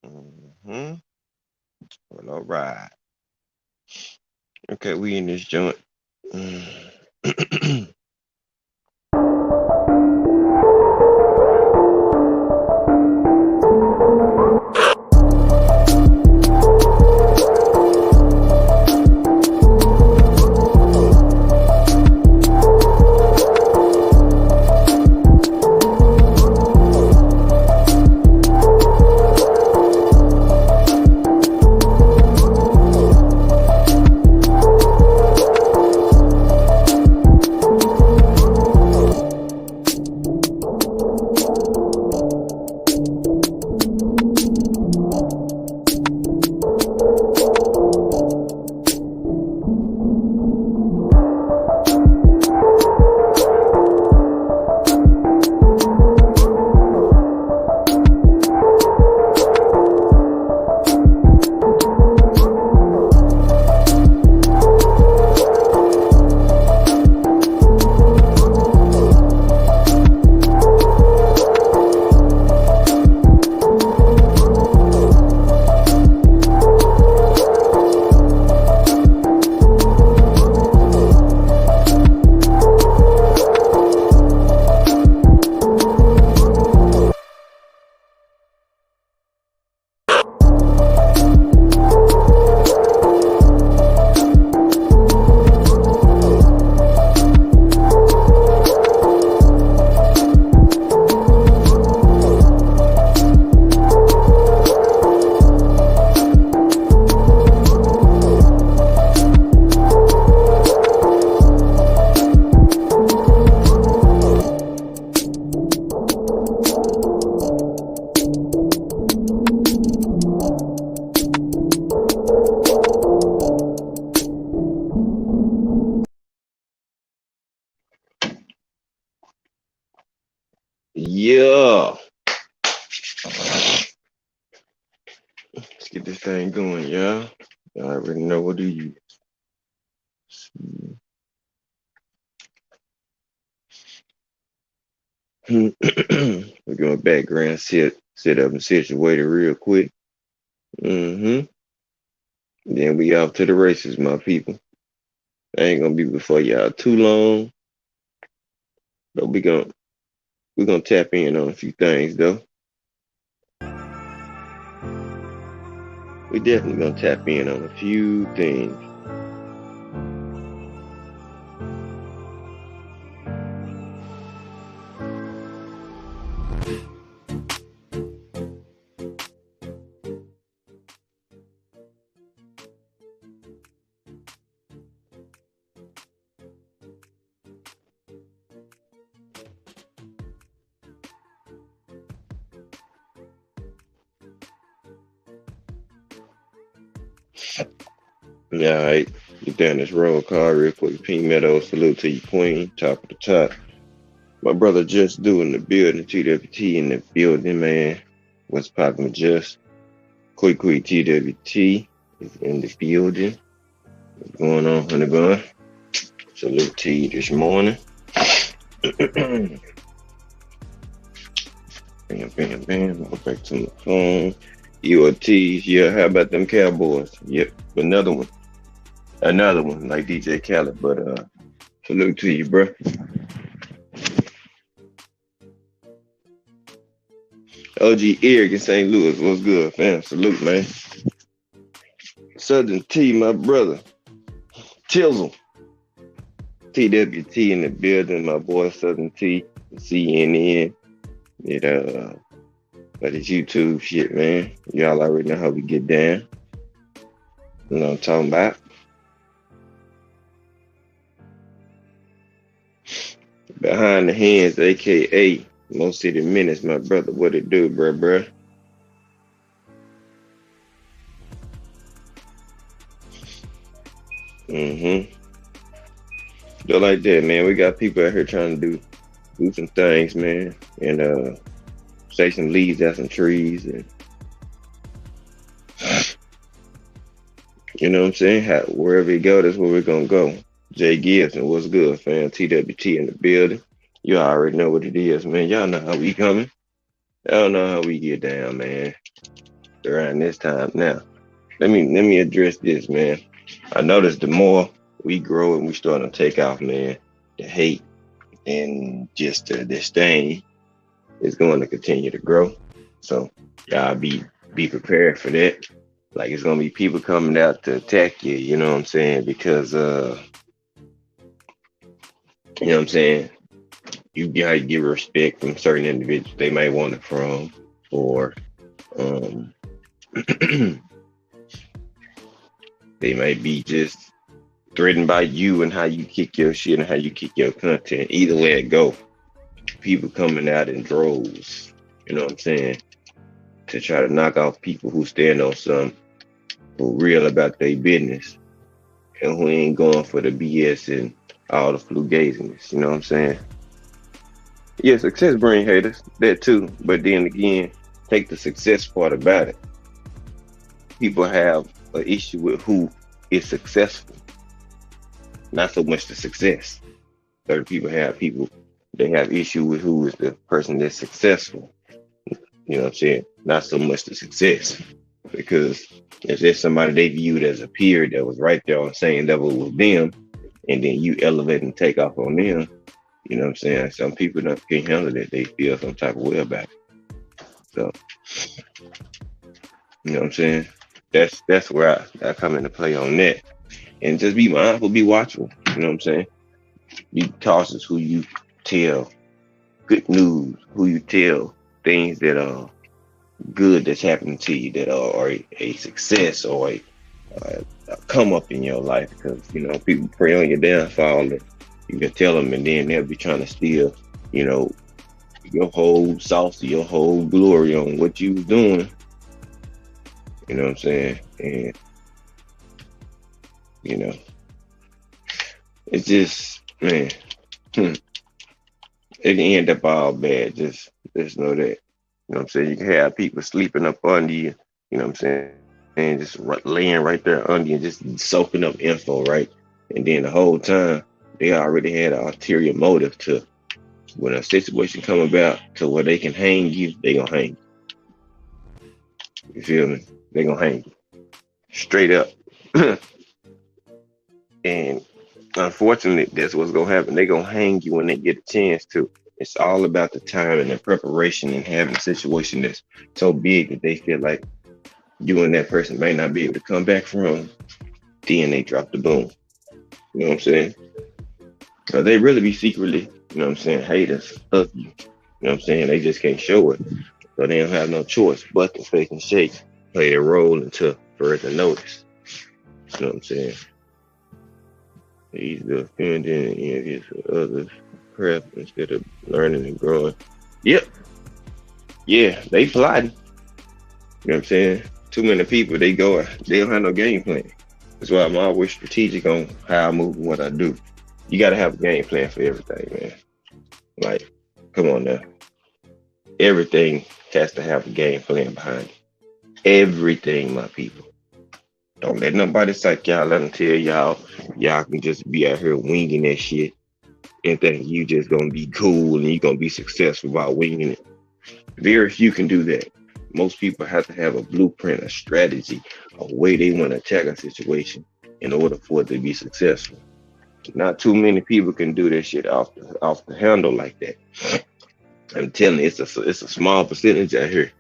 Mm-hmm. Well, all right. Okay, we in this joint. Mm. Yeah. Let's get this thing going, yeah. I already know what to use. We're going background set up and situated real quick. Mm-hmm. Then we off to the races, my people. I ain't gonna be before y'all too long, but we gonna tap in on a few things though. We definitely gonna tap in on a few things. Yeah, all right. Get down this road car real quick. Pink Meadows, salute to you, Queen. Top of the top. My brother Just doing the building, TWT in the building, man. What's poppin' with Just? Quick TWT is in the building. What's going on, honey bun? Salute to you this morning. Bam, bam. Go back to my phone. UOTs, yeah, how about them Cowboys? Yep, another one. Another one, like DJ Khaled, but salute to you, bro. OG Eric in St. Louis, what's good, fam? Salute, man. Southern T, my brother. Tizzle. TWT in the building, my boy Southern T, CNN. It but it's YouTube shit, man. Y'all already know how we get down. You know what I'm talking about? Behind the hands, aka Most City Minutes, my brother. What it do, bruh? Mm-hmm. Just like that, man. We got people out here trying to do some things, man. And shake some leaves out some trees and you know what I'm saying? Wherever you go, that's where we're gonna go. Jay Gibson, what's good, fam? TWT in the building. You already know what it is, man. Y'all know how we coming. Y'all know how we get down, man. around this time now. Let me address this, man. I noticed the more we grow and we start to take off, man, the hate and just the disdain is going to continue to grow. So y'all be prepared for that. Like it's gonna be people coming out to attack you, you know what I'm saying? Because you know what I'm saying, you gotta give respect from certain individuals they may want it from, or um they might be just threatened by you and how you kick your shit and how you kick your content. Either way it go, people coming out in droves, you know what I'm saying, to try to knock off people who stand on some, who real about their business and who ain't going for the BS and all the flugaziness, you know what I'm saying? Yeah, success bring haters, that too. But then again, take the success part about it. People have an issue with who is successful, not so much the success. Certain people they have issue with who is the person that's successful. You know what I'm saying? Not so much the success. Because if there's somebody they viewed as a peer that was right there on the same level with them, and then you elevate and take off on them, you know what I'm saying? Some people don't can't handle it. They feel some type of way about it. So, you know what I'm saying? That's where I come into play on that. And just be mindful, be watchful. You know what I'm saying? Be cautious who you tell good news, who you tell things that are good that's happening to you, that are a success or a come up in your life. Because, you know, people pray on your downfall and you can tell them, and then they'll be trying to steal, you know, your whole sauce, your whole glory on what you was doing. You know what I'm saying? And, you know, it's just, man, it can end up all bad. Just know that. You know what I'm saying? You can have people sleeping up under you, you know what I'm saying? And just laying right there under you, just soaking up info, right? And then the whole time, they already had an ulterior motive to, when a situation come about to where they can hang you, they gonna hang you. You feel me? They gonna hang you. Straight up. And unfortunately, that's what's gonna happen. They gonna hang you when they get a chance to. It's all about the time and the preparation and having a situation that's so big that they feel like you and that person may not be able to come back from. Then they drop the boom. You know what I'm saying? So they really be secretly, you know what I'm saying, haters of you. You know what I'm saying? They just can't show it. So they don't have no choice but to fake and shake, play a role until further notice. You know what I'm saying? He's offending and envious of others' crap instead of learning and growing. Yep. Yeah, they plotting. You know what I'm saying? Too many people, they don't have no game plan. That's why I'm always strategic on how I move and what I do. You got to have a game plan for everything, man. Like, come on now. Everything has to have a game plan behind it. Everything, my people. Don't let nobody psych y'all. Let them tell y'all can just be out here winging that shit and think you just gonna be cool and you gonna be successful by winging it. Very few can do that. Most people have to have a blueprint, a strategy, a way they want to attack a situation in order for it to be successful. Not too many people can do that shit off the handle like that. I'm telling you, it's a small percentage out here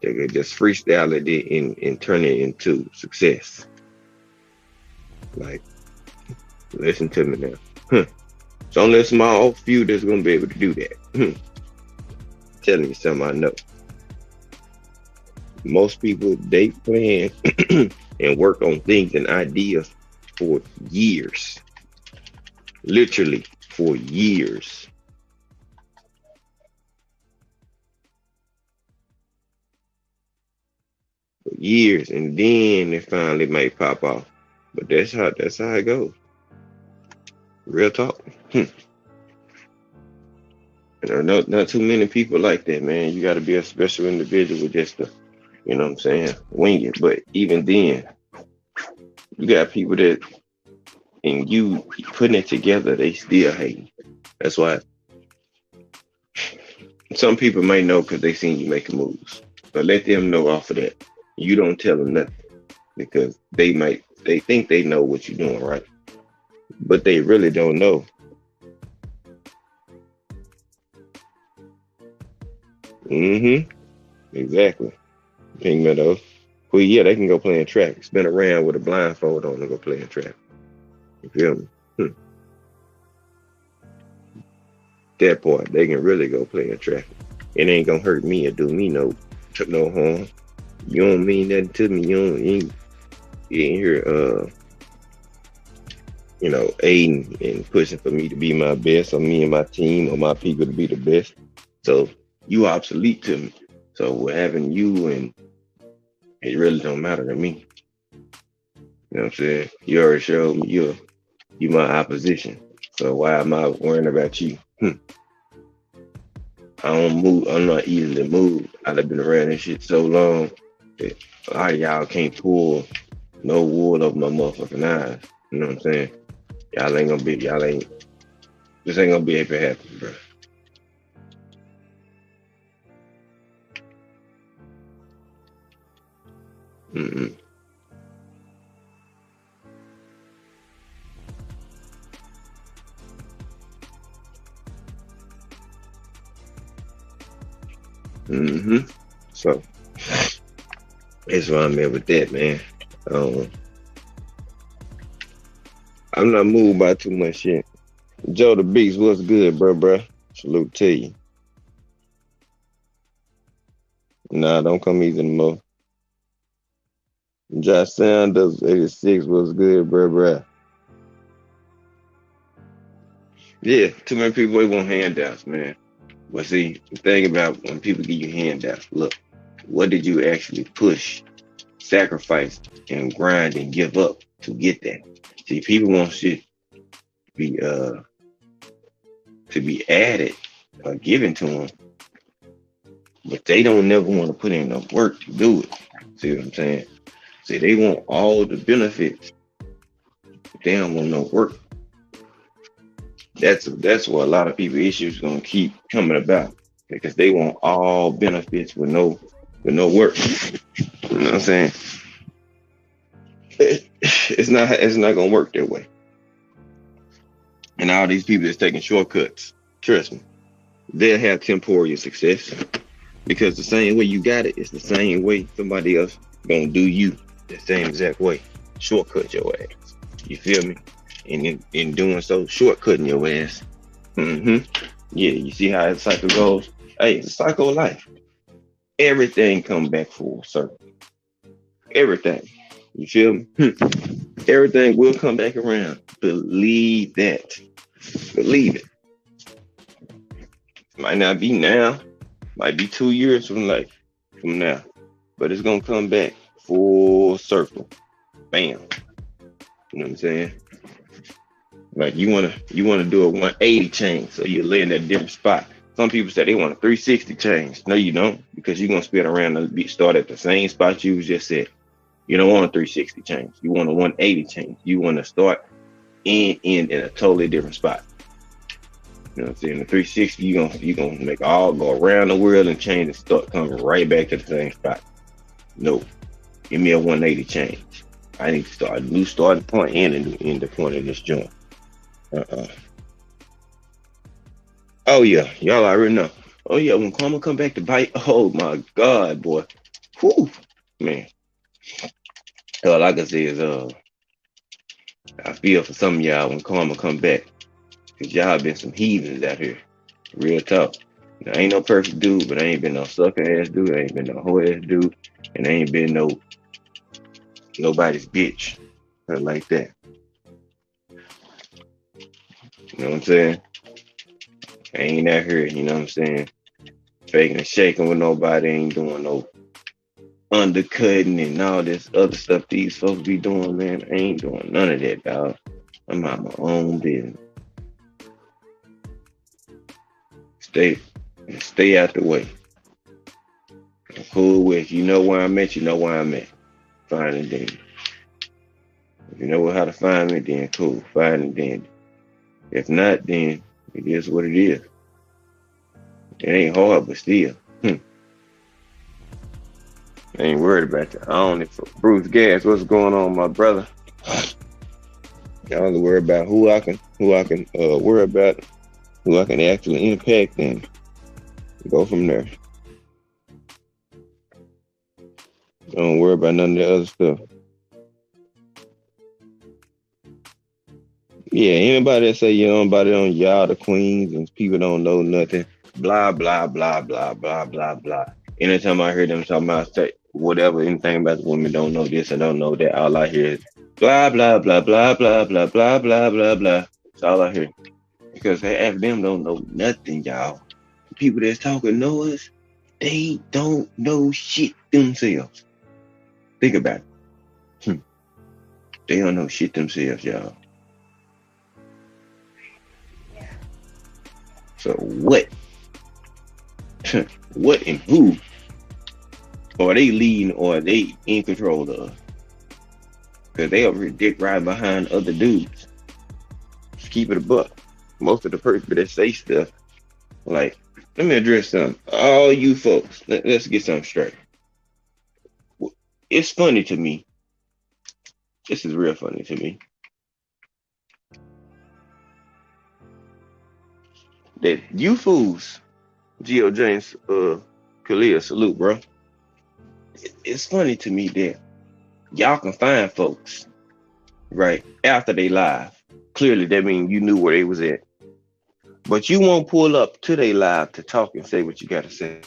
that can just freestyle it and turn it into success. Like, listen to me now. It's only a small few that's gonna be able to do that. Telling you something I know. Most people, they plan and work on things and ideas for years. Literally for years. For years, and then it finally may pop off. But that's how it goes. Real talk. Not too many people like that, man. You got to be a special individual just to, you know what I'm saying, wing it. But even then, you got people that, and you putting it together, they still hate. That's why some people may know because they seen you making moves. But let them know off of that. You don't tell them nothing because they think they know what you're doing right, but they really don't know. Mm-hmm. Exactly. Pink Meadows. Well, yeah, they can go playing track. Spin around with a blindfold on and go playing track. You feel me? That part, they can really go playing track. It ain't gonna hurt me or do me no harm. You don't mean nothing to me. You ain't here aiding and pushing for me to be my best, or me and my team or my people to be the best. So you obsolete to me. So what having you and it really don't matter to me. You know what I'm saying? You already showed me you my opposition. So why am I worrying about you? I don't move. I'm not easily moved. I've been around this shit so long that a lot of y'all can't pull no wool over my motherfucking eyes. You know what I'm saying? Y'all ain't, this ain't gonna be able to happen, bro. Mm-mm. Mm-hmm. So that's why I'm at with that, man. Um, I'm not moved by too much shit. Joe the Beast, what's good, bro? Salute to you. Nah, don't come easy no more. Josh Sanders, 86, what's good, bro? Yeah, too many people they want handouts, man. But see, the thing about when people give you handouts, look, what did you actually push, sacrifice, and grind and give up to get that? See, people want shit be to be added or given to them, but they don't never want to put in the work to do it. See what I'm saying? See, they want all the benefits, but they don't want no work. That's what a lot of people issues gonna keep coming about because they want all benefits with no work. You know what I'm saying? It's not gonna work that way. And all these people that's taking shortcuts, trust me, they'll have temporary success because the same way you got it is the same way somebody else gonna do you the same exact way. Shortcut your ass. You feel me? And in doing so, shortcutting your ass. Mm-hmm. Yeah, you see how the cycle goes? Hey, it's a cycle of life. Everything come back full circle. Everything. You feel me? Everything will come back around. Believe that. Believe it. Might not be now. Might be 2 years from now. But it's gonna come back full circle. Bam. You know what I'm saying? Like you wanna do a 180 change, so you lay in that different spot. Some people say they want a 360 change. No, you don't, because you're gonna spin around and start at the same spot you was just at. You don't want a 360 change. You want a 180 change. You want to start in a totally different spot. You know what I'm saying? The 360, you gonna make all go around the world and change and start coming right back to the same spot. No, give me a 180 change. I need to start a new starting point and a new end point of this joint. Uh-uh. Oh yeah, y'all already know. Oh yeah, when karma come back to bite, oh my God, boy. Whew, man. All I can say is I feel for some of y'all when karma come back. Cause y'all been some heathens out here. Real talk. I ain't no perfect dude, but I ain't been no sucker ass dude. I ain't been no hoe ass dude. And I ain't been nobody's bitch. Nothing like that. You know what I'm saying? I ain't out here, you know what I'm saying? Faking and shaking with nobody. Ain't doing no undercutting and all this other stuff these folks be doing, man. I ain't doing none of that, dog. I'm out my own business. Stay stay out the way. I'm cool with you know where I'm at, you know where I'm at. Fine and dandy. If you know how to find me, then cool. Fine and dandy. If not, then it is what it is. It ain't hard, but still. I ain't worried about you. I only for Bruce Gas. What's going on, my brother? I only worry about who I can worry about, who I can actually impact, and go from there. Don't worry about none of the other stuff. Yeah, anybody that say you know nobody on y'all the queens and people don't know nothing, blah blah blah blah blah blah blah. Anytime I hear them talking about say whatever anything about the women don't know this and don't know that, all I hear is blah blah blah blah blah blah blah blah blah blah. That's all I hear. Because half of them don't know nothing, y'all. People that's talking know us, they don't know shit themselves. Think about it. They don't know shit themselves, y'all. So what? What and who are they leading or are they in control of? Because they over here dick riding behind other dudes. Just keep it a buck. Most of the people that say stuff like, let me address something. All you folks, let's get something straight. It's funny to me. This is real funny to me. That you fools, Geo James, Kalia, salute, bro. It's funny to me that y'all can find folks, right, after they live. Clearly, that means you knew where they was at. But you won't pull up to they live to talk and say what you got to say.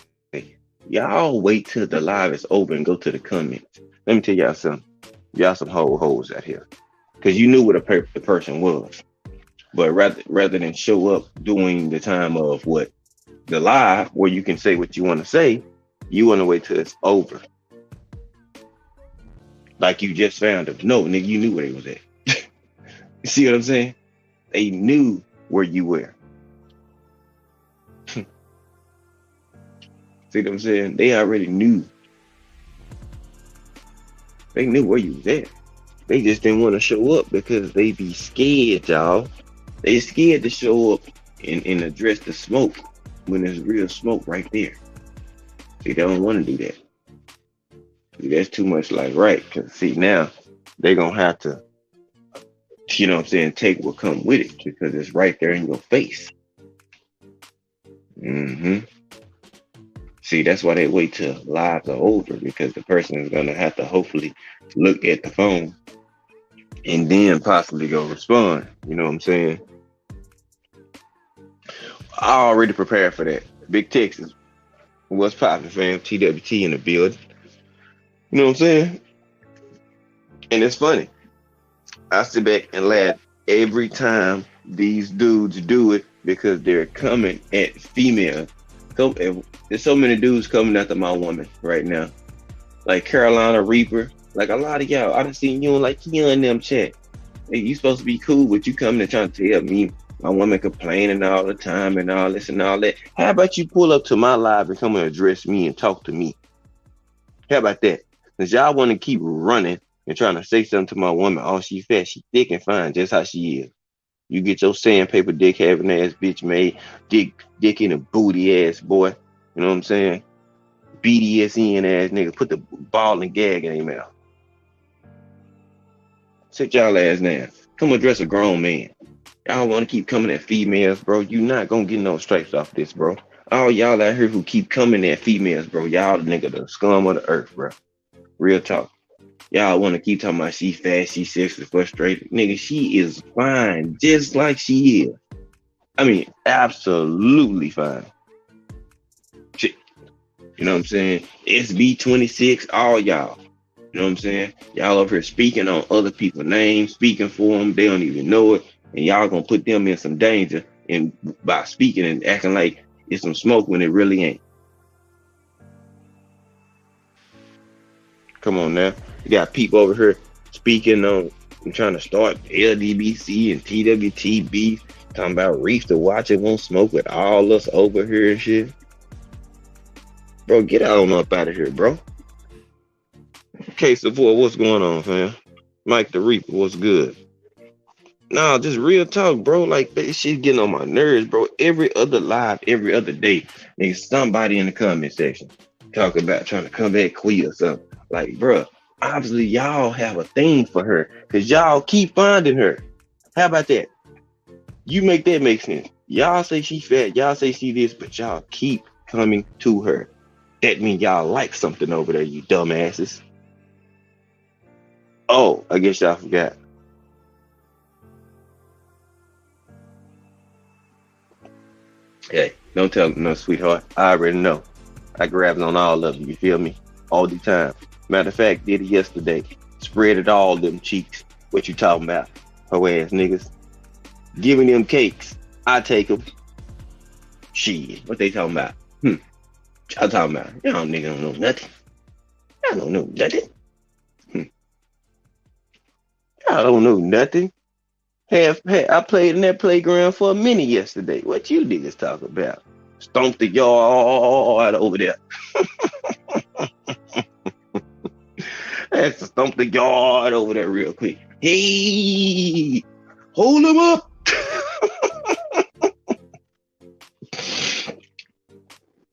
Y'all wait till the live is over and go to the comments. Let me tell y'all something. Y'all some hoes out here. Because you knew what the person was. But rather than show up during the time of what? The live, where you can say what you want to say, you want to wait till it's over. Like you just found them. No, nigga, you knew where they was at. You see what I'm saying? They knew where you were. See what I'm saying? They already knew. They knew where you was at. They just didn't want to show up because they be scared, y'all. They scared to show up and address the smoke when there's real smoke right there. See, they don't want to do that. See, that's too much like right. Because see, now they're going to have to, you know what I'm saying, take what come with it because it's right there in your face. Mm-hmm. See, that's why they wait till lives are over because the person is going to have to hopefully look at the phone and then possibly go respond. You know what I'm saying? I already prepared for that. Big Texas. What's poppin', fam? TWT in the building. You know what I'm saying? And it's funny. I sit back and laugh every time these dudes do it because they're coming at females. So, there's so many dudes coming after my woman right now. Like Carolina Reaper. Like a lot of y'all. I done seen you on like Keon and them chat. Hey, you supposed to be cool, but you coming and trying to tell me my woman complaining all the time and all this and all that. How about you pull up to my live and come and address me and talk to me? How about that? Because y'all want to keep running and trying to say something to my woman. Oh, she fat, she thick and fine, just how she is. You get your sandpaper dick having ass bitch made, dick in a booty ass boy. You know what I'm saying? BDSN ass nigga, put the ball and gag in their mouth. Sit y'all ass down. Come address a grown man. Y'all want to keep coming at females, bro. You not gonna get no stripes off this, bro. All y'all out here who keep coming at females, bro. Y'all the nigga the scum of the earth, bro. Real talk. Y'all want to keep talking about she fast, she sexually frustrated. Nigga, she is fine, just like she is. I mean, absolutely fine. Shit. You know what I'm saying? SB26, all y'all. You know what I'm saying? Y'all over here speaking on other people's names, speaking for them. They don't even know it. And y'all gonna put them in some danger and by speaking and acting like it's some smoke when it really ain't. Come on now. You got people over here speaking on and trying to start LDBC and TWTB, talking about Reef to watch it won't smoke with all us over here and shit. Bro, get on up out of here, bro. Case of boy, what's going on, fam? Mike the Reaper, what's good? Nah, just real talk, bro. Like that shit getting on my nerves, bro. Every other live, every other day, there's somebody in the comment section. Talk about trying to come back quick or something. Like, bruh, obviously y'all have a thing for her because y'all keep finding her. How about that? You make that make sense. Y'all say she fat, y'all say she this, but y'all keep coming to her. That means y'all like something over there, you dumbasses. Oh, I guess y'all forgot. Hey, don't tell them no, sweetheart. I already know. I grabs on all of you, you feel me? All the time. Matter of fact, did it yesterday. Spread it all them cheeks. What you talking about? Ho ass niggas. Giving them cakes. I take them. Shit. What they talking about? Y'all talking about? Y'all nigga don't know nothing. Y'all don't know nothing. Hmm. Y'all don't know nothing. I played in that playground for a minute yesterday. What you niggas talking about? Stomp the yard over there. Let's stomp the yard over there real quick. Hey, hold him up.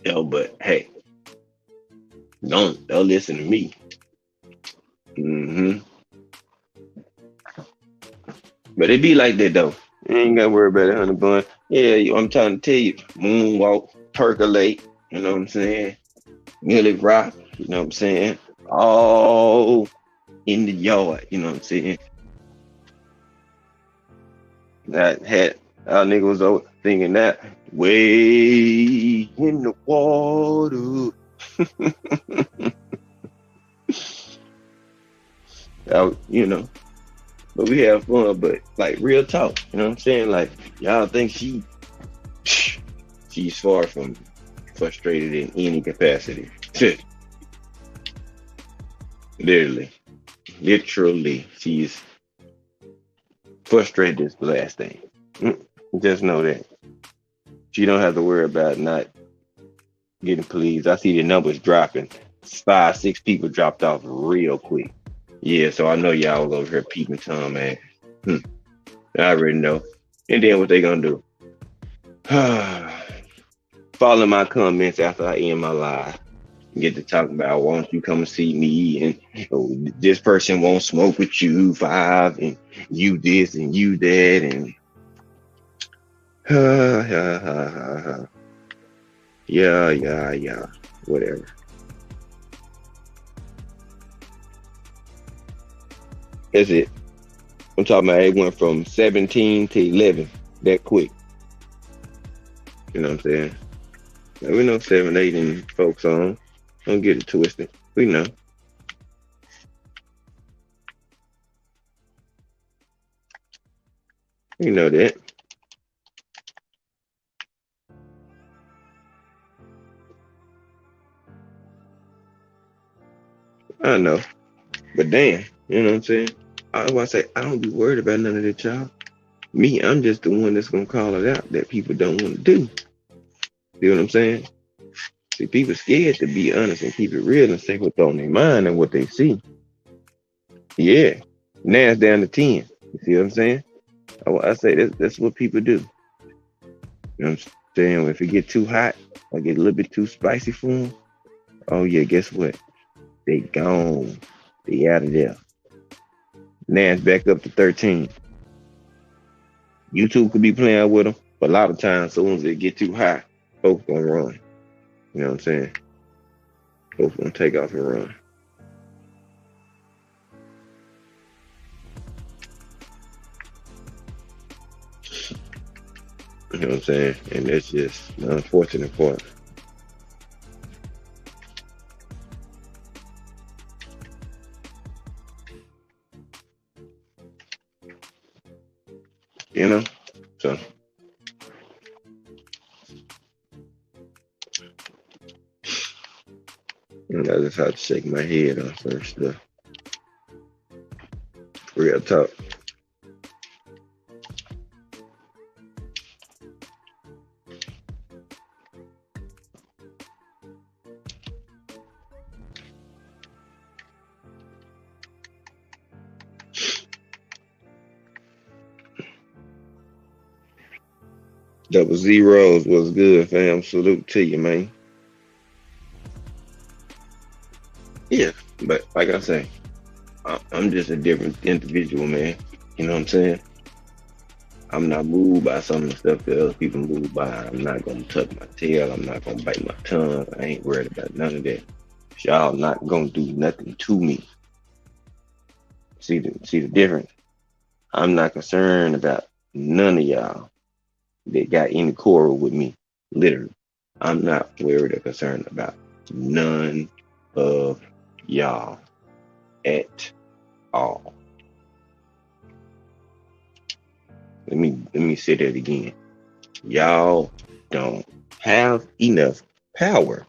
Yo, but hey, don't listen to me. hmm But it be like that though. You ain't gotta worry about it, honey bun. Yeah, I'm trying to tell you, moonwalk, percolate. You know what I'm saying? Millie rock. You know what I'm saying? All in the yard. You know what I'm saying? That had our nigga was over thinking that way in the water. You know, but we have fun, but like real talk, you know what I'm saying? Like y'all think she's far from frustrated in any capacity. Literally, literally, she's frustrated is the last thing. Just know that she don't have to worry about not getting pleased. I see the numbers dropping. 5, 6 people dropped off real quick. Yeah, so I know y'all was over here peeping Tom, man. I already know. And then what they gonna do? Follow my comments after I end my live. Get to talk about why don't you come and see me and oh, this person won't smoke with you 5 and you this and you that and yeah, whatever. That's it. I'm talking about it went from 17 to 11 that quick. You know what I'm saying? Now, we know 7, 8 and folks on. Don't get it twisted. We know. We know that. I know. But damn, you know what I'm saying? I want to say I don't be worried about none of that, y'all. Me, I'm just the one that's gonna call it out that people don't want to do. You know what I'm saying? See, people scared to be honest and keep it real and say what's on their mind and what they see. Yeah. Now it's down to 10. You see what I'm saying? I say that's what people do. You know what I'm saying? If it get too hot or get a little bit too spicy for them, oh yeah, guess what? They gone. They out of there. Now it's back up to 13. YouTube could be playing with them, but a lot of times, as soon as it get too high, folks gonna run. You know what I'm saying? Folks gonna take off and run. You know what I'm saying? And that's just the unfortunate part. You know? So I just have to shake my head on some stuff. Real talk. Double zeros was good, fam. Salute to you, man. But like I say, I'm just a different individual, man. You know what I'm saying? I'm not moved by some of the stuff that other people move by. I'm not gonna tuck my tail. I'm not gonna bite my tongue. I ain't worried about none of that. Y'all not gonna do nothing to me. See the difference? I'm not concerned about none of y'all that got any quarrel with me. Literally. I'm not worried or concerned about none of y'all at all. Let me say that again. Y'all don't have enough power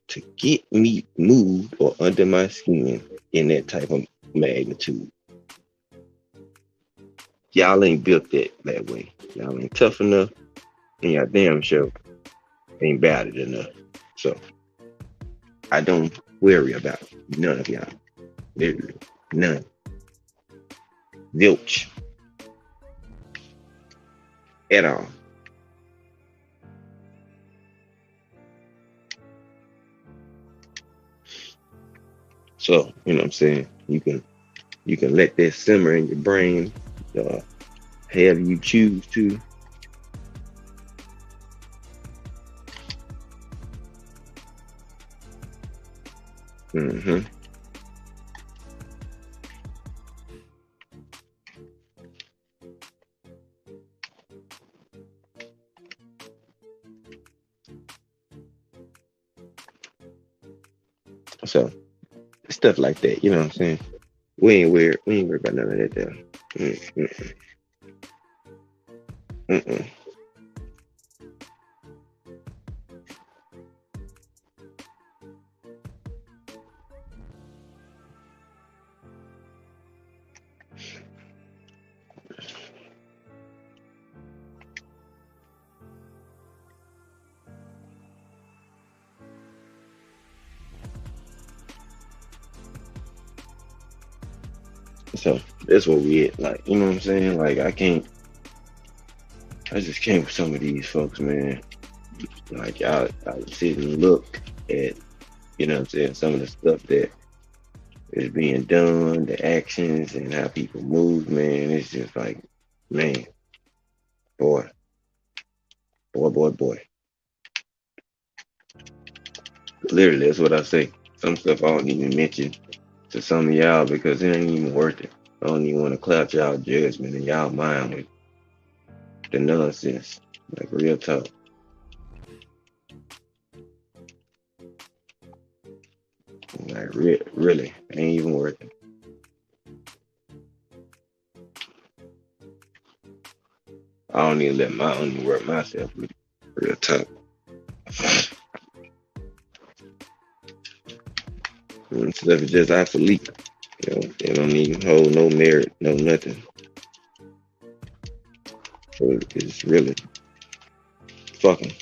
to get me moved or under my skin in that type of magnitude. Y'all ain't built that way. Y'all ain't tough enough, and y'all damn sure ain't battered enough. So I don't worry about none of y'all. Literally, none. Zilch at all. So, you know what I'm saying? You can let that simmer in your brain, uh, however you choose to. hmm So stuff like that, you know what I'm saying? We ain't worried about none of that there. Mm-mm, mm-mm. So that's what we at. Like, you know what I'm saying? Like I just can't with some of these folks, man. Like I sit and look at, you know what I'm saying, some of the stuff that is being done, the actions and how people move, man. It's just like, man, boy, boy. Literally, that's what I say. Some stuff I don't even mention to some of y'all because it ain't even worth it. I don't even want to cloud y'all judgment in y'all mind with the nonsense. Like real talk. Like really, ain't even worth it. I don't even let my own work myself with it. Real talk. And stuff is just obsolete. You know, they don't even hold no merit, no nothing. So it's really fucking.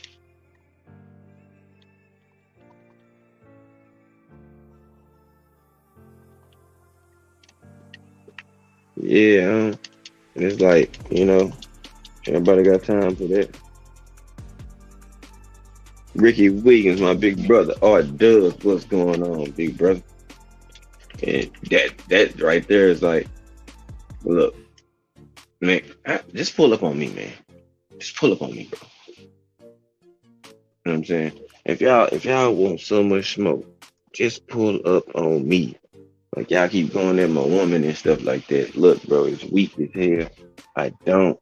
Yeah, and it's like, everybody got time for that. Ricky Williams, my big brother. Art does what's going on, big brother. And that right there is like, look, man, just pull up on me, man. Just pull up on me, bro. You know what I'm saying? If y'all want so much smoke, just pull up on me. Like y'all keep going at my woman and stuff like that. Look, bro, it's weak as hell. I don't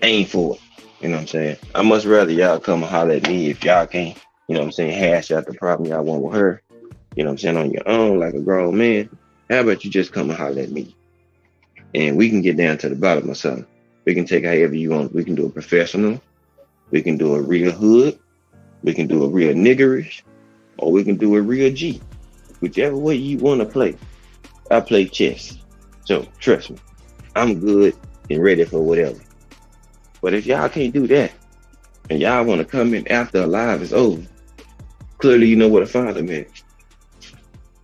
aim for it. You know what I'm saying? I much rather y'all come and holler at me if y'all can't, you know what I'm saying, hash out the problem y'all want with her, you know what I'm saying, on your own like a grown man. How about you just come and holler at me? And we can get down to the bottom of something. We can take however you want. We can do a professional. We can do a real hood. We can do a real niggerish. Or we can do a real G. Whichever way you want to play. I play chess. So trust me, I'm good and ready for whatever. But if y'all can't do that and y'all want to come in after a live is over, clearly you know what a father meant.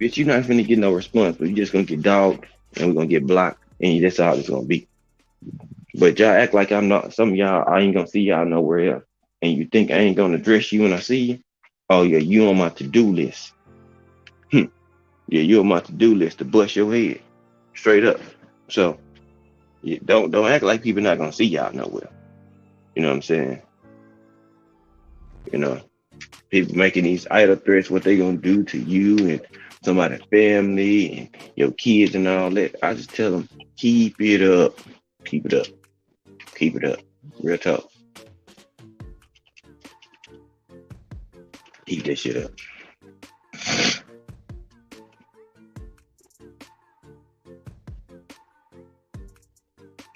Bitch, you're not finna get no response, but you're just gonna get dogged and we're gonna get blocked and that's all it's gonna be. But y'all act like I'm not, some of y'all, I ain't gonna see y'all nowhere else. And you think I ain't gonna address you when I see you? Oh yeah, you on my to-do list. Yeah, you on my to-do list to bust your head straight up. So don't act like people not gonna see y'all nowhere. You know what I'm saying? You know, people making these idle threats, what they gonna do to you and somebody's family and your kids and all that. I just tell them, keep it up, keep it up, keep it up. Real talk, keep that shit up.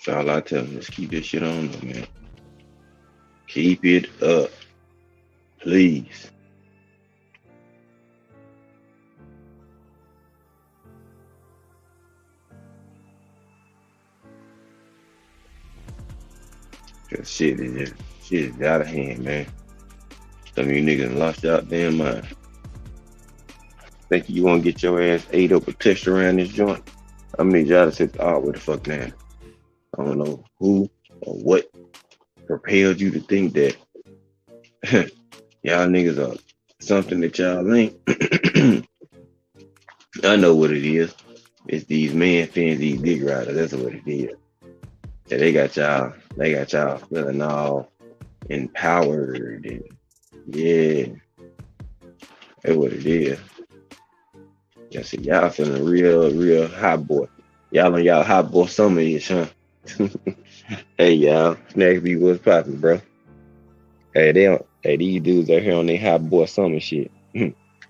That's all I tell them. Just keep this shit on, them, man. Keep it up, please. Cause shit is out of hand, man. Some of you niggas lost y'all damn mind. Think you want to get your ass ate up or touched around this joint? I'm gonna need y'all to sit all the way the fuck down. I don't know who or what propelled you to think that y'all niggas are something that y'all ain't. I know what it is. It's these man fans, these dick riders. That's what it is. Yeah, they got y'all feeling all empowered and yeah, that's what it is. I see y'all feeling real hot boy. Y'all on y'all hot boy summer ish, huh? Hey y'all, Snack B, what's poppin', bro? Hey, they don't. Hey, these dudes are here on their hot boy summer shit.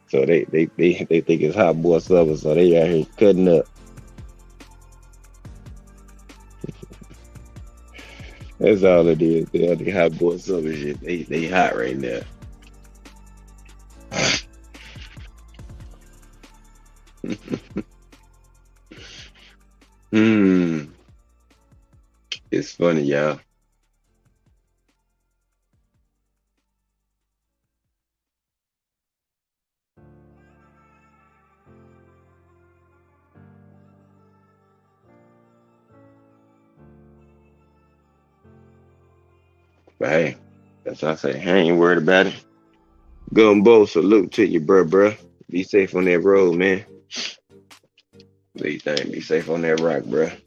So they think it's hot boy summer, so they out here cutting up. That's all it is. They on their hot boy summer shit. They hot right now. Hmm. It's funny, y'all. But hey, that's why I say, I ain't worried about it. Gumbo, salute to you, bruh. Be safe on that road, man. Do you think? Be safe on that rock, bruh.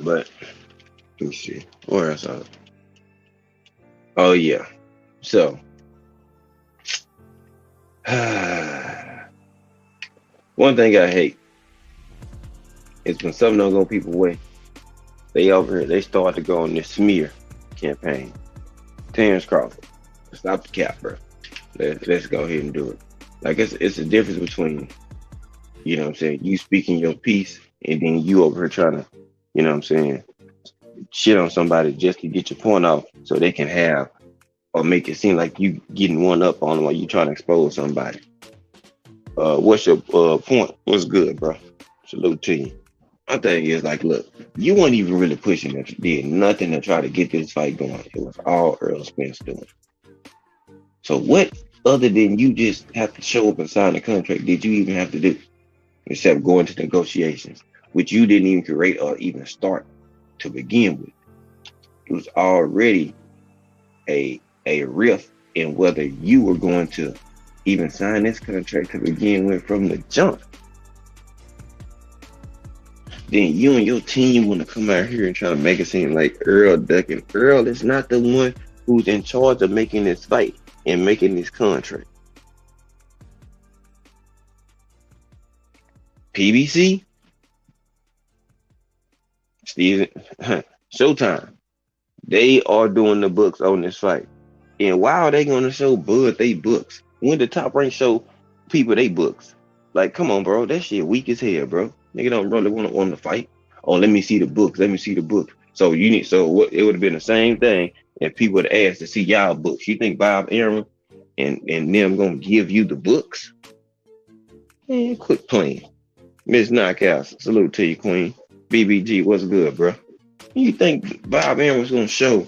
But let me see. Where else? Oh yeah. So one thing I hate is when something don't go people way. They over here. They start to go on this smear campaign. Terrence Crawford, stop the cap, bro. Let's go ahead and do it. Like it's a difference between what I'm saying, you speaking your piece and then you over here trying to what I'm saying, shit on somebody just to get your point off so they can have or make it seem like you getting one up on them while you trying to expose somebody. What's your point? What's good, bro? Salute to you. My thing is like, look, you weren't even really pushing it. Did nothing to try to get this fight going. It was all Earl Spence doing. So what other than you just have to show up and sign the contract did you even have to do except go into negotiations, which you didn't even create or even start to begin with? It was already a rift in whether you were going to even sign this contract to begin with from the jump. Then you and your team want to come out here and try to make it seem like Earl ducking. Earl is not the one who's in charge of making this fight and making this contract. PBC, Steven, Showtime, they are doing the books on this fight. And why are they going to show Bud they books when the top rank show people they books? Like, come on, bro, that shit weak as hell, bro. Nigga don't really want to fight. Oh, let me see the books. Let me see the book. So what? It would have been the same thing if people would asked to see y'all books. You think Bob Arum and them gonna give you the books? Man, quit playing. Miss Knockhouse, salute to you, Queen. BBG, what's good, bro? You think Bob Arum was gonna show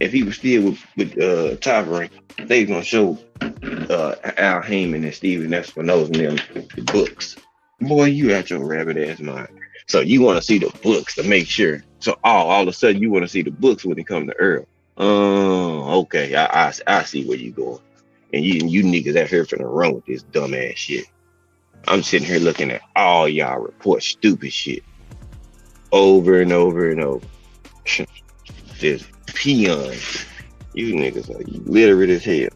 If he was still with Top Rank, they gonna show Al Heyman and Steven Espinosa and them the books. Boy, you out your rabbit ass mind. So you want to see the books to make sure. So all of a sudden you want to see the books when it come to Earl. Okay, I see where you going. And you niggas out here finna run with this dumbass shit. I'm sitting here looking at all y'all report stupid shit over and over and over. Just peons. You niggas are literate as hell.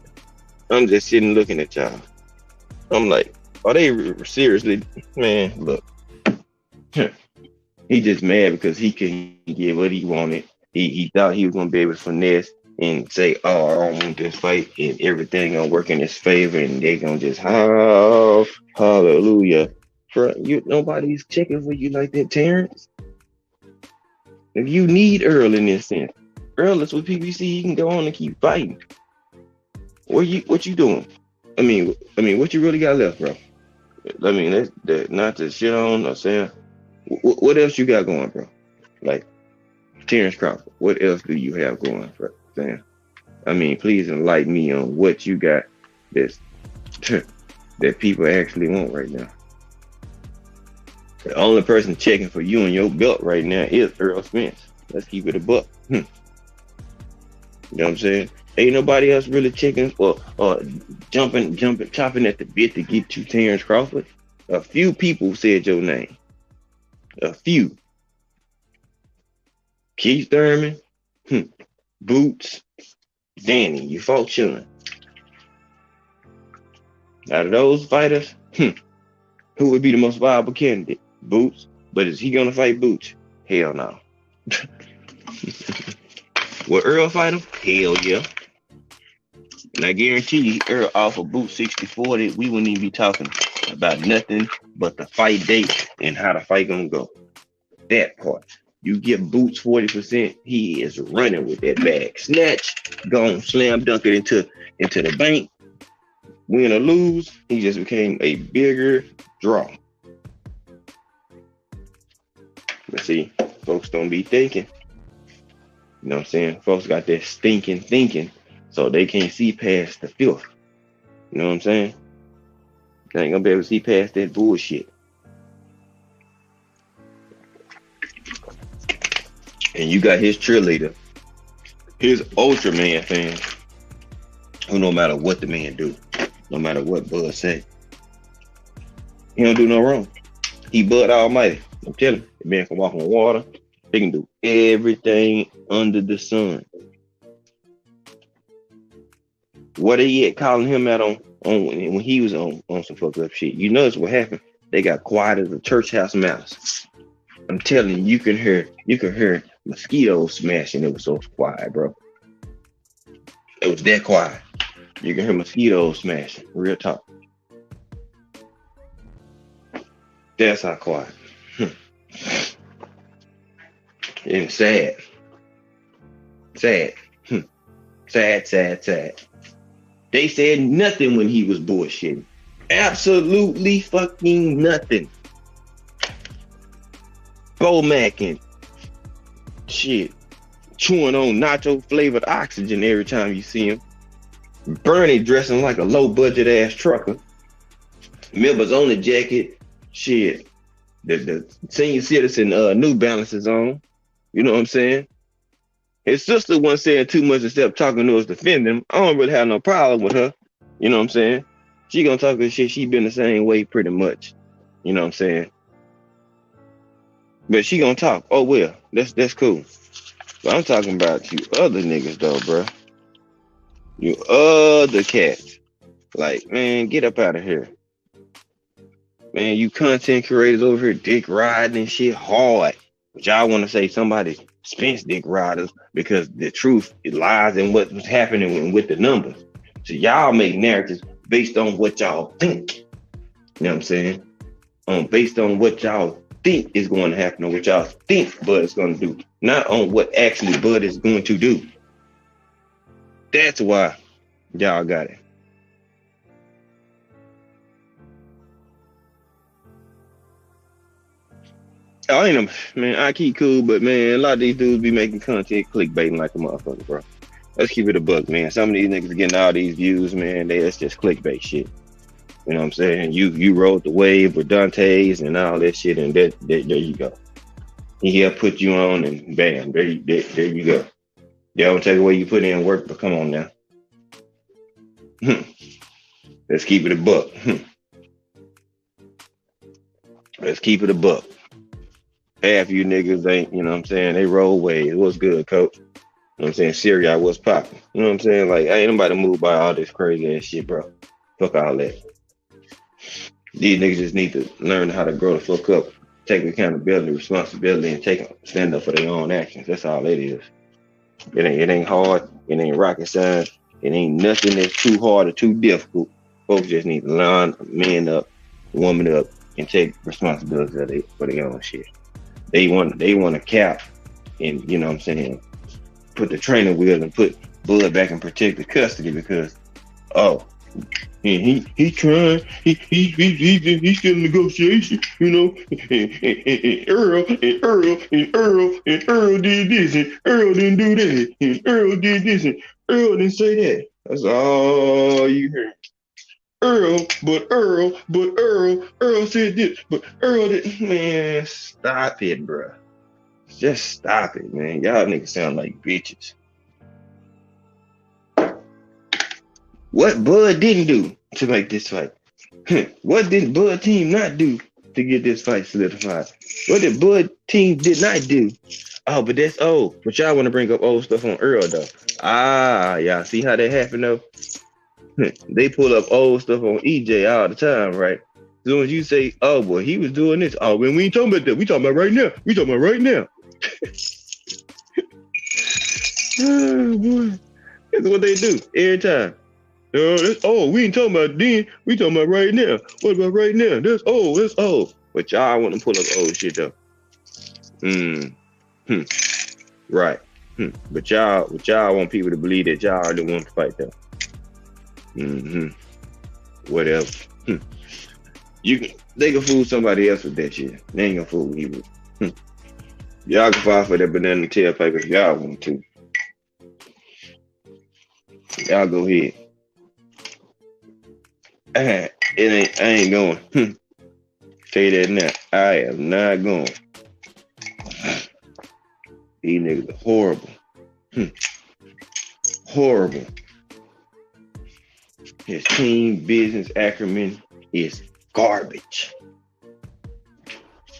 I'm just sitting looking at y'all. I'm like, are they seriously? Man, look. He just mad because he couldn't get what he wanted. He thought he was gonna be able to finesse and say, "Oh, I don't want this fight," and everything gonna work in his favor, and they gonna just hallelujah. Nobody's checking for you like that, Terrence. If you need Earl in this sense, Earl is with PBC. He can go on and keep fighting. What you doing? I mean, what you really got left, bro? I mean, that's not to shit on or saying. What else you got going, bro? Like Terrence Crawford, what else do you have going, bro? Sam? I mean, please enlighten me on what you got that's that people actually want right now. The only person checking for you and your belt right now is Earl Spence. Let's keep it a buck. You know what I'm saying? Ain't nobody else really checking or chopping at the bit to get to Terrence Crawford. A few people said your name. A few. Keith Thurman, Boots, Danny, you fought Sean. Out of those fighters, who would be the most viable candidate? Boots. But is he gonna fight Boots? Hell no. Will Earl fight him? Hell yeah. And I guarantee you, Earl offer Boots 60-40, we wouldn't even be talking about nothing but the fight date and how the fight gonna go. That part. You give Boots 40%, he is running with that bag. Snatch, gone slam dunk it into the bank. Win or lose, he just became a bigger draw. But see, folks don't be thinking. You know what I'm saying? Folks got that stinking thinking, so they can't see past the filth. You know what I'm saying? They ain't gonna be able to see past that bullshit. And you got his cheerleader, his Ultraman fan, who no matter what the man do, no matter what Bud say, he don't do no wrong. He Bud Almighty. I'm telling you, the man can walk on water. He can do everything under the sun. What they at calling him out on when he was on some fucked up shit? You notice what happened? They got quiet as a church house mouse. I'm telling you, you can hear mosquitoes smashing. It was so quiet, bro. It was that quiet. You can hear mosquitoes smashing. Real talk. That's how quiet. And sad. Sad. Sad. They said nothing when he was bullshitting. Absolutely fucking nothing. Bo Mac and shit. Chewing on nacho flavored oxygen every time you see him. Bernie dressing like a low budget ass trucker. Members only jacket. Shit. The senior citizen New Balances on. You know what I'm saying? His sister wasn't saying too much except talking to us, defending him. I don't really have no problem with her. You know what I'm saying? She gonna talk this shit. She been the same way pretty much. You know what I'm saying? But she gonna talk. Oh well, that's cool. But I'm talking about you other niggas though, bro. You other cats. Like, man, get up out of here. Man, you content creators over here dick riding and shit hard. But y'all want to say somebody Spence dick riders because the truth it lies in what was happening with the numbers. So y'all make narratives based on what y'all think. You know what I'm saying? Based on what y'all think is going to happen or what y'all think Bud is going to do, not on what actually Bud is going to do. That's why y'all got it. I keep cool, but man, a lot of these dudes be making content clickbaiting like a motherfucker, bro. Let's keep it a buck, man. Some of these niggas getting all these views, man. That's just clickbait shit. You know what I'm saying? You rode the wave with Dante's and all that shit, and there you go. He'll put you on, and bam, there you go. They don't take away you put in work, but come on now. Let's keep it a buck. Let's keep it a buck. Half you niggas ain't, you know what I'm saying? They roll waves. What's good, coach? You know what I'm saying? Syria, what's popping? You know what I'm saying? Like, ain't nobody moved by all this crazy ass shit, bro. Fuck all that. These niggas just need to learn how to grow the fuck up, take accountability, responsibility, and stand up for their own actions. That's all it is. It ain't hard. It ain't rocket science. It ain't nothing that's too hard or too difficult. Folks just need to line men up, woman up, and take responsibility for their own shit. They want to cap and, you know what I'm saying, put the training wheel and put Bud back in protected custody because, oh, he trying, he's still in negotiation, you know, and Earl did this, and Earl didn't do that, and Earl did this, and Earl didn't say that. That's all you hear. Earl said this, but Earl didn't. Man, stop it, bro. Just stop it, man. Y'all niggas sound like bitches. What Bud didn't do to make this fight? What did Bud team not do to get this fight solidified? What did Bud team did not do? Oh, but that's old. But y'all want to bring up old stuff on Earl, though. Ah, y'all see how that happened, though? They pull up old stuff on EJ all the time, right? As soon as you say, oh, boy, he was doing this. Oh, man, we ain't talking about that. We talking about right now. Oh, boy. That's what they do every time. We ain't talking about then. We talking about right now. What about right now? That's old. But y'all want to pull up old shit though. Right. But y'all want people to believe that y'all are the one to fight though. Whatever. They can fool somebody else with that shit. They ain't gonna fool you. Y'all can file for that banana tailpipe if y'all want to. Y'all go ahead. I ain't going. Tell you that now. I am not going. These niggas are horrible. Horrible. His team business acumen is garbage.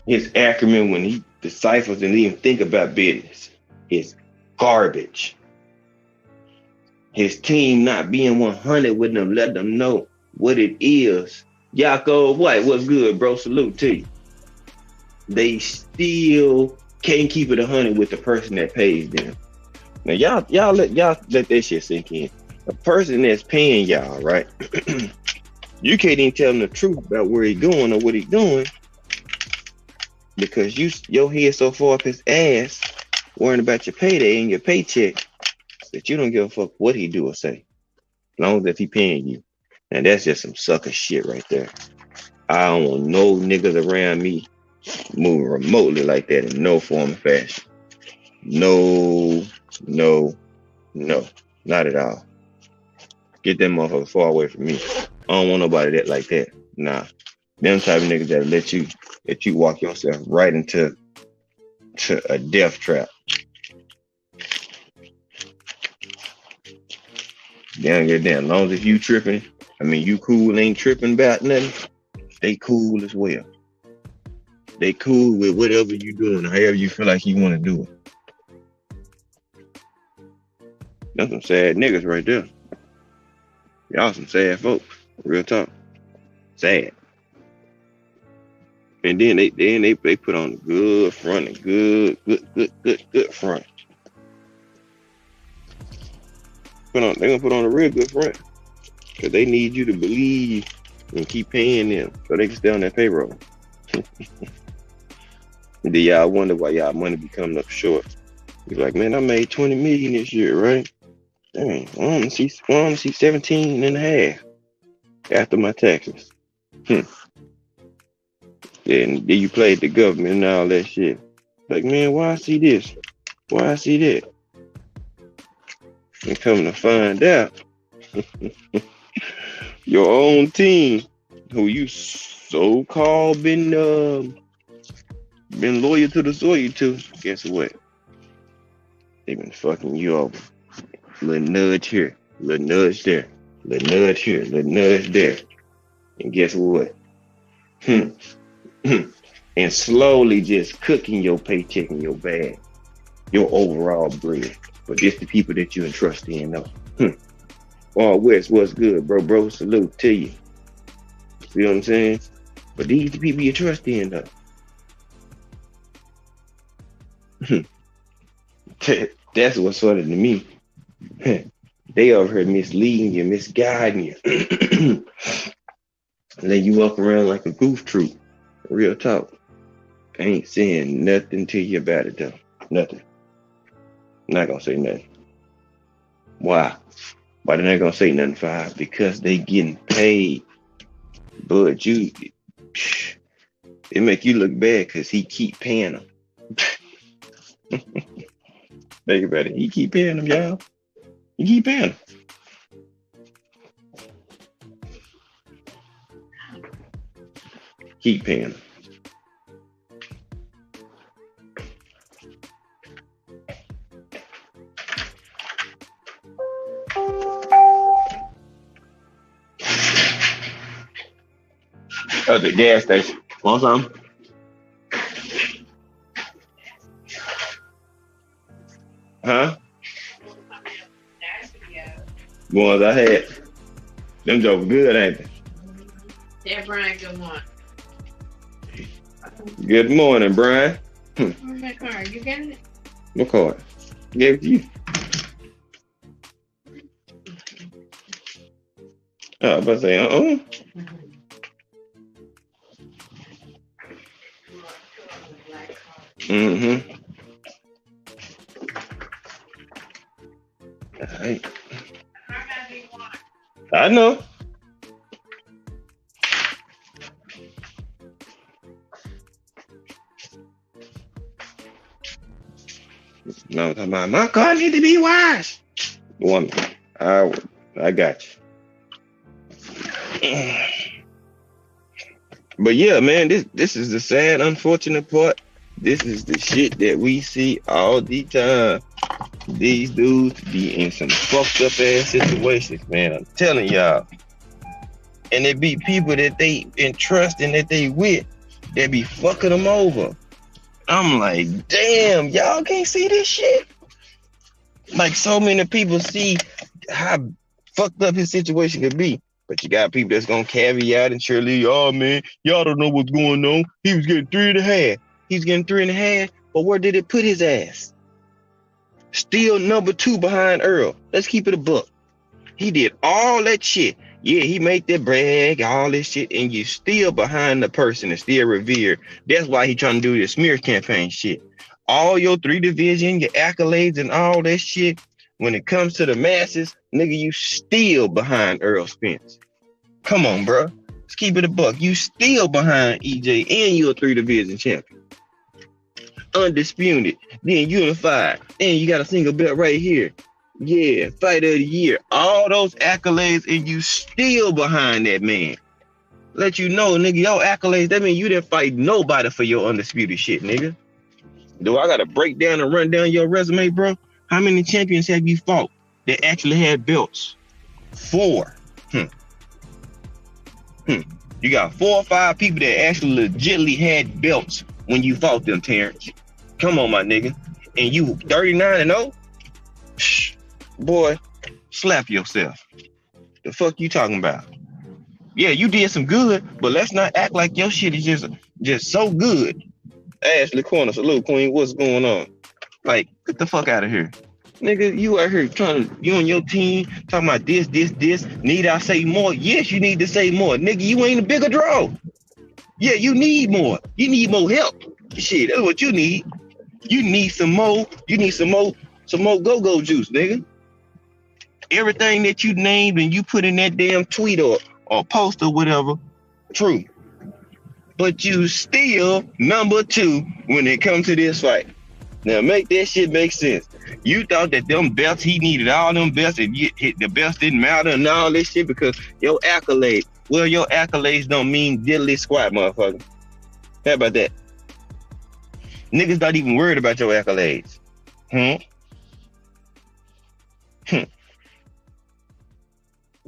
His acumen when he deciphers and even think about business is garbage. His team not being 100 with them, let them know what it is. Yaakov White, what's good, bro? Salute to you. They still can't keep it 100 with the person that pays them. Now y'all let that shit sink in. A person that's paying y'all, right? You can't even tell him the truth about where he's going or what he's doing because your head so far up his ass worrying about your payday and your paycheck that you don't give a fuck what he do or say, as long as he paying you. And that's just some sucker shit right there. I don't want no niggas around me moving remotely like that in no form or fashion. No, not at all. Get them motherfuckers far away from me. I don't want nobody that like that. Nah. Them type of niggas that let you walk yourself right into a death trap. They don't get damn. As long as you tripping, you cool, ain't tripping about nothing, they cool as well. They cool with whatever you doing, however you feel like you want to do it. That's some sad niggas right there. Y'all some sad folks. Real talk. Sad. And then they put on a good front, a good front. They're gonna put on a real good front. Cause they need you to believe and keep paying them so they can stay on that payroll. And then y'all wonder why y'all money be coming up short. You're like, man, I made 20 million this year, right? Dang, I want to see 17 and a half after my taxes. And then you played the government and all that shit. Like, man, why I see this? Why I see that? And come to find out, your own team, who you so-called been loyal to the soil to, guess what? They've been fucking you over. Little nudge here, little nudge there, little nudge here, little nudge there. And guess what? Hmm. And slowly just cooking your paycheck in your bag, your overall bread. But this the people that you entrust in, though. All West, what's good, bro? Bro, salute to you. See what I'm saying? But these the people you trust in, though. That's what's funny to me. They over here misleading you, misguiding you. Let you walk around like a goof troop. Real talk. I ain't saying nothing to you about it, though. Nothing. Not gonna say nothing. Why? Why they not gonna say nothing, Five? Because they getting paid. But it make you look bad because he keep paying them. Think about it. He keep paying them, y'all. He keep paying them. Keep paying them. Oh, the gas station. Want some? Huh? The ones I had. Them jokes good, ain't they? Yeah, Brian, good morning. Good morning, Brian. Where's my car? You got it? What card? Gave it to you. I was about to say, Mm-hmm. All right. I know. No, I'm talking about my car need to be washed. Woman, I got you. But yeah, man, this is the sad, unfortunate part. This is the shit that we see all the time. These dudes be in some fucked up ass situations, man. I'm telling y'all. And it be people that they entrust and that they with that be fucking them over. I'm like, damn, y'all can't see this shit. Like so many people see how fucked up his situation could be. But you got people that's gonna caveat and cheerlead, oh man, y'all don't know what's going on. He was getting 3.5. He's getting 3.5, but where did it put his ass? Still number 2 behind Earl. Let's keep it a buck. He did all that shit. Yeah, he made that brag, all this shit, and you still behind the person and still revered. That's why he trying to do this smear campaign shit. All your 3 division, your accolades and all that shit, when it comes to the masses, nigga, you still behind Earl Spence. Come on, bro. Let's keep it a buck. You still behind EJ and you're a 3 division champion. Undisputed, then unified, and you got a single belt right here. Yeah, fighter of the year. All those accolades, and you still behind that man. Let you know, nigga, your accolades, that mean you didn't fight nobody for your undisputed shit, nigga. Do I gotta break down and run down your resume, bro? How many champions have you fought that actually had belts? 4. You got 4 or 5 people that actually legitimately had belts when you fought them, Terrence. Come on, my nigga. And you 39-0? Boy, slap yourself. The fuck you talking about? Yeah, you did some good, but let's not act like your shit is just so good. Ashley Corner, salute, Queen. What's going on? Like, get the fuck out of here. Nigga, you out here you and your team talking about this. Need I say more? Yes, you need to say more. Nigga, you ain't a bigger draw. Yeah, you need more. You need more help. Shit, that's what you need. You need some more. You need some more go-go juice, nigga. Everything that you named and you put in that damn tweet or post or whatever, true. But you still number 2 when it comes to this fight. Now make that shit make sense. You thought that them belts, he needed all them belts, and the belts didn't matter and all this shit because your accolades. Well, your accolades don't mean diddly squat, motherfucker. How about that? Niggas not even worried about your accolades. Hmm?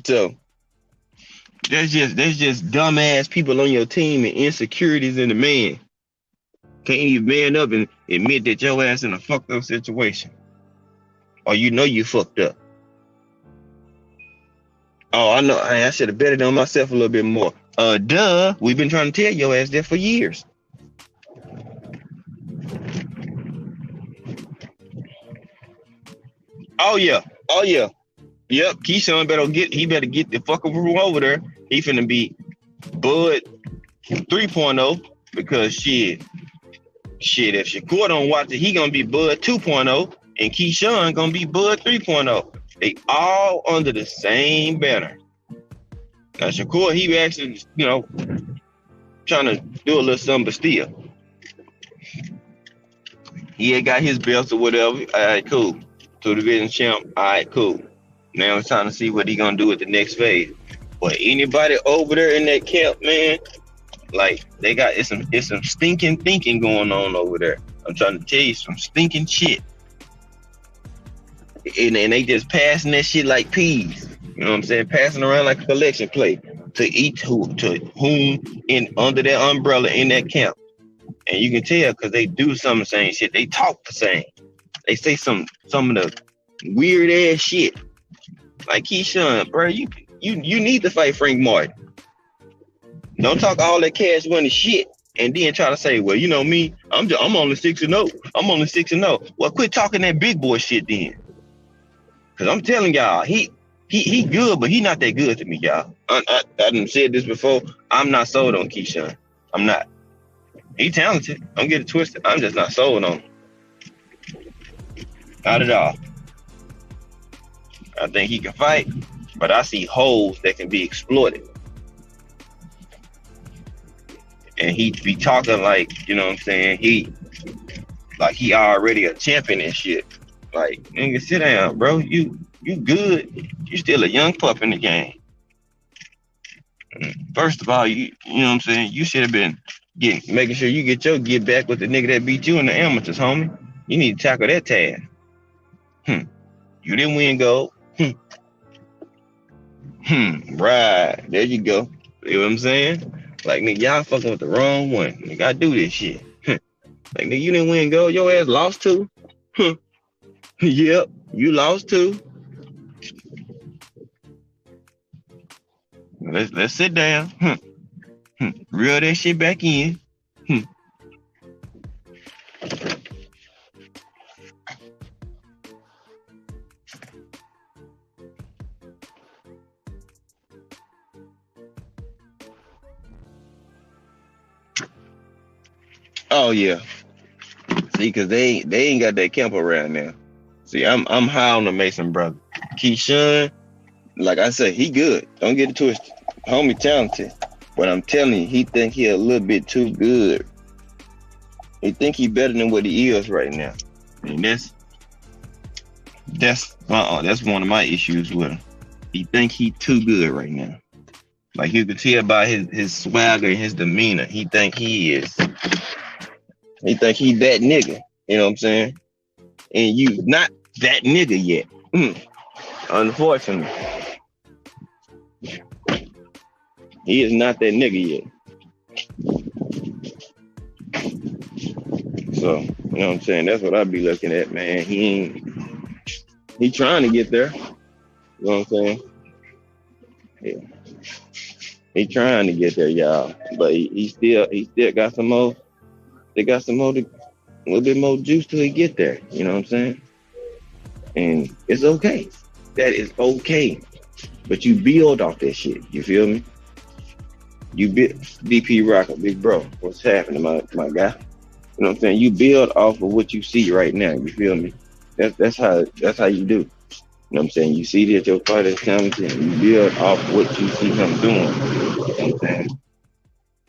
So there's just dumbass people on your team and insecurities in the man. Can't even man up and admit that your ass in a fucked up situation. Or you know you fucked up. Oh, I know. I should have betted on myself a little bit more. Duh. We've been trying to tell your ass that for years. Oh yeah. Oh yeah. Yep. Keyshawn better get the fuck over there. He finna be Bud 3.0 because shit. If Shakur don't watch it, he gonna be Bud 2.0 and Keyshawn gonna be Bud 3.0. They all under the same banner. Now Shakur, he actually, trying to do a little something, but still. He had got his belts or whatever. All right, cool. Two division champ. All right, cool. Now it's time to see what he gonna do at the next phase. But anybody over there in that camp, man, like they got it's some stinking thinking going on over there. I'm trying to tell you some stinking shit. And they just passing that shit like peas. You know what I'm saying? Passing around like a collection plate to whom in under that umbrella in that camp. And you can tell because they do some of the same shit. They talk the same. They say some of the weird ass shit. Like Keyshawn, bro, you need to fight Frank Martin. Don't talk all that cash money shit and then try to say, well, you know me, I'm only 6-0. I'm only 6-0. Well, quit talking that big boy shit then. Cause I'm telling y'all, he good, but he not that good to me, y'all. I done said this before. I'm not sold on Keyshawn. I'm not. He talented. Don't get it twisted. I'm just not sold on him. Not at all. I think he can fight, but I see holes that can be exploited. And he be talking like, you know what I'm saying? He already a champion and shit. Like, nigga, sit down, bro. You good. You still a young pup in the game. First of all, you know what I'm saying? You should have been making sure you get your get back with the nigga that beat you in the amateurs, homie. You need to tackle that task. You didn't win gold. Right. There you go. You know what I'm saying? Like, nigga, y'all fucking with the wrong one. Nigga, I do this shit. Like, nigga, you didn't win gold. Your ass lost too. Yep, you lost too. Let's sit down. Reel that shit back in. Oh yeah. See, cause they ain't got that camp around now. See, I'm high on the Mason brother. Keyshawn, like I said, he good. Don't get it twisted. Homie talented. But I'm telling you, he think he a little bit too good. He think he better than what he is right now. And that's one of my issues with him. He think he too good right now. Like you can tell by his swagger and his demeanor. He think he is. He think he that nigga. You know what I'm saying? And you not that nigga yet. Unfortunately. He is not that nigga yet. So, you know what I'm saying? That's what I be looking at, man. He trying to get there. You know what I'm saying? Yeah. He trying to get there, y'all. But he still got some more. They got some more, a little bit more juice till he get there. You know what I'm saying? And it's okay. That is okay. But you build off that shit. You feel me? You DP Rocker, big bro. What's happening, my guy? You know what I'm saying? You build off of what you see right now. You feel me? That's how you do. You know what I'm saying? You see that your fighter is talented and you build off what you see him doing. You know what I'm saying?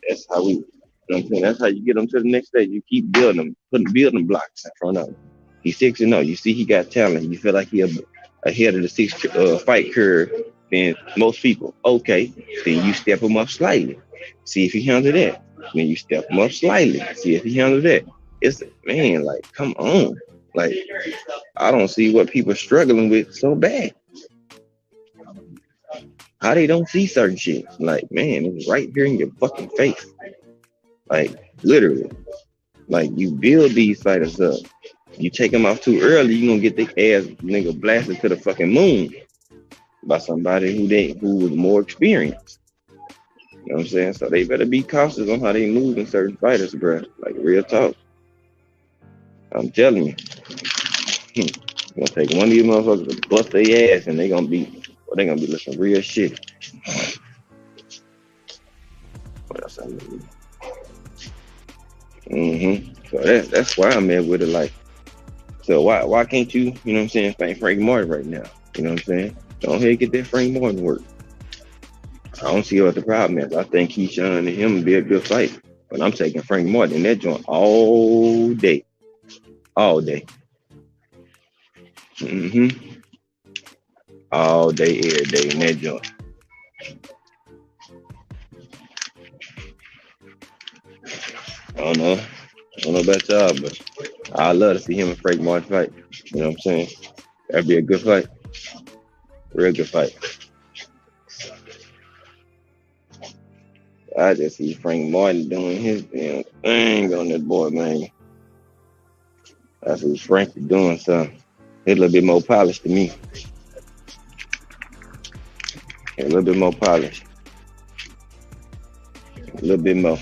That's how we, you know know what I'm saying? That's how you get them to the next stage. You keep building them, putting building blocks in front of him. He's 6-0. You see, he got talent. You feel like he ahead of the fight curve than most people. Okay, then you step him up slightly. See if he handle that. Then you step him up slightly. See if he handle that. It's man, like, come on. Like, I don't see what people are struggling with so bad. How they don't see certain shit. Like, man, it's right here in your fucking face. Like, literally. Like, you build these fighters up. You take them off too early, you gonna get their ass nigga blasted to the fucking moon by somebody who was more experienced. You know what I'm saying? So they better be cautious on how they move in certain fighters, bro. Like, real talk. I'm telling you. Gonna take one of these motherfuckers to bust their ass and they gonna be looking real shit. What else I need? So that's why I'm at with it. Like, so why can't you, you know what I'm saying, fight Frank Martin right now? You know what I'm saying? Go ahead and get that Frank Martin work. I don't see what the problem is. I think Keyshawn and him would be a good fight. But I'm taking Frank Martin in that joint all day. All day. All day, every day in that joint. I don't know about y'all, but I love to see him and Frank Martin fight. You know what I'm saying? That'd be a good fight. Real good fight. I just see Frank Martin doing his damn thing on that boy, man. I see Frank doing something. He's a little bit more polished to me. A little bit more polished. A little bit more.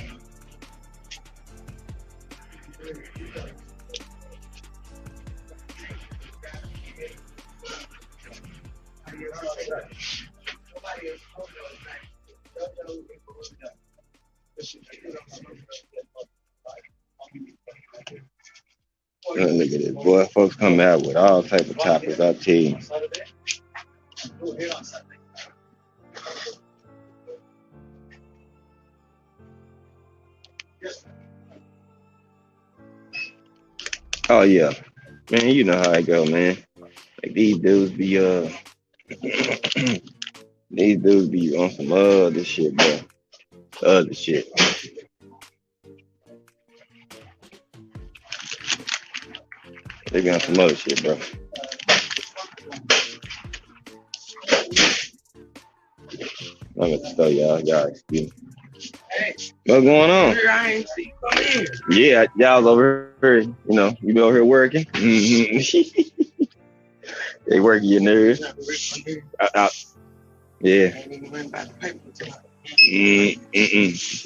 Look at this, boy. Folks come out with all type of topics, I tell you. Oh yeah, man. You know how I go, man. Like these dudes be these dudes be on some other shit, bro. Other shit. They be on some other shit, bro. I'm at the store, y'all. Y'all excuse me. What's going on? Yeah, y'all over here. You know, you be over here working. They working your nerves. Yeah.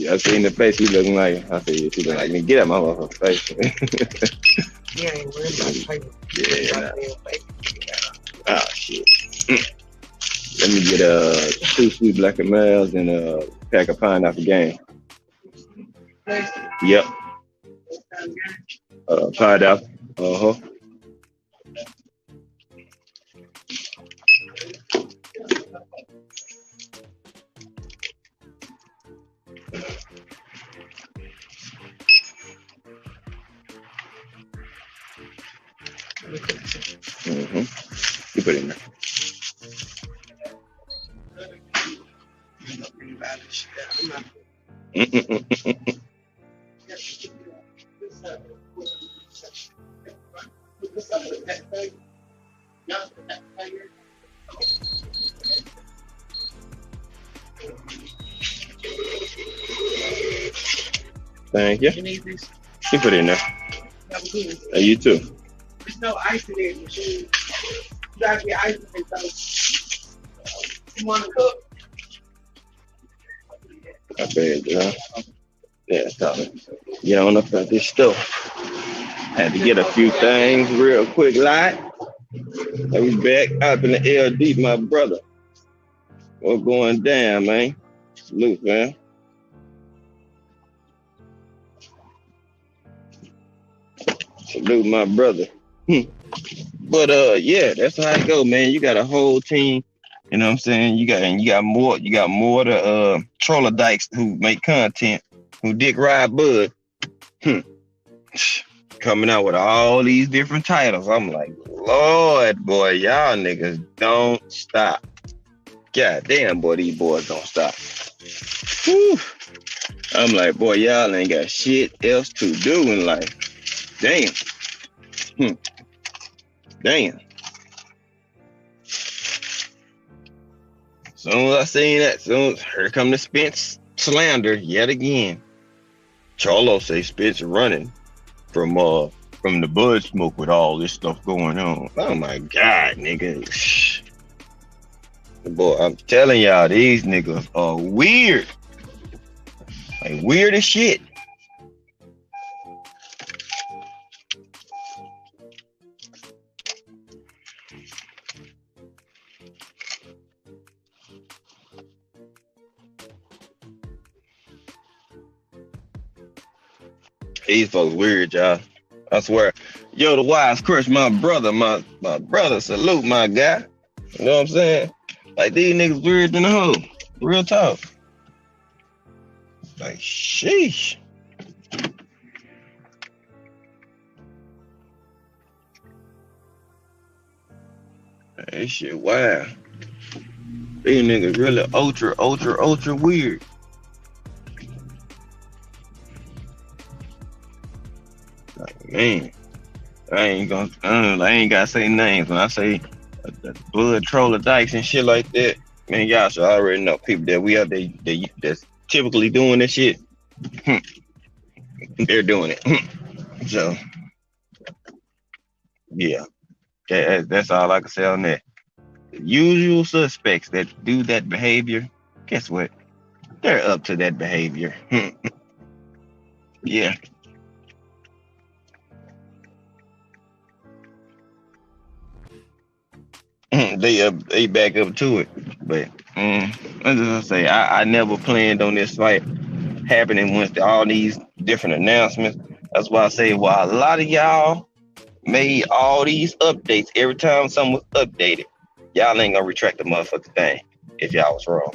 I seen the face he looking like. I said, she looking like me. Get out my motherfucking face. You ain't worried about the paper. Oh shit. Let me get 2 sweet black and miles and a pack of pineapple game. Yep. Pineapple. You put it in there. Thank you. You put it in there. You too. There's no ice in there. You gotta get ice in there. You want to cook? I bet, yeah, sorry. Get on up at this store. Had to get a few things real quick, like. I was back up in the LD, my brother. What's going down, man? Salute, man. Salute, my brother. But yeah, that's how it go, man. You got a whole team. You know what I'm saying? You got more the trollodikes who make content, who dick ride Bud, coming out with all these different titles. I'm like, Lord, boy, y'all niggas don't stop. God damn, boy, these boys don't stop. Whew. I'm like, boy, y'all ain't got shit else to do in life. Damn. Damn. Soon as I seen that, here come the Spence slander yet again. Charlo say Spence running from the bud smoke with all this stuff going on. Oh my God, nigga. Boy, I'm telling y'all, these niggas are weird. Like weird as shit. These folks weird, y'all. I swear. Yo, the wise crush, my brother, my brother, salute my guy. You know what I'm saying? Like these niggas weird than a hoe. Real talk. Like sheesh. That shit wow. These niggas really ultra weird. Like, man, I ain't gotta say names when I say blood troller dykes and shit like that. Man, y'all should already know people that we are that's typically doing this shit. They're doing it. So yeah, that's all I can say on that. The usual suspects that do that behavior, guess what? They're up to that behavior. Yeah. They back up to it, but as I say, I never planned on this fight happening once all these different announcements. That's why I say, while a lot of y'all made all these updates every time something was updated, y'all ain't gonna retract the motherfucking thing if y'all was wrong.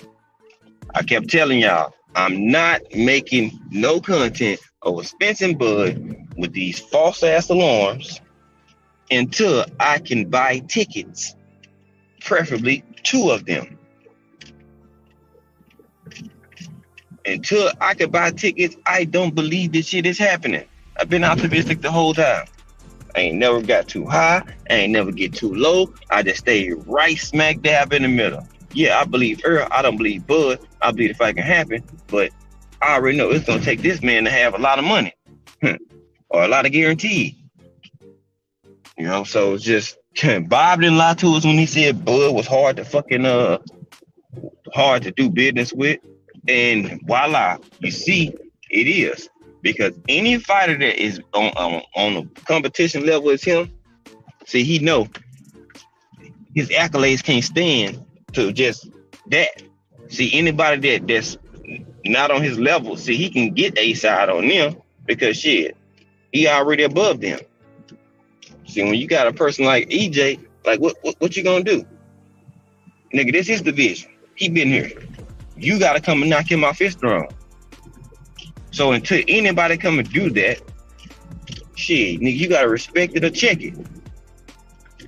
I kept telling y'all, I'm not making no content over Spence and Bud with these false ass alarms until I can buy tickets. Preferably 2 of them. Until I can buy tickets, I don't believe this shit is happening. I've been optimistic the whole time. I ain't never got too high. I ain't never get too low. I just stay right smack dab in the middle. Yeah, I believe Earl. I don't believe Bud. I believe the fight can happen. But I already know it's going to take this man to have a lot of money. Or a lot of guaranteed. You know, so it's just... Bob didn't lie to us when he said Bud was hard to do business with, and voila, you see it is, because any fighter that is on a competition level as him, see, he know his accolades can't stand to just that. See, anybody that's not on his level, see, he can get a side on them because shit, he already above them. See, when you got a person like EJ, like what you gonna do? Nigga, this is division. He been here. You gotta come and knock him off his throne. So until anybody come and do that, shit, nigga, you gotta respect it or check it.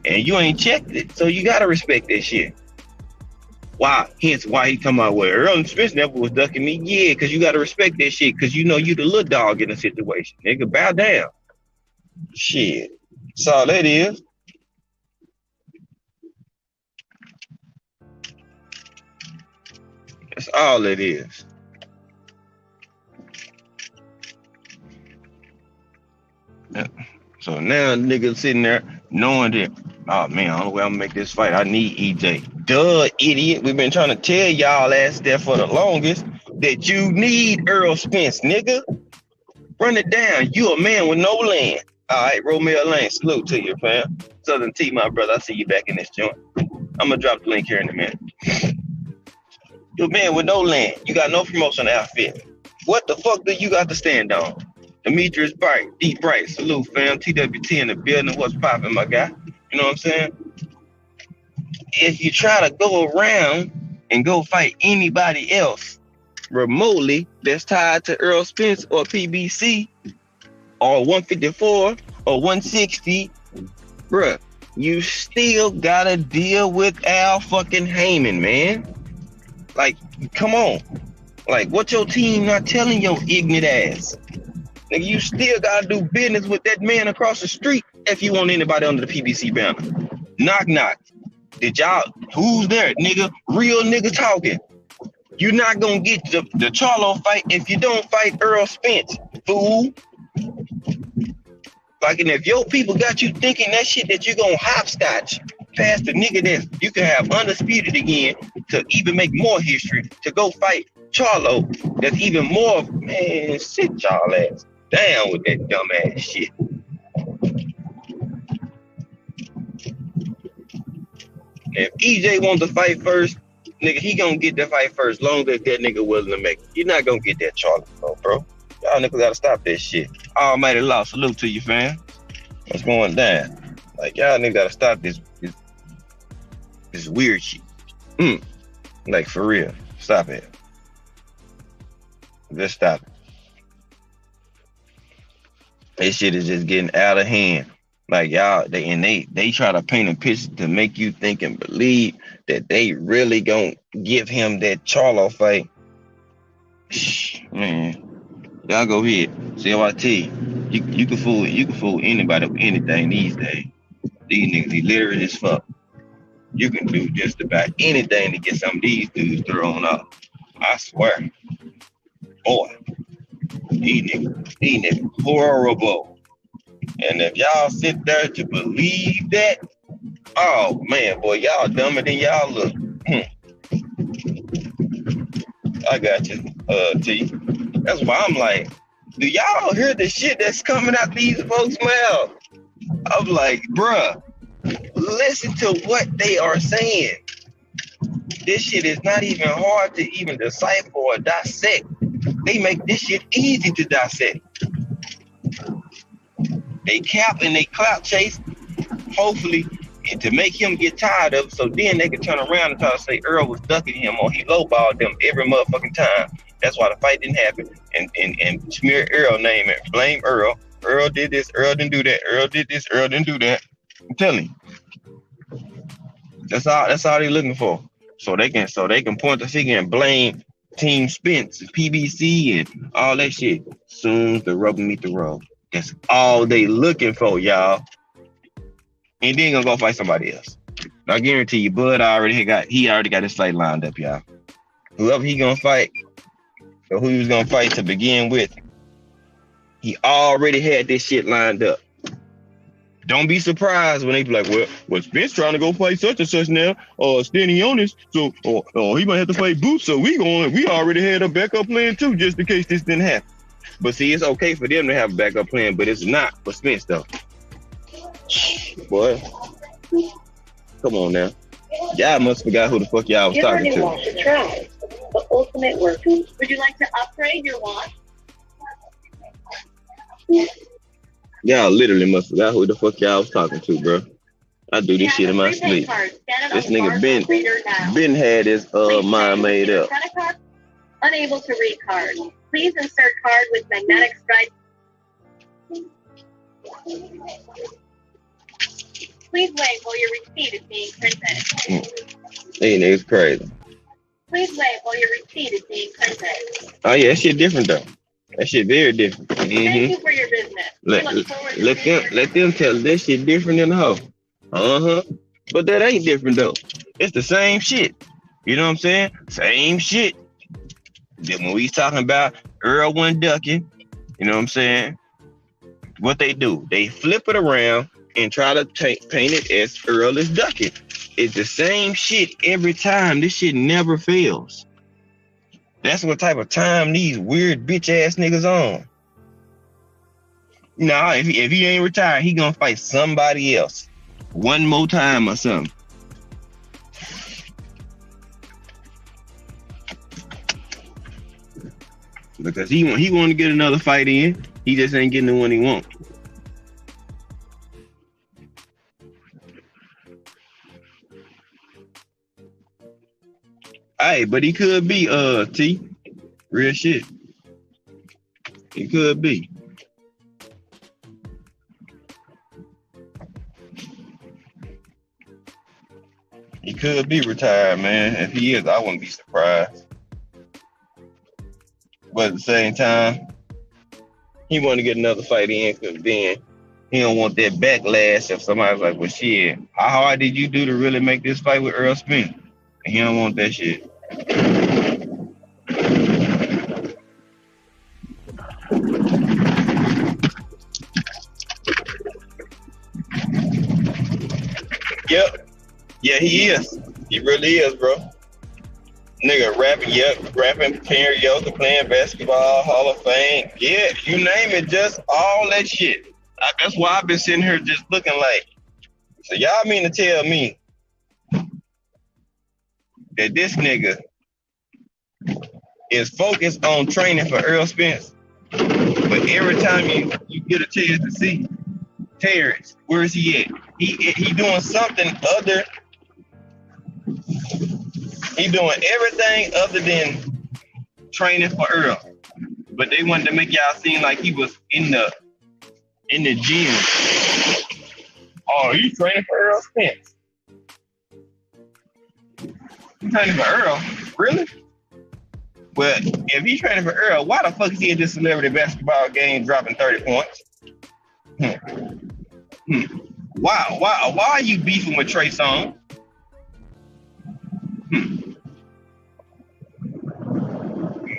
And you ain't checked it, so you gotta respect that shit. Why? Hence why he come out with Earl and Spence never was ducking me. Yeah, because you gotta respect that shit, because you know you the little dog in the situation. Nigga, bow down. Shit. That's all that is. That's all it is. Yeah. So now niggas sitting there knowing that, oh man, the only way I'm gonna make this fight, I need EJ. Duh, idiot. We've been trying to tell y'all ass there for the longest that you need Earl Spence, nigga. Run it down. You a man with no land. All right, Romeo Lane, salute to you, fam. Southern T, my brother. I see you back in this joint. I'm gonna drop the link here in a minute. You a man with no land. You got no promotion outfit. What the fuck do you got to stand on? Demetrius Bright, Deep Bright, salute, fam. TWT in the building. What's popping, my guy? You know what I'm saying? If you try to go around and go fight anybody else remotely that's tied to Earl Spence or PBC or 154 or 160, bruh, you still gotta deal with Al fucking Heyman, man. Like, come on. Like, what your team not telling your ignorant ass? Nigga, you still gotta do business with that man across the street if you want anybody under the PBC banner. Knock, knock. Did y'all, who's there, nigga? Real nigga talking. You're not gonna get the Charlo fight if you don't fight Earl Spence, fool. Like, and if your people got you thinking that shit that you're gonna hopscotch past the nigga that you can have undisputed again to even make more history to go fight Charlo, that's even more, man, sit y'all ass down with that dumb ass shit. If EJ wants to fight first, nigga, he gonna get the fight first, long as that nigga willing to make it. You're not gonna get that Charlo, bro. Y'all niggas gotta stop that shit. Almighty law, salute to you, fam. What's going down? Like, y'all niggas gotta stop this weird shit. Like, for real. Stop it. Just stop it. This shit is just getting out of hand. Like, y'all, they try to paint a picture to make you think and believe that they really gonna give him that Charlo fight. Man, y'all go ahead. See what I tell you. You can fool anybody with anything these days. These niggas illiterate as fuck. You can do just about anything to get some of these dudes thrown off. I swear. Boy, these niggas horrible. And if y'all sit there to believe that, oh man, boy, y'all dumber than y'all look. I got you, T. That's why I'm like, do y'all hear the shit that's coming out these folks' mouth? I'm like, bruh, listen to what they are saying. This shit is not even hard to even decipher or dissect. They make this shit easy to dissect. They cap and they clout chase, hopefully, to make him get tired of it, so then they can turn around and try to say Earl was ducking him or he lowballed them every motherfucking time. That's why the fight didn't happen. And smear Earl name and blame Earl. Earl did this, Earl didn't do that. Earl did this, Earl didn't do that. I'm telling you. That's all they're looking for. So they can point the finger and blame Team Spence, PBC, and all that shit. Soon as the rubber meet the road. That's all they looking for, y'all. And then gonna go fight somebody else. I guarantee you, Bud already got his fight lined up, y'all. Whoever he gonna fight, or who he was gonna fight to begin with, he already had this shit lined up. Don't be surprised when they be like, well, Spence trying to go fight such and such now, or standing on this, so or he might have to fight Boots, so we already had a backup plan too, just in case this didn't happen. But see, it's okay for them to have a backup plan, but it's not for Spence though. Boy, come on now. Y'all must forgot who the fuck y'all was talking to. Watch to try. The ultimate work. Would you like to upgrade your watch? Y'all literally must forgot who the fuck y'all was talking to, bro. I do this shit in my sleep. This nigga Ben had his mind made up. Unable to read card. Please insert card with magnetic stripe. Please wait while your receipt is being printed. Hey, niggas crazy. Please wait while your receipt is being printed. Oh yeah, that shit different though. That shit very different. Thank you for your business. Let them tell this shit different than the hoe. But that ain't different though. It's the same shit. You know what I'm saying? Same shit. Then when we talking about Earl one ducking, you know what I'm saying? What they do, they flip it around and try to paint it as Earl is ducking. It's the same shit every time. This shit never fails. That's what type of time these weird bitch ass niggas on. Nah, if he ain't retired, he gonna fight somebody else one more time or something. Because he want to get another fight in. He just ain't getting the one he want. Hey, but he could be T. Real shit. He could be. He could be retired, man. If he is, I wouldn't be surprised. But at the same time, he want to get another fight in because then he don't want that backlash if somebody's like, well, shit, how hard did you do to really make this fight with Earl Spence? And he don't want that shit. Yep. Yeah, he is. He really is, bro. Nigga rapping karaoke, playing basketball, Hall of Fame. Yeah, you name it, just all that shit. That's why I've been sitting here just looking like, so y'all mean to tell me that this nigga is focused on training for Earl Spence, but every time you get a chance to see Terrence, where is he at? He doing something other. He doing everything other than training for Earl. But they wanted to make y'all seem like he was in the gym. Oh, you training for Earl Spence? You training for Earl? Really? Well, if he's training for Earl, why the fuck is he in this celebrity basketball game dropping 30 points? Why are you beefing with Trey Songz?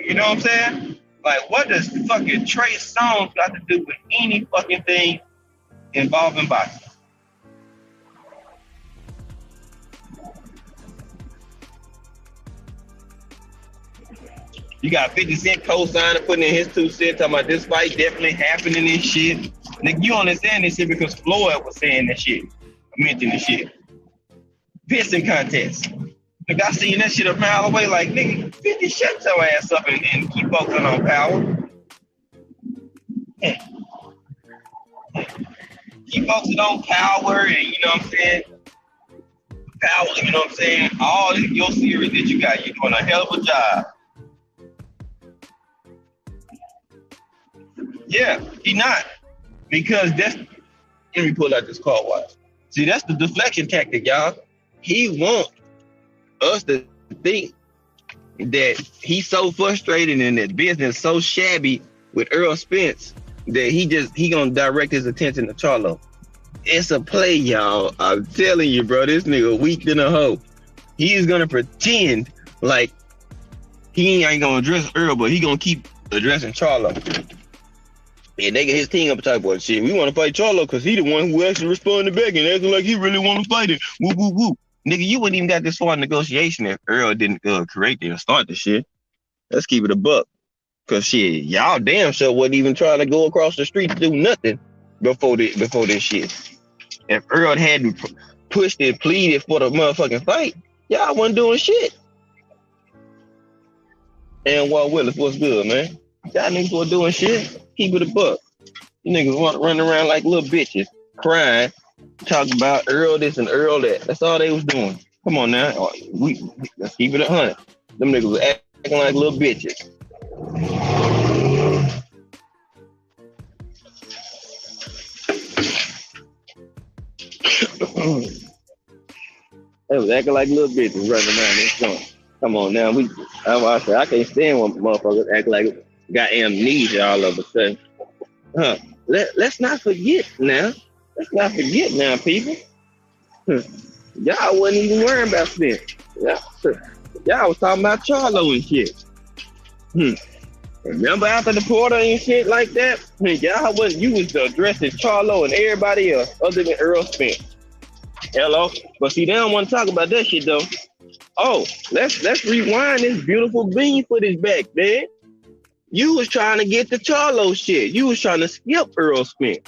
You know what I'm saying? Like, what does fucking Trey Songz got to do with any fucking thing involving boxing? You got 50 Cent co-signing, putting in his 2 cents, talking about this fight definitely happening and shit. Nigga, you understand this shit because Floyd was saying that shit. Mentioning this shit. Pissing contest. Nigga, I seen that shit a mile away like, nigga, 50, shut your ass up and keep focusing on power. Keep focusing on power and, you know what I'm saying? Power, you know what I'm saying? All your series that you got, you're doing a hell of a job. Yeah, he not. Because that's, let me pull out this card watch. See, that's the deflection tactic, y'all. He wants us to think that he's so frustrated and that business so shabby with Earl Spence that he gonna direct his attention to Charlo. It's a play, y'all. I'm telling you, bro, this nigga weak than a hoe. He's gonna pretend like he ain't gonna address Earl, but he gonna keep addressing Charlo. And they get his team up type of shit. We want to fight Charlo because he the one who actually responded back and acting like he really want to fight it. Woo, woo, woo. Nigga, you wouldn't even got this far in negotiation if Earl didn't create it or start the shit. Let's keep it a buck. Because shit, y'all damn sure wasn't even trying to go across the street to do nothing before this shit. If Earl hadn't pushed and pleaded for the motherfucking fight, y'all wasn't doing shit. And Walt Willis, what's good, man? Y'all niggas were doing shit. Keep it a buck. You niggas want to run around like little bitches, crying, talking about Earl this and Earl that. That's all they was doing. Come on now. Let's keep it 100. Them niggas was acting like little bitches. They was acting like little bitches running around this joint. Come on now. I can't stand when motherfuckers act like got amnesia all of a sudden. Let's not forget now. Let's not forget now, people. Y'all wasn't even worrying about Spence. Y'all was talking about Charlo and shit. Remember after the Porter and shit like that? You was addressing Charlo and everybody else other than Earl Spence. Hello? But see, they don't want to talk about that shit though. Oh, let's rewind this beautiful bean footage back, man. You was trying to get the Charlo shit. You was trying to skip Earl Spence.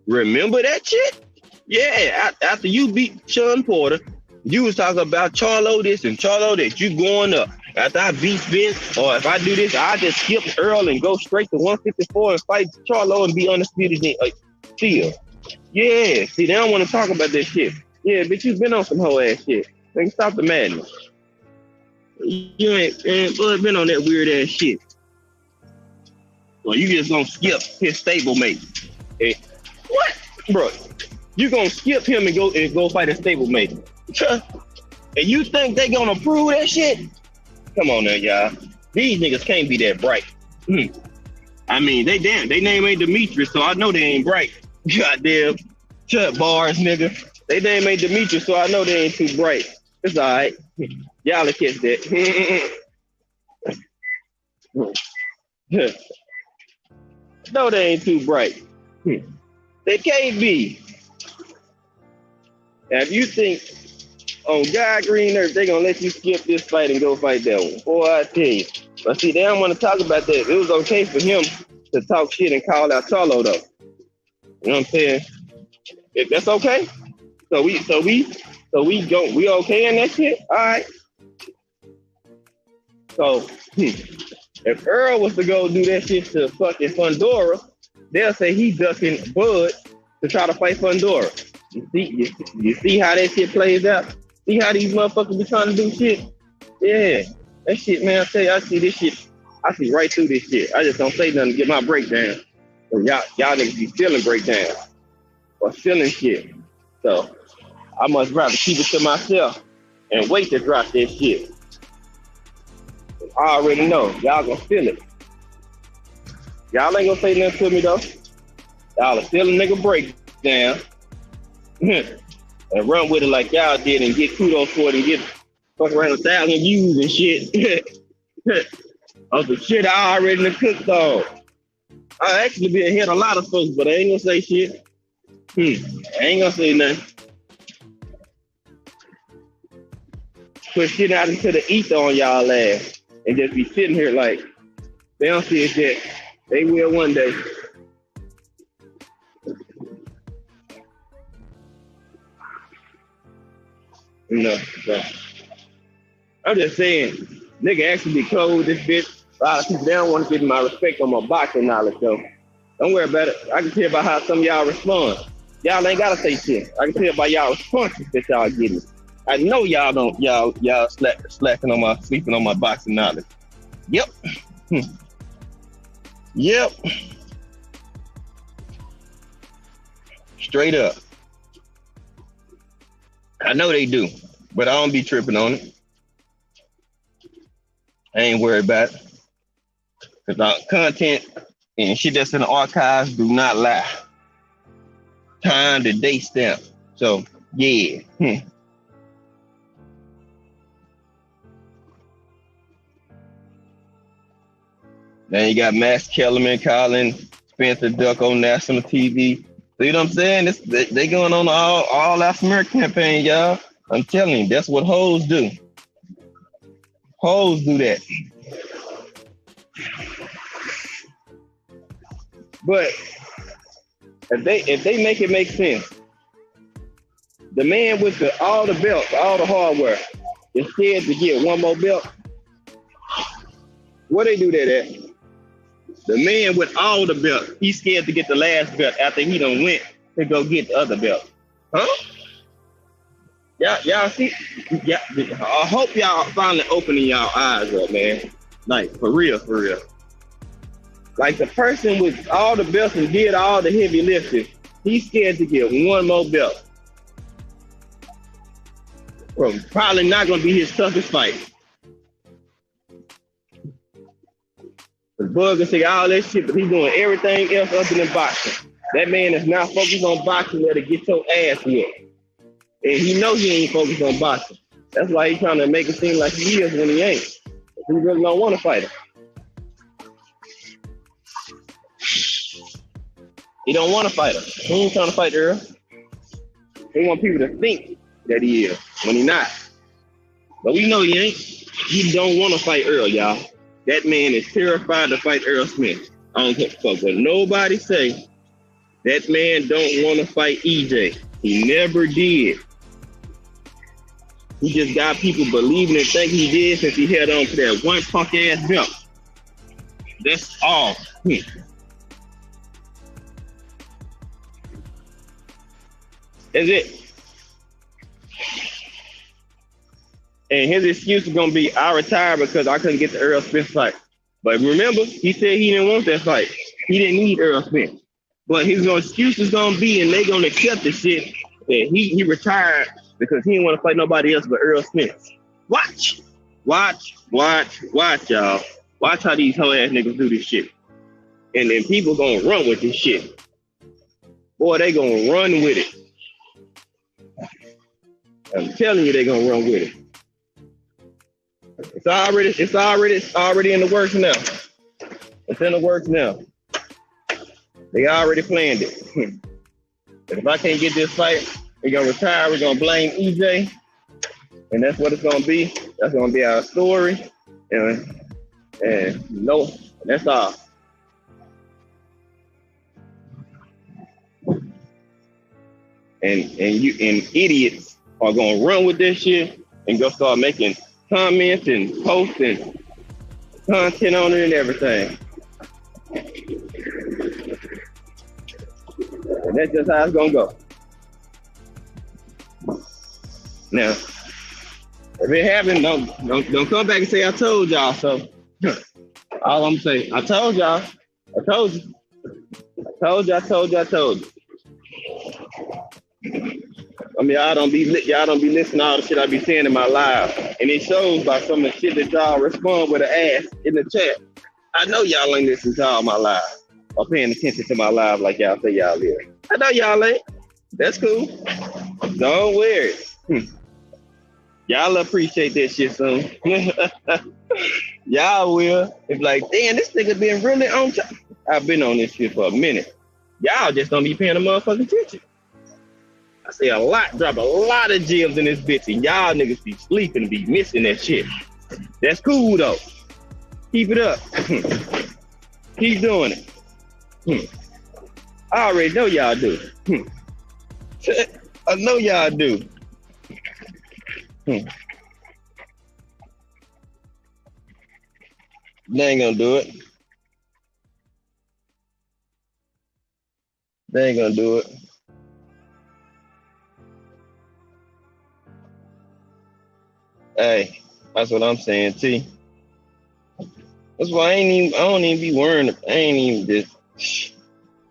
Remember that shit? Yeah, after you beat Sean Porter, you was talking about Charlo this and Charlo that. You going up. After I beat Spence, or if I do this, I just skip Earl and go straight to 154 and fight Charlo and be undisputed. Chill. Yeah, see, they don't want to talk about this shit. Yeah, bitch, you been on some whole ass shit. Like, stop the madness. You ain't been on that weird ass shit. Or you just gonna skip his stablemate? Eh, what, bro? You gonna skip him and go fight a stablemate? And you think they gonna prove that shit? Come on now, y'all. These niggas can't be that bright. I mean, they name ain't Demetrius, so I know they ain't bright. Goddamn, shut bars, nigga. They name ain't Demetrius, so I know they ain't too bright. It's all right. Y'all will catch that. No, they ain't too bright. They can't be. Now, if you think on God green earth, they gonna let you skip this fight and go fight that one. Boy, I tell you. But see, they don't want to talk about that. It was okay for him to talk shit and call out Charlo though. You know what I'm saying? If that's okay. So we okay in that shit? All right. So if Earl was to go do that shit to fucking Fundora, they'll say he ducking Bud to try to fight Fundora. You see how that shit plays out? See how these motherfuckers be trying to do shit? Yeah. That shit, man, I tell you, I see this shit. I see right through this shit. I just don't say nothing to get my breakdown. Y'all niggas be stealing breakdowns or stealing shit. So I must rather keep it to myself and wait to drop that shit. I already know. Y'all gonna steal it. Y'all ain't gonna say nothing to me though. Y'all are stealing nigga breakdown. And run with it like y'all did and get kudos for it and get fuck around 1,000 views and shit. On some shit I already done cooked on. I actually been ahead a lot of folks, but I ain't gonna say shit. I ain't gonna say nothing. Put shit out into the ether on y'all ass and just be sitting here like they don't see it yet. They will one day. You know, so I'm just saying, nigga actually closed this bitch. A lot of people, they don't want to give my respect on my boxing knowledge, though. Don't worry about it. I can tell by how some of y'all respond. Y'all ain't gotta say shit. I can tell by y'all responses that y'all getting. I know y'all don't, y'all slacking on sleeping on my boxing knowledge. Yep. Yep. Straight up. I know they do, but I don't be tripping on it. I ain't worried about it. Because our content and shit that's in the archives do not lie. Time to date stamp. So, yeah. Then you got Max Kellerman calling Spencer Duck on national TV. See what I'm saying? They going on all our smear campaign, y'all. I'm telling you, that's what hoes do. Hoes do that. But if they make it make sense, the man with all the belts, all the hardware, is scared to get one more belt. Where they do that at? The man with all the belts, he's scared to get the last belt after he done went to go get the other belt. Huh? Y'all see? Yeah, I hope y'all finally opening y'all eyes up, man. Like, for real, for real. Like, the person with all the belts and did all the heavy lifting, he's scared to get one more belt. Well, probably not going to be his toughest fight. The Bug can say all that shit, but he's doing everything else other than boxing. That man is not focused on boxing there to get your ass whooped. And he knows he ain't focused on boxing. That's why he's trying to make it seem like he is when he ain't. He really don't want to fight him. He don't want to fight him. He ain't trying to fight Earl. He want people to think that he is when he not. But we know he ain't. He don't want to fight Earl, y'all. That man is terrified to fight Earl Smith. I don't give a fuck what nobody say. That man don't want to fight EJ. He never did. He just got people believing and think he did since he held on to that one punk ass belt. That's all. That's it. And his excuse is gonna be, I retired because I couldn't get the Earl Smith fight. But remember, he said he didn't want that fight. He didn't need Earl Spence. But his excuse is gonna be, and they gonna accept the shit that he retired because he didn't want to fight nobody else but Earl Spence. Watch, y'all. Watch how these hoe ass niggas do this shit. And then people gonna run with this shit. Boy, they gonna run with it. I'm telling you, they gonna run with it. It's already in the works now. It's in the works now. They already planned it. But if I can't get this fight, we're gonna retire. We're gonna blame EJ, and that's what it's gonna be. That's gonna be our story, and no, that's all. And idiots are gonna run with this shit and go start making comments and posts and content on it and everything. And that's just how it's gonna go. Now, if it happens, don't come back and say I told y'all. So all I'm saying, I told y'all, I told you. I mean, y'all don't be listening to all the shit I be saying in my live, and it shows by some of the shit that y'all respond with an ass in the chat. I know y'all ain't listening to all my live or paying attention to my live like y'all say y'all is. I know y'all ain't. That's cool. Don't worry. Y'all appreciate that shit soon. Y'all will. It's like, damn, this nigga been really on top. I've been on this shit for a minute. Y'all just don't be paying a motherfucking attention. I say drop a lot of gems in this bitch, and y'all niggas be sleeping and be missing that shit. That's cool though. Keep it up. Keep doing it. I already know y'all do. I know y'all do. They ain't gonna do it. They ain't gonna do it. Hey, that's what I'm saying, T. That's why I don't even be worrying.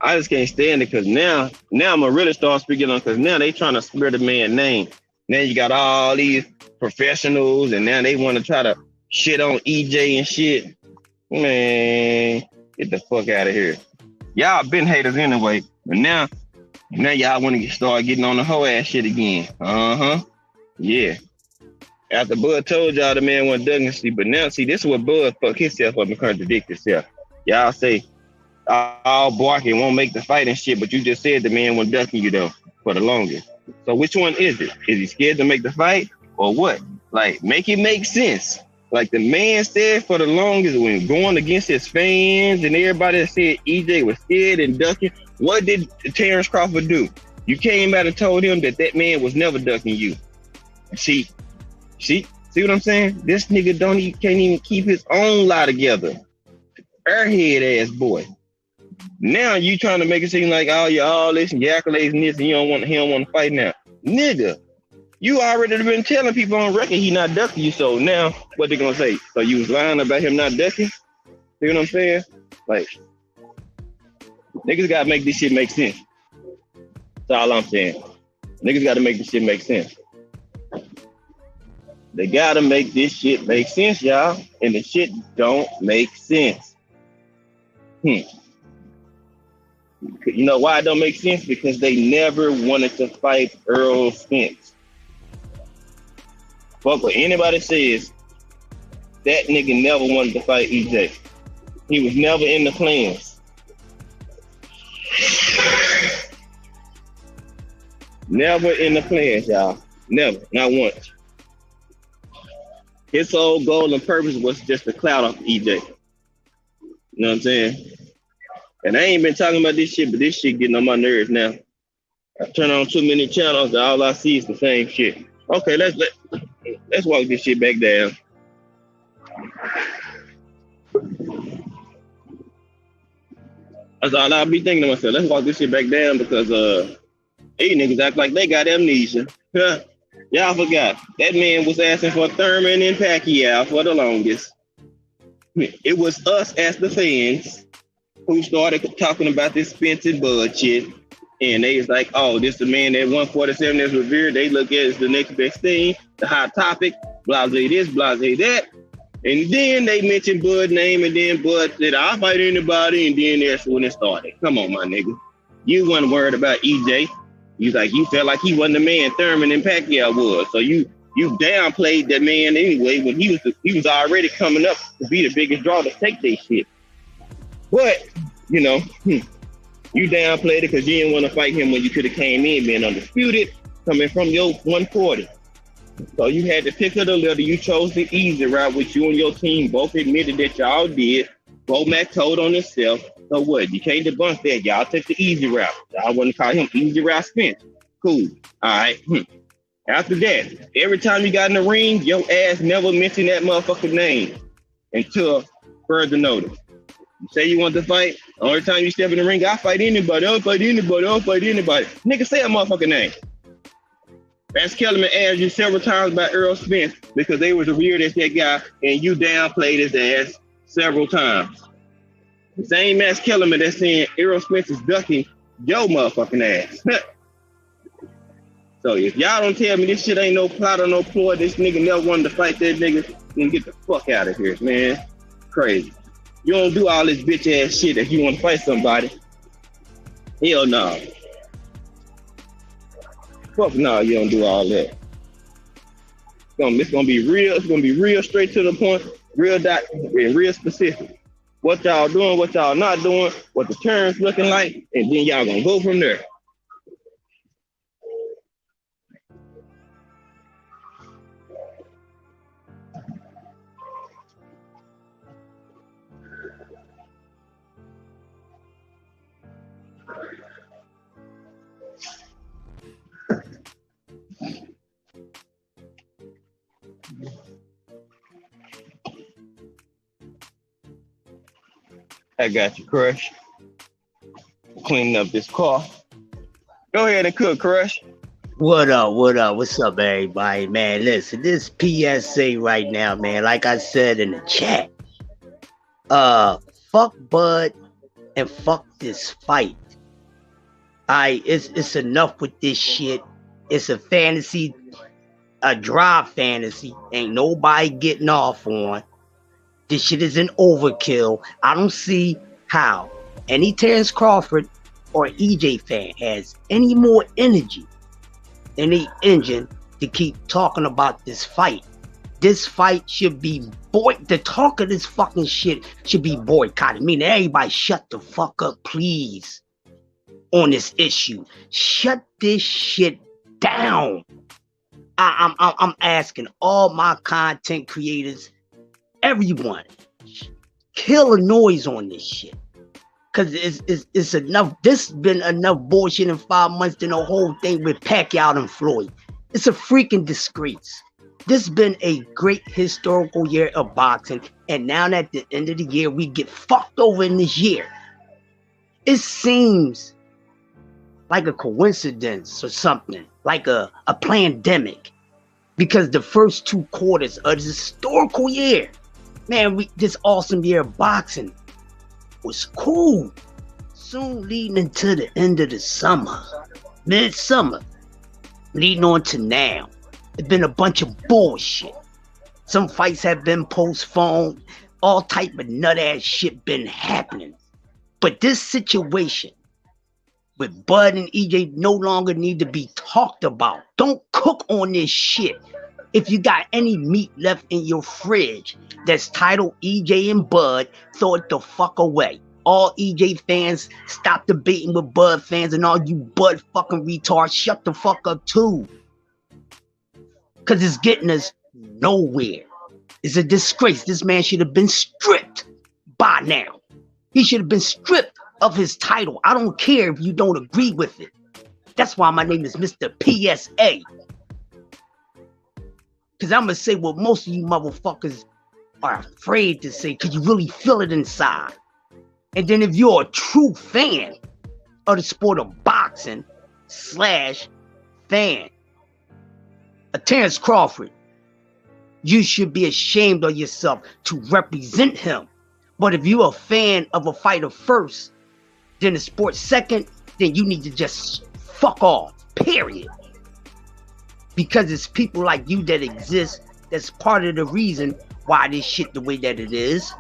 I just can't stand it because now I'm gonna really start speaking on because now they trying to smear the man's name. Now you got all these professionals and now they want to try to shit on EJ and shit. Man, get the fuck out of here. Y'all been haters anyway, but now y'all want to start getting on the whole ass shit again. Yeah. After Bud told y'all the man wasn't ducking shit, but now see this is what Bud fuck himself up and contradict himself. Y'all say all barking won't make the fight and shit, but you just said the man wasn't ducking you though for the longest. So which one is it? Is he scared to make the fight or what? Like make it make sense. Like the man said for the longest when going against his fans and everybody that said EJ was scared and ducking. What did Terrence Crawford do? You came out and told him that man was never ducking you. See what I'm saying? This nigga can't even keep his own lie together. Airhead ass boy. Now you trying to make it seem like all this and your accolades and this and he don't want to fight now. Nigga, you already been telling people on record he not ducking you, so now what they gonna say? So you was lying about him not ducking? See what I'm saying? Like, niggas gotta make this shit make sense. That's all I'm saying. Niggas gotta make this shit make sense. They gotta make this shit make sense, y'all. And the shit don't make sense. You know why it don't make sense? Because they never wanted to fight Earl Spence. Fuck what anybody says, that nigga never wanted to fight EJ. He was never in the plans. Never in the plans, y'all. Never, not once. His whole goal and purpose was just to clout off EJ. You know what I'm saying? And I ain't been talking about this shit, but this shit getting on my nerves now. I turn on too many channels and all I see is the same shit. Okay, let's walk this shit back down. That's all I be thinking to myself. Let's walk this shit back down because these niggas act like they got amnesia. Y'all forgot. That man was asking for Thurman and Pacquiao for the longest. It was us as the fans who started talking about this Spencer Bud shit. And they was like, oh, this the man at 147 that's revered. They look at it as the next best thing, the hot topic, blase this, blase that. And then they mentioned Bud's name, and then Bud said, I'll fight anybody. And then that's when it started. Come on, my nigga. You wasn't worried about EJ. You felt like he wasn't the man Thurman and Pacquiao was. So you downplayed that man anyway when he was already coming up to be the biggest draw to take their shit. But, you downplayed it because you didn't want to fight him when you could have came in being undisputed, coming from your 140. So you had to pick up the litter. You chose the easy route, which you and your team both admitted that y'all did. Womack told on himself. So what? You can't debunk that. Y'all took the easy route. Y'all want to call him Easy Route Spence. Cool. All right. After that, every time you got in the ring, your ass never mentioned that motherfucking name until further notice. You say you want to fight, the only time you step in the ring, I'll fight anybody. Nigga, say a motherfucking name. Vance Kellerman asked you several times about Earl Spence because they was revered as that guy, and you downplayed his ass several times. The same Vance Kellerman that's saying Earl Spence is ducking your motherfucking ass. So if y'all don't tell me this shit ain't no plot or no ploy, this nigga never wanted to fight that nigga, then get the fuck out of here, man. Crazy. You don't do all this bitch ass shit if you want to fight somebody. Hell no. Fuck no, you don't do all that. It's gonna be real. It's gonna be real straight to the point, real dot, and real specific. What y'all doing, what y'all not doing, what the terms looking like, and then y'all gonna go from there. I got you, Crush. Cleaning up this car. Go ahead and cook, Crush. What up? What's up, everybody? Man, listen, this PSA right now, man, like I said in the chat, fuck Bud and fuck this fight. It's enough with this shit. It's a fantasy, a dry fantasy. Ain't nobody getting off on. This shit is an overkill. I don't see how any Terrence Crawford or EJ fan has any more energy, any engine to keep talking about this fight. This fight should be the talk of this fucking shit should be boycotted. Meaning everybody shut the fuck up, please, on this issue. Shut this shit down. I'm asking all my content creators, everyone, kill a noise on this shit. Cause it's enough. This has been enough bullshit in 5 months than the whole thing with Pacquiao and Floyd. It's a freaking disgrace. This has been a great historical year of boxing, and now at the end of the year, we get fucked over in this year. It seems like a coincidence or something, like a pandemic, because the first 2 quarters of this historical year, man, this awesome year of boxing was cool. Soon leading into the end of the summer, midsummer, leading on to now, it's been a bunch of bullshit. Some fights have been postponed. All type of nut ass shit been happening. But this situation with Bud and EJ no longer need to be talked about. Don't cook on this shit. If you got any meat left in your fridge that's titled EJ and Bud, throw it the fuck away. All EJ fans, stop debating with Bud fans, and all you Bud fucking retards, shut the fuck up too. Cause it's getting us nowhere. It's a disgrace. This man should have been stripped by now. He should have been stripped of his title. I don't care if you don't agree with it. That's why my name is Mr. PSA. Because I'm going to say what most of you motherfuckers are afraid to say because you really feel it inside. And then if you're a true fan of the sport of boxing / fan of Terrence Crawford, you should be ashamed of yourself to represent him. But if you're a fan of a fighter first, then the sport second, then you need to just fuck off, period. Because it's people like you that exist that's part of the reason why this shit the way that it is.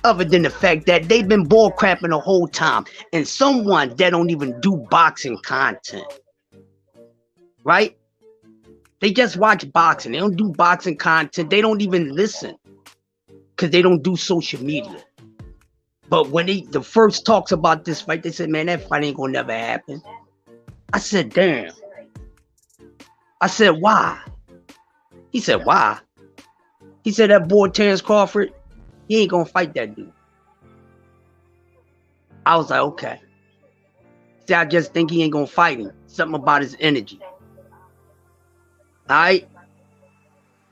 Other than the fact that they've been bull crapping the whole time. And someone that don't even do boxing content, right? They just watch boxing. They don't do boxing content. They don't even listen because they don't do social media. But when the first talks about this fight, they said, man, that fight ain't gonna never happen. I said, damn. I said, why? He said, why? He said, that boy Terrence Crawford, he ain't gonna fight that dude. I was like, okay. See, I just think he ain't gonna fight him. Something about his energy. All right?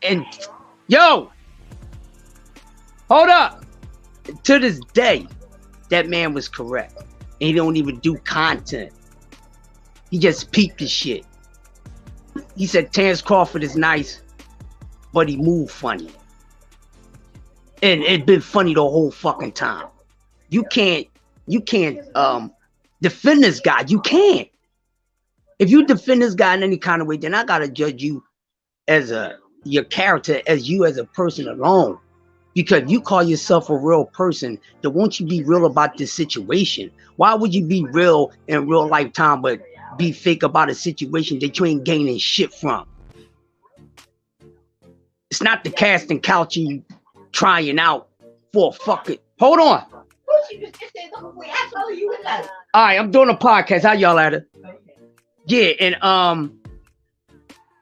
And, yo! Hold up! To this day, that man was correct. And he don't even do content. He just peeped the shit. He said Terrence Crawford is nice, but he moved funny. And it been funny the whole fucking time. You can't defend this guy. You can't. If you defend this guy in any kind of way, then I gotta judge you as your character, as you as a person alone. Because you call yourself a real person, then won't you be real about this situation? Why would you be real in real lifetime, but be fake about a situation that you ain't gaining shit from? It's not the casting couch you trying out for a fucking. Hold on. All right, I'm doing a podcast. How y'all at it? Yeah, and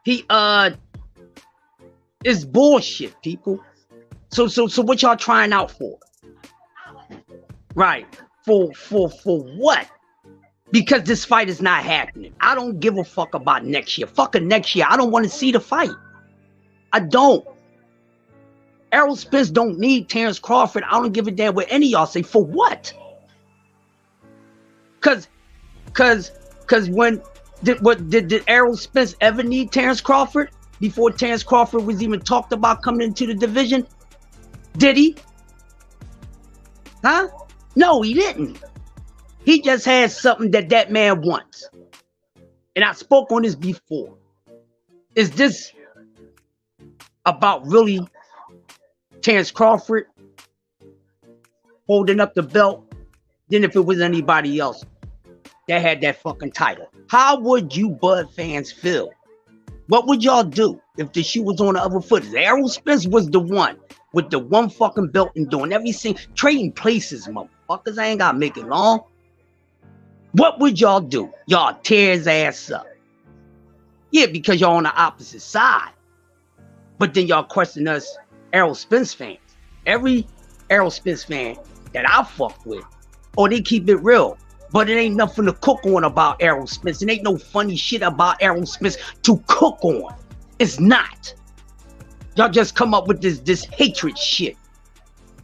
he it's bullshit, people. So what y'all trying out for? Right. For what? Because this fight is not happening. I don't give a fuck about next year. Fucking next year. I don't want to see the fight. I don't. Errol Spence don't need Terrence Crawford. I don't give a damn what any of y'all say. For what? Cause when did Errol Spence ever need Terrence Crawford before Terrence Crawford was even talked about coming into the division? Did he? Huh? No, he didn't. He just had something that man wants. And I spoke on this before. Is this about really Terrence Crawford holding up the belt than if it was anybody else that had that fucking title? How would you Bud fans feel? What would y'all do if the shoe was on the other foot? Errol Spence was the one with the one fucking belt and doing everything, trading places, motherfuckers. I ain't gotta make it long. What would y'all do? Y'all tear his ass up. Yeah, because y'all on the opposite side. But then y'all question us, Errol Spence fans. Every Errol Spence fan that I fuck with, or they keep it real. But it ain't nothing to cook on about Errol Spence. It ain't no funny shit about Errol Spence to cook on. It's not. Y'all just come up with this hatred shit.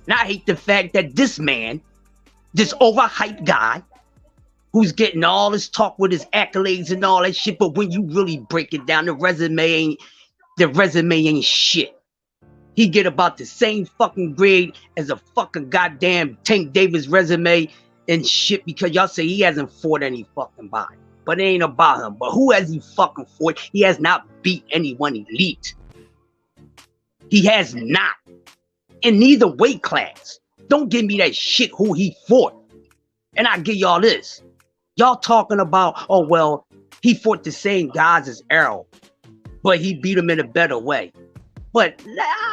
And I hate the fact that this man, this overhyped guy, who's getting all this talk with his accolades and all that shit, but when you really break it down, the resume ain't shit. He get about the same fucking grade as a fucking goddamn Tank Davis resume and shit, because y'all say he hasn't fought any fucking body. But it ain't about him. But who has he fucking fought? He has not beat anyone elite. He has not. In neither weight class. Don't give me that shit who he fought. And I give y'all this. Y'all talking about, oh, well, he fought the same guys as Errol, but he beat him in a better way. But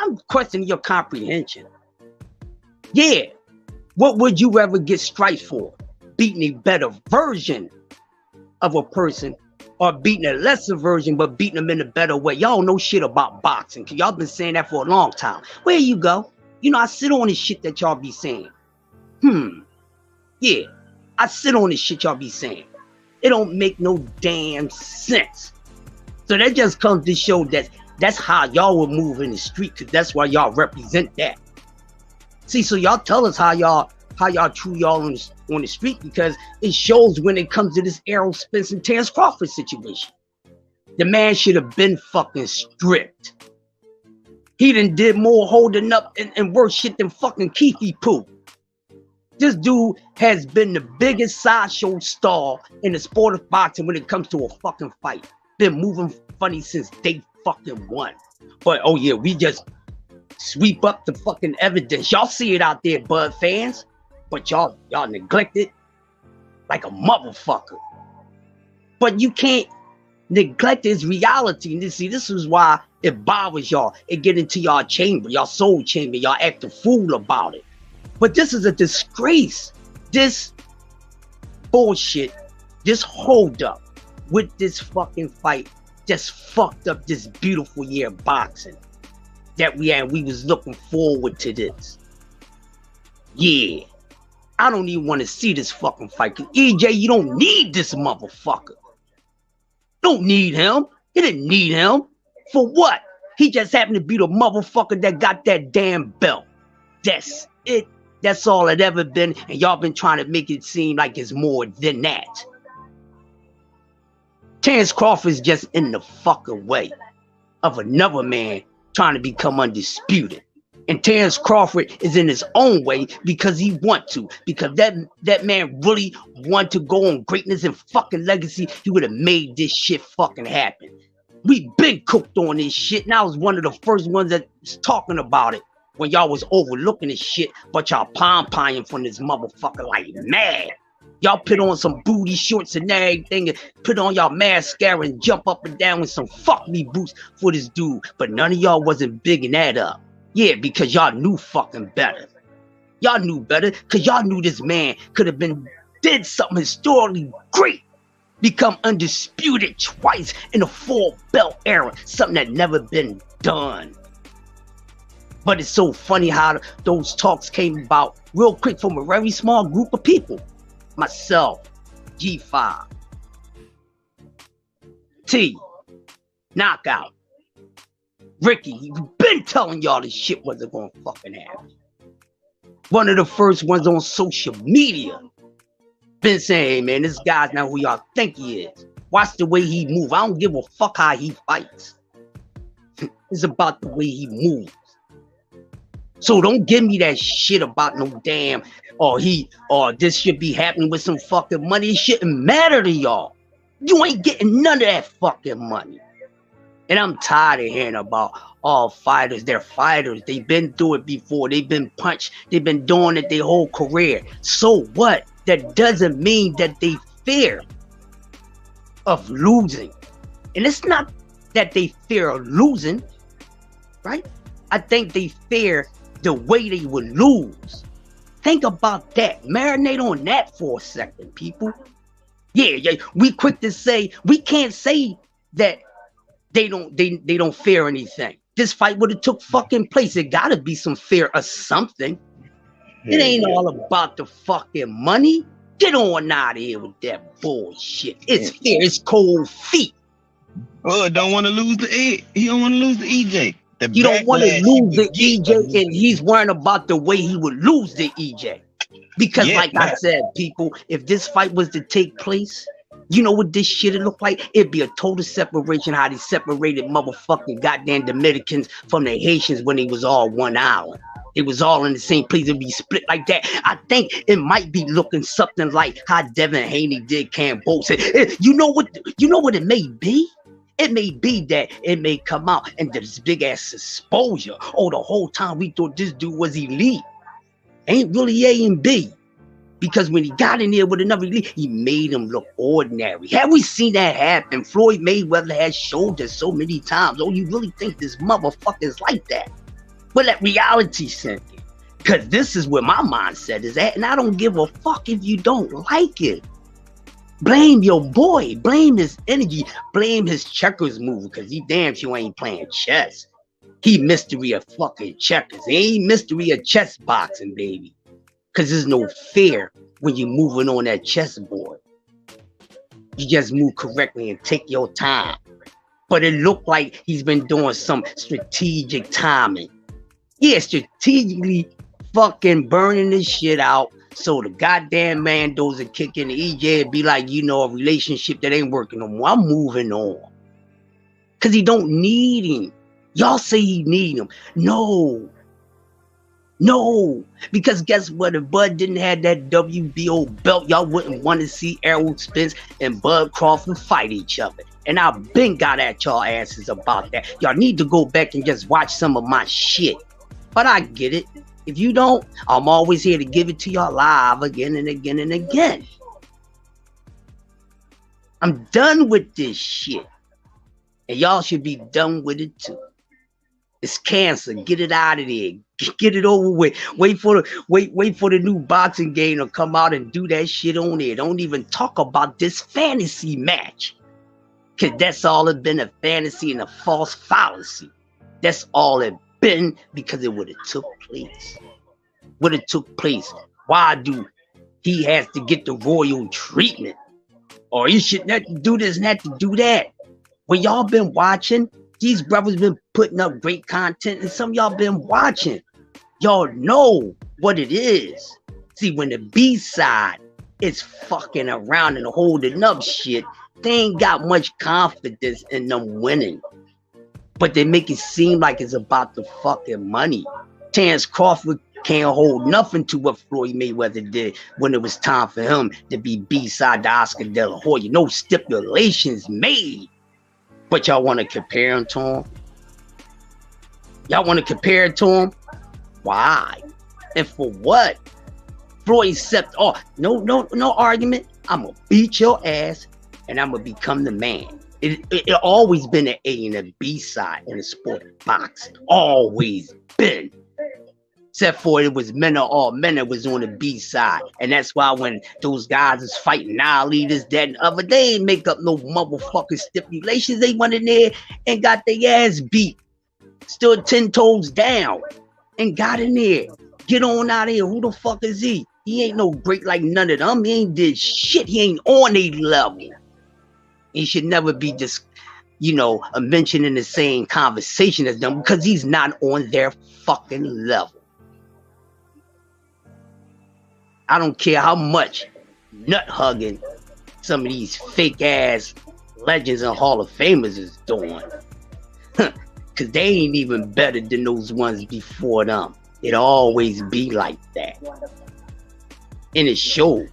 I'm questioning your comprehension. Yeah. What would you ever get stripes for? Beating a better version of a person, or beating a lesser version, but beating them in a better way? Y'all know shit about boxing, because y'all been saying that for a long time. Where you go? You know, I sit on this shit that y'all be saying. Yeah, I sit on this shit y'all be saying. It don't make no damn sense. So that just comes to show that that's how y'all will move in the street, because that's why y'all represent that. See, so y'all tell us how y'all true y'all on the street, because it shows when it comes to this Errol Spence and Terrence Crawford situation. The man should have been fucking stripped. He done did more holding up and worse shit than fucking Keefy Poo. This dude has been the biggest sideshow star in the sport of boxing when it comes to a fucking fight. Been moving funny since day fucking one. But oh yeah, we just sweep up the fucking evidence. Y'all see it out there, Bud fans, but y'all neglect it like a motherfucker. But you can't neglect his reality. And see, this is why it bothers y'all. It get into y'all chamber, y'all soul chamber. Y'all act a fool about it. But this is a disgrace. This bullshit, this hold up with this fucking fight just fucked up this beautiful year of boxing that we had. We was looking forward to this. Yeah. I don't even want to see this fucking fight. Cause EJ, you don't need this motherfucker. Don't need him. You didn't need him. For what? He just happened to be the motherfucker that got that damn belt. That's it. That's all it ever been. And y'all been trying to make it seem like it's more than that. Terrence Crawford's just in the fucking way of another man trying to become undisputed. And Terrence Crawford is in his own way because he want to. Because that man really want to go on greatness and fucking legacy. He would have made this shit fucking happen. We been cooked on this shit. And I was one of the first ones that was talking about it when y'all was overlooking this shit. But y'all pom-poming from this motherfucker like mad. Y'all put on some booty shorts and everything and put on y'all mascara and jump up and down with some fuck me boots for this dude. But none of y'all wasn't bigging that up. Yeah, because y'all knew fucking better. Y'all knew better because y'all knew this man could have did something historically great. Become undisputed twice in the 4-belt era. Something that never been done. But it's so funny how those talks came about real quick from a very small group of people. Myself, G5, T, Knockout, Ricky. You've been telling y'all this shit wasn't gonna fucking happen. One of the first ones on social media. Been saying, hey man, this guy's not who y'all think he is. Watch the way he move. I don't give a fuck how he fights. It's about the way he moves. So don't give me that shit about no damn, or this should be happening with some fucking money. It shouldn't matter to y'all. You ain't getting none of that fucking money. And I'm tired of hearing about all fighters. They're fighters. They've been through it before. They've been punched. They've been doing it their whole career. So what? That doesn't mean that they fear of losing. And it's not that they fear of losing, right? I think they fear the way they would lose. Think about that. Marinate on that for a second, people. Yeah, we quick to say, we can't say that they don't fear anything. This fight would have took fucking place. It gotta be some fear of something. It ain't all about the fucking money. Get on out of here with that bullshit. It's fear. It's cold feet. Don't want to lose the E. He don't want to lose the EJ. You don't want to lose the EJ, and he's worrying about the way he would lose the EJ. Because like I said, people, if this fight was to take place, you know what this shit would look like? It'd be a total separation, how they separated motherfucking goddamn Dominicans from the Haitians when they was all one island. It was all in the same place. It'd be split like that. I think it might be looking something like how Devin Haney did Cambodia. You know what it may be? It may be that it may come out and this big ass exposure. Oh, the whole time we thought this dude was elite. Ain't really A and B. Because when he got in there with another elite, he made him look ordinary. Have we seen that happen? Floyd Mayweather has showed us so many times. Oh, you really think this motherfucker's like that? Well, that reality sent it. Because this is where my mindset is at. And I don't give a fuck if you don't like it. Blame your boy. Blame his energy. Blame his checkers move. Because he damn sure ain't playing chess. He mystery of fucking checkers. He ain't mystery of chess boxing, baby. Because there's no fear when you're moving on that chessboard. You just move correctly and take your time. But it looked like he's been doing some strategic timing. Yeah, strategically fucking burning this shit out. So the goddamn man does a kick in the EJ and be like, you know, a relationship that ain't working no more. I'm moving on. Because he don't need him. Y'all say he need him. No, because guess what? If Bud didn't have that WBO belt, y'all wouldn't want to see Errol Spence and Bud Crawford fight each other. And I've been got at y'all asses about that. Y'all need to go back and just watch some of my shit. But I get it. If you don't, I'm always here to give it to y'all live again and again and again. I'm done with this shit. And y'all should be done with it too. It's cancer. Get it out of there. Get it over with. Wait for the new boxing game to come out and do that shit on there. Don't even talk about this fantasy match. Cause that's all it been, a fantasy and a false fallacy. That's all it been, because it would have took place. Why do he has to get the royal treatment? Or he should not do this and not to do that. When y'all been watching, these brothers been putting up great content, and some of y'all been watching. Y'all know what it is. See, when the B-side is fucking around and holding up shit, they ain't got much confidence in them winning. But they make it seem like it's about the fucking money. Terrence Crawford can't hold nothing to what Floyd Mayweather did when it was time for him to be B-side to Oscar De La Hoya. No stipulations made. But y'all want to compare him to him? Y'all want to compare it to him? Why? And for what? Floyd said, oh, no argument. I'm going to beat your ass and I'm going to become the man. It always been an A and a B side in the sport of boxing. Always been. Except for it was men or all men that was on the B side. And that's why when those guys is fighting Ali, this, that, and other, they ain't make up no motherfucking stipulations. They went in there and got their ass beat. Stood 10 toes down and got in there. Get on out of here. Who the fuck is he? He ain't no great like none of them. He ain't did shit. He ain't on a level. He should never be just, mentioned in the same conversation as them, because he's not on their fucking level. I don't care how much nut hugging some of these fake ass legends and Hall of Famers is doing. Cause they ain't even better than those ones before them. It always be like that. And it shows.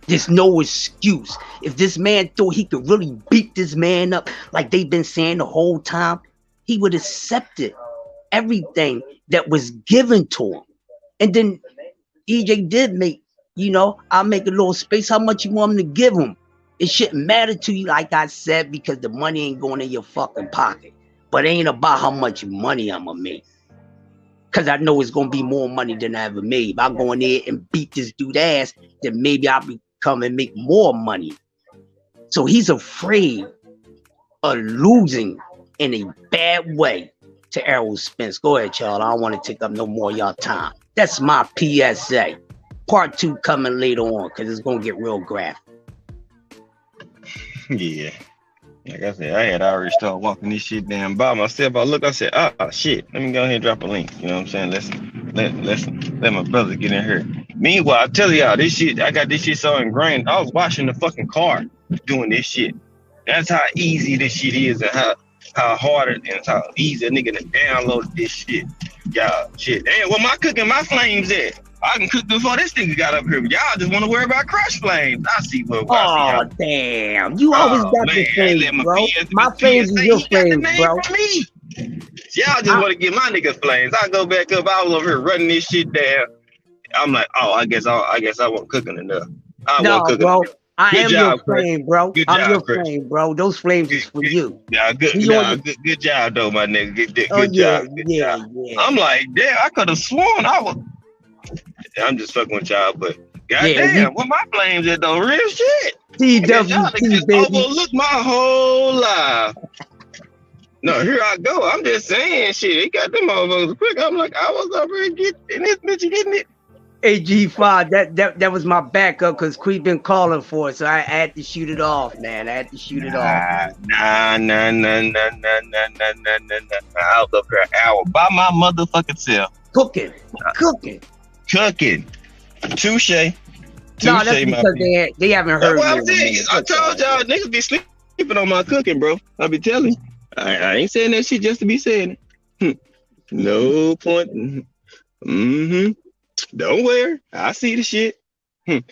There's no excuse. If this man thought he could really beat this man up like they've been saying the whole time, he would accept it. Everything that was given to him. And then EJ did make, I'll make a little space. How much you want him to give him? It shouldn't matter to you, like I said, because the money ain't going in your fucking pocket. But it ain't about how much money I'm going to make. Because I know it's going to be more money than I ever made. If I go in there and beat this dude ass, then maybe I'll come and make more money. So he's afraid of losing in a bad way to Errol Spence. Go ahead, y'all. I don't want to take up no more of y'all time. That's my PSA. Part 2 coming later on, because it's going to get real graphic. Yeah. Like I said, I had already started walking this shit down by myself. I said, shit, let me go ahead and drop a link. You know what I'm saying? Let my brother get in here. Meanwhile, I tell y'all, this shit, I got this shit so ingrained. I was washing the fucking car doing this shit. That's how easy this shit is, and how hard it and how easy a nigga to download this shit. Y'all, shit. Damn, where my cooking my flames at? I can cook before this nigga got up here. Y'all just want to worry about crush flames. I see what. Oh, damn. You always got the flames, bro. My flames is your flames, bro. Y'all just want to get my nigga flames. I go back up. I was over here running this shit down. I'm like, I guess I wasn't cooking enough. Bro. I am your flame, bro. I'm your flame, bro. Those flames is for you. Good job, though, my nigga. Good job. Yeah. I'm like, damn, I could have sworn I was. I'm just fucking with y'all, but goddamn, what my flames at though? Real shit. Y'all just overlook my whole life. No, here I go. I'm just saying shit. He got them motherfuckers quick. I'm like, I was over here getting this bitch getting it. Hey G5, that was my backup because Queen been calling for it, so I had to shoot it off, man. I had to shoot it off. Nah. I was up here an hour by my motherfucking self. Cooking. Touche. No, that's because they haven't heard me. I told y'all niggas be sleeping on my cooking, bro. I be telling you. I ain't saying that shit just to be saying it. No point. Mm-hmm. Don't worry. I see the shit. The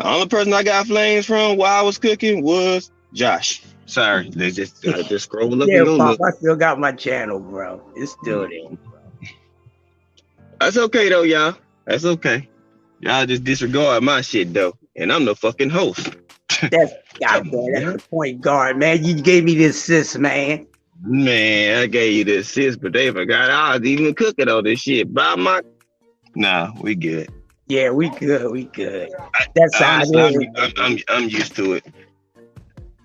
only person I got flames from while I was cooking was Josh. Sorry. I just scroll up Yeah, and go Pop, look. I still got my channel, bro. It's still there. That's okay though, y'all. That's okay. Y'all just disregard my shit though. And I'm the fucking host. That's goddamn. That's the point guard, man. You gave me the assist, man. Man, I gave you the assist, but they forgot I was even cooking all this shit by my. Nah, we good. Yeah, we good. We good. That's how Honestly, it is. I'm used to it.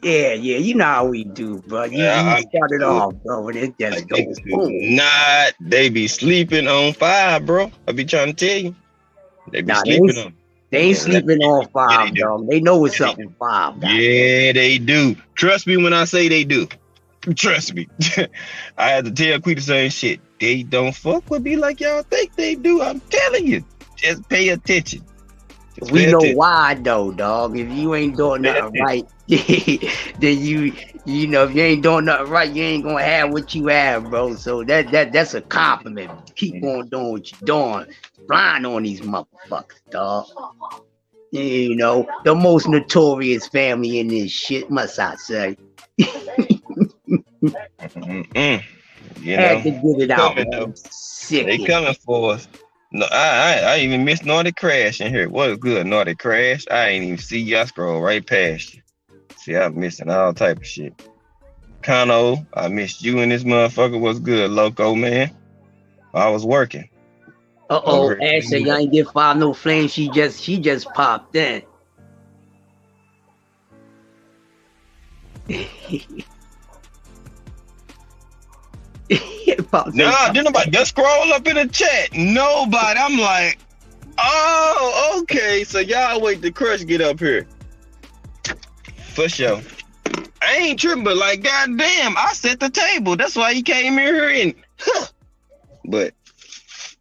Yeah, you know how we do, bro. You I'm started used to off, bro, and it just Like goes niggas do boom. not. They be sleeping on fire, bro. I be trying to tell you. They be Nah, sleeping on. they ain't Yeah, sleeping on yeah, they five, do. dog. They know what's Yeah, up in five, guys. Yeah, they do. Trust me when I say they do. Trust me. I had to tell Queen the same shit. They don't fuck with me like y'all think they do. I'm telling you. Just pay attention. Just We pay know attention. why though, dog. If you ain't doing nothing right, then you know if you ain't doing nothing right, you ain't gonna have what you have, bro. So that's a compliment. Keep on doing what you're doing. Blind on these motherfuckers, dog. You know, the most notorious family in this shit, must I say. You Had to know, get it out, coming man. though. Sick. They coming for us. No, I even missed Naughty Crash in here. What a good Naughty Crash. I ain't even see you. I scroll right past you. See, I'm missing all type of shit. Kano, I missed you and this motherfucker. Was good, loco man. I was working. Over here Ashley, cleaning you up. ain't get five no flame. She just popped in. Nah, did nobody just scroll up in the chat? Nobody. I'm like, oh, okay. So y'all wait till Crush get up here. For sure. I ain't tripping, but like, goddamn, I set the table. That's why he came in here and, but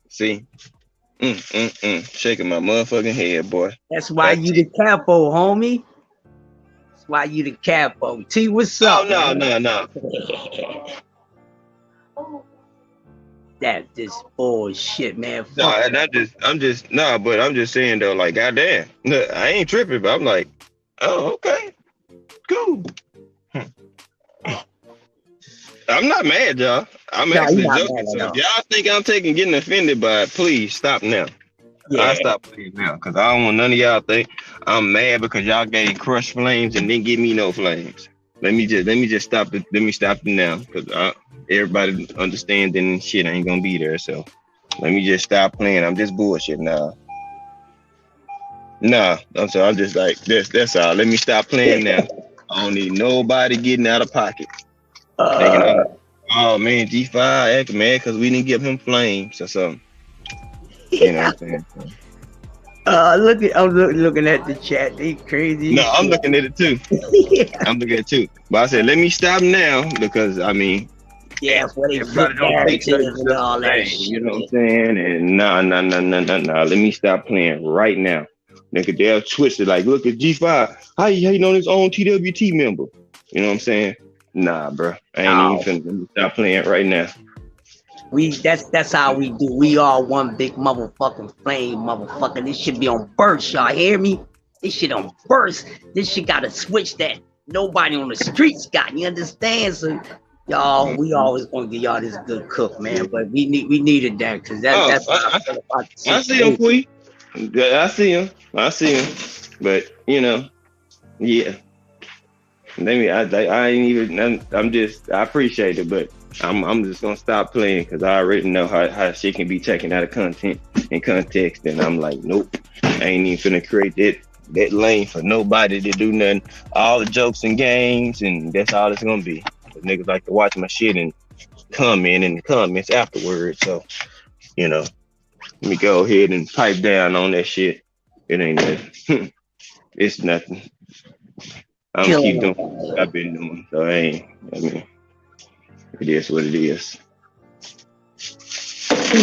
see, shaking my motherfucking head, boy. That's why you the capo, homie. That's why you the capo. T, what's up? Oh no. That this bullshit, man. No, Fuck. and I'm just saying though, like, goddamn, look, I ain't tripping, but I'm like, oh, okay, cool. I'm not mad, y'all. I'm actually joking. So if y'all think I'm getting offended by it, please stop now. Yeah. I stop please now, cause I don't want none of y'all think I'm mad because y'all gave Crush flames and didn't give me no flames. Let me just stop it. Let me stop it now, cause everybody understanding shit ain't gonna be there. So let me just stop playing. I'm just bullshit now. Nah, I'm sorry. I'm just like that's all. Let me stop playing now. I don't need nobody getting out of pocket. Thinking, oh man, G5 acting mad because we didn't give him flames or something. You know what I'm saying? I'm looking at the chat. They crazy. No, I'm looking at it too. I'm looking at it too. But I said, let me stop now because I mean, for they everybody don't take and all that shit. You know what I'm saying? And nah. Let me stop playing right now. Nigga, they'll twist it like, look at G5. How you hating on his own TWT member? You know what I'm saying? Nah, bro. I ain't even finna stop playing right now. That's how we do. We are one big motherfucking flame, motherfucker. This should be on burst, y'all hear me? This shit on burst. This shit got a switch that nobody on the streets got. You understand? So y'all, we always gonna give y'all this good cook, man. But we needed that because that's how I feel about the situation. I see him, Quee. I see him. But you know, yeah. I ain't even. I appreciate it, but I'm just gonna stop playing because I already know how shit can be taken out of content and context, and I'm like, nope, I ain't even finna create that lane for nobody to do nothing. All the jokes and games, and that's all it's gonna be. The niggas like to watch my shit and comment in the comments afterwards. So, you know, let me go ahead and pipe down on that shit. It ain't nothing. It's nothing. I'm gonna keep doing what I've been doing. So I mean, it is what it is.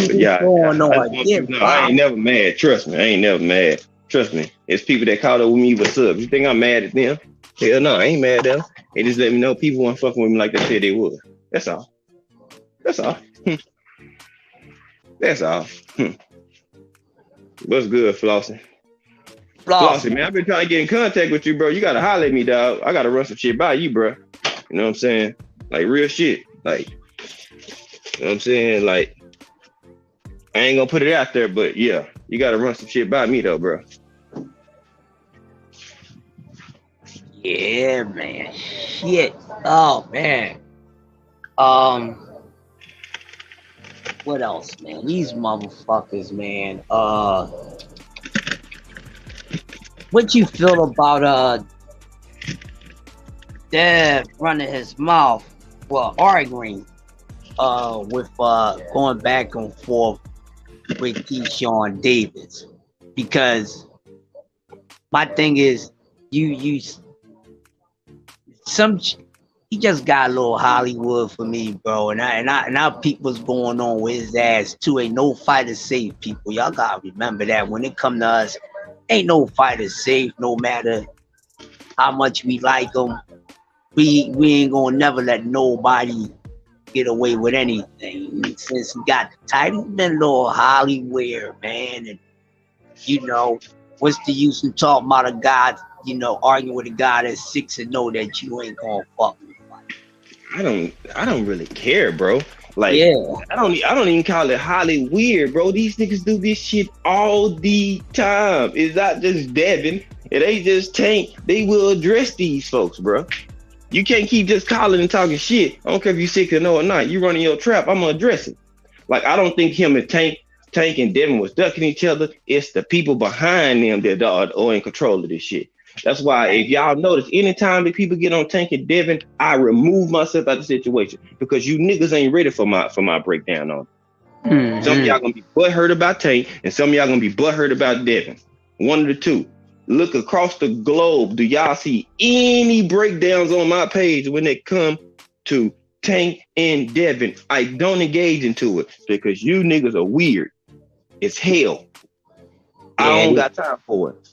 But yeah, I ain't never mad. Trust me, I ain't never mad. Trust me. It's people that caught up with me, what's up? You think I'm mad at them? Hell no, I ain't mad at them. They just let me know people weren't fucking with me like they said they would. That's all. That's all. What's good, Flossie? Flossie, man, I've been trying to get in contact with you, bro. You gotta holler at me, dog. I gotta run some shit by you, bro. You know what I'm saying? Like real shit. Like, you know what I'm saying? Like, I ain't gonna put it out there, but yeah, you gotta run some shit by me though, bro. Yeah, man. Shit. Oh man. What else, man? These motherfuckers, man. What you feel about Dad running his mouth, well, arguing, with going back and forth with Keyshawn Davis? Because my thing is, he just got a little Hollywood for me, bro. And I peep what's going on with his ass too. Ain't no fighter safe, people. Y'all gotta remember that when it come to us, ain't no fighter safe. No matter how much we like them, we ain't gonna never let nobody get away with anything. And since he got the title, he been a little Hollywood, man. And you know, what's the use in talking about a guy, you know, arguing with a guy that's 6-0 that you ain't gonna fuck with? I don't really care, bro. Like, yeah. I don't even call it Hollywood, bro. These niggas do this shit all the time. It's not just Devin. It ain't just Tank. They will address these folks, bro. You can't keep just calling and talking shit. I don't care if you 6-0 or not. You running your trap, I'm gonna address it. Like, I don't think him and Tank and Devin was ducking each other. It's the people behind them that are in control of this shit. That's why, if y'all notice, anytime that people get on Tank and Devin, I remove myself out of the situation because you niggas ain't ready for my breakdown on it. Mm-hmm. Some of y'all gonna be butthurt about Tank, and some of y'all gonna be butthurt about Devin. One of the two. Look across the globe. Do y'all see any breakdowns on my page when it come to Tank and Devin? I don't engage into it because you niggas are weird. It's hell. I don't got time for it.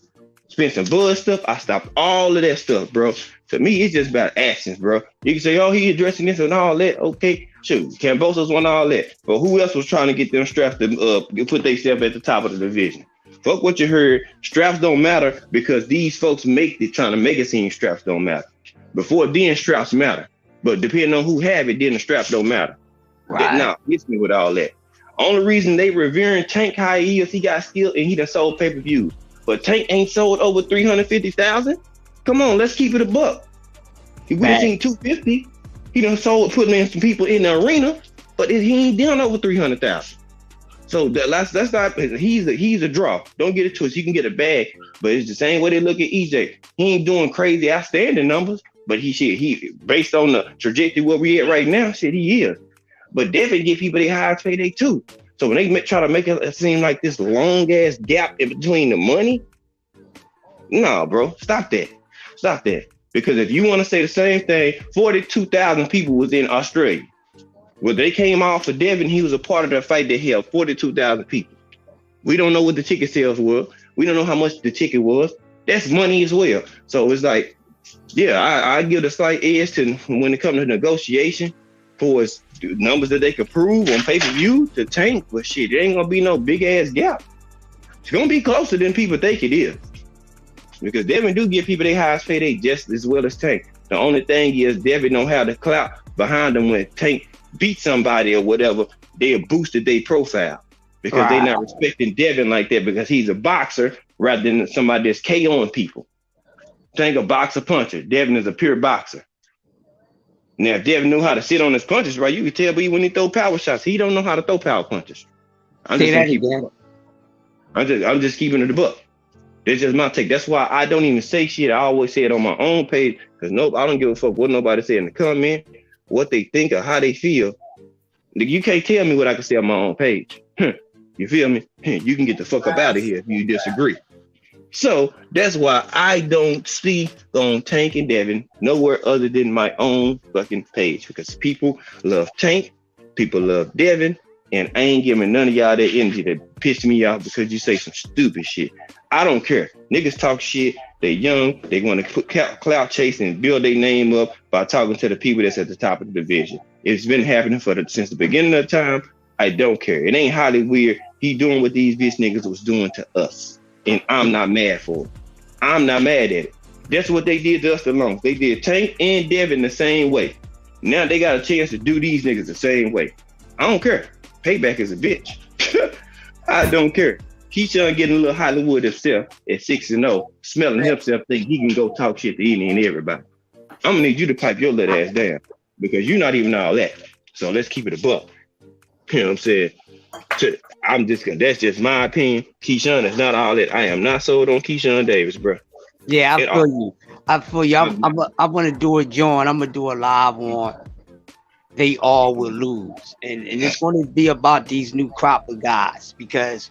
Spend some buzz stuff. I stopped all of that stuff, bro. To me, it's just about actions, bro. You can say, oh, he addressing this and all that. Okay, shoot. Cambosos won all that. But who else was trying to get them straps to put themselves at the top of the division? Fuck what you heard. Straps don't matter because these folks trying to make it seem straps don't matter. Before then, straps matter. But depending on who have it, then the straps don't matter. Right. Now, hits me with all that. Only reason they revering Tank how he is, he got skill and he done sold pay-per-views. But Tank ain't sold over 350,000. Come on, let's keep it a buck. He would have seen 250. He done sold, putting in some people in the arena, but he ain't done over 300,000. So that's not. He's a draw. Don't get it twisted. He can get a bag, but it's the same way they look at EJ. He ain't doing crazy outstanding numbers, but he based on the trajectory where we at right now, shit, he is. But Devin give people their highest payday too. So when they try to make it seem like this long ass gap in between the money, no, bro, stop that. Because if you want to say the same thing, 42,000 people was in Australia. When they came off for Devin, he was a part of that fight that held 42,000 people. We don't know what the ticket sales were. We don't know how much the ticket was. That's money as well. So it's like, yeah, I give the slight edge to when it comes to negotiation for its numbers that they could prove on pay-per-view to Tank, but shit, it ain't gonna be no big ass gap. It's gonna be closer than people think it is. Because Devin do give people their highest payday just as well as Tank. The only thing is Devin don't have the clout behind them when Tank beat somebody or whatever, they have boosted their profile because they're not respecting Devin like that because he's a boxer rather than somebody that's KOing people. Tank a boxer puncher. Devin is a pure boxer. Now, if Devin knew how to sit on his punches, right, you could tell, but when he throw power shots, he don't know how to throw power punches. I'm just keeping it a buck. That's just my take. That's why I don't even say shit. I always say it on my own page because I don't give a fuck what nobody say in the comment, what they think or how they feel. You can't tell me what I can say on my own page. You feel me? You can get the fuck up out of here if you disagree. So that's why I don't speak on Tank and Devin nowhere other than my own fucking page because people love Tank, people love Devin, and I ain't giving none of y'all that energy that piss me off because you say some stupid shit. I don't care. Niggas talk shit. They young. They want to put clout chase and build their name up by talking to the people that's at the top of the division. It's been happening since the beginning of time. I don't care. It ain't Hollywood. He doing what these bitch niggas was doing to us. And I'm not mad for it. I'm not mad at it. That's what they did to us the longest. They did Tank and Devin the same way. Now they got a chance to do these niggas the same way. I don't care. Payback is a bitch. I don't care. Keyshawn getting a little Hollywood himself at 6-0, smelling himself, think he can go talk shit to any and everybody. I'm gonna need you to pipe your little ass down because you're not even all that. So let's keep it a buck. You know what I'm saying? I'm just gonna. That's just my opinion. Keyshawn is not all that. I am not sold on Keyshawn Davis, bro. Yeah, I feel you. I feel you. I'm gonna do a joint. I'm gonna do a live on. They all will lose, and it's gonna be about these new crop of guys because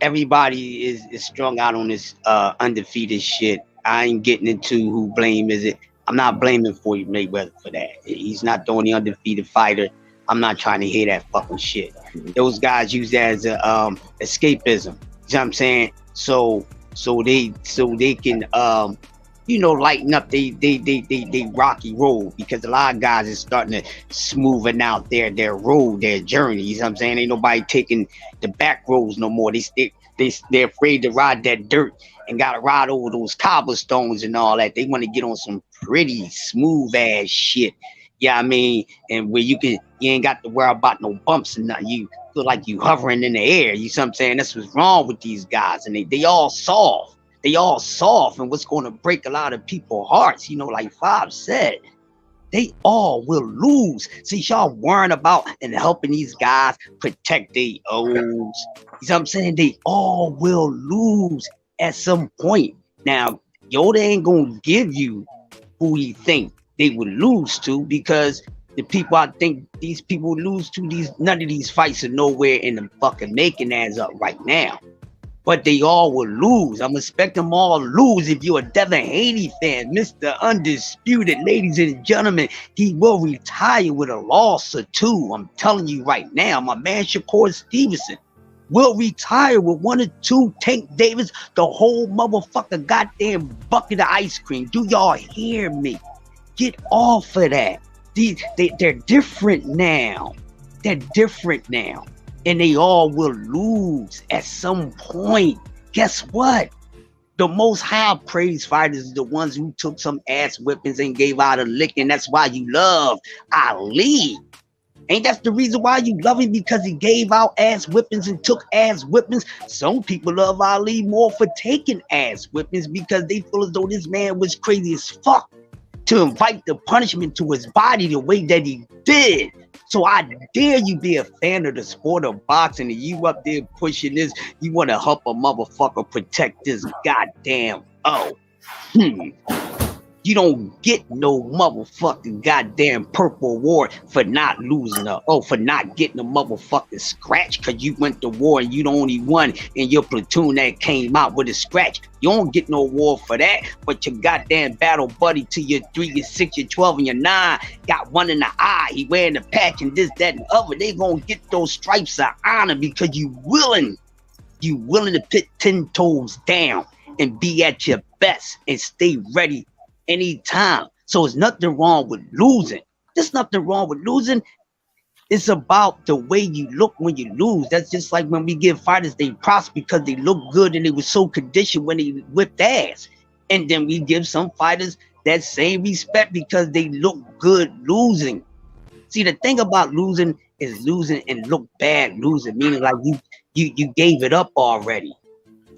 everybody is strung out on this undefeated shit. I ain't getting into who blame is it. I'm not blaming Floyd Mayweather for that. He's not the only undefeated fighter. I'm not trying to hear that fucking shit. Those guys use that as a escapism. You know what I'm saying? So they can lighten up they rocky road because a lot of guys is starting to smoothen out their road, their journey. You know what I'm saying? Ain't nobody taking the back roads no more. They're afraid to ride that dirt and gotta ride over those cobblestones and all that. They want to get on some pretty smooth ass shit. Yeah, I mean, and where you ain't got to worry about no bumps and nothing. You feel like you hovering in the air. You see what I'm saying? That's what's wrong with these guys. And they all soft. They all soft. And what's going to break a lot of people's hearts, like Fob said, they all will lose. See, y'all worrying about and helping these guys protect their O's. You know what I'm saying? They all will lose at some point. Now, Yoda ain't going to give you who he think they would lose to because the people I think these people lose to, none of these fights are nowhere in the fucking making as up right now. But they all will lose. I'm expecting them all to lose. If you're a Devin Haney fan, Mr. Undisputed, ladies and gentlemen, he will retire with a loss or two. I'm telling you right now, my man Shakur Stevenson will retire with 1 or 2. Tank Davis, the whole motherfucker goddamn bucket of ice cream. Do y'all hear me? Get off of that. They're different now. They're different now. And they all will lose at some point. Guess what? The most high praise fighters are the ones who took some ass whippings and gave out a licking. That's why you love Ali. Ain't that the reason why you love him? Because he gave out ass whippings and took ass whippings. Some people love Ali more for taking ass whippings because they feel as though this man was crazy as fuck to invite the punishment to his body the way that he did. So I dare you be a fan of the sport of boxing and you up there pushing this. You want to help a motherfucker protect this goddamn You don't get no motherfucking goddamn purple award for not losing for not getting a motherfucking scratch because you went to war and you the only one in your platoon that came out with a scratch. You don't get no award for that, but your goddamn battle buddy to your 3, your 6, your 12, and your 9 got one in the eye. He wearing the patch and this, that, and the other. They gonna get those stripes of honor because you willing to put 10 toes down and be at your best and stay ready anytime. So there's nothing wrong with losing. There's nothing wrong with losing. It's about the way you look when you lose. That's just like when we give fighters they props because they look good and they were so conditioned when they whipped ass. And then we give some fighters that same respect because they look good losing. See, the thing about losing is losing and look bad losing, meaning like you gave it up already.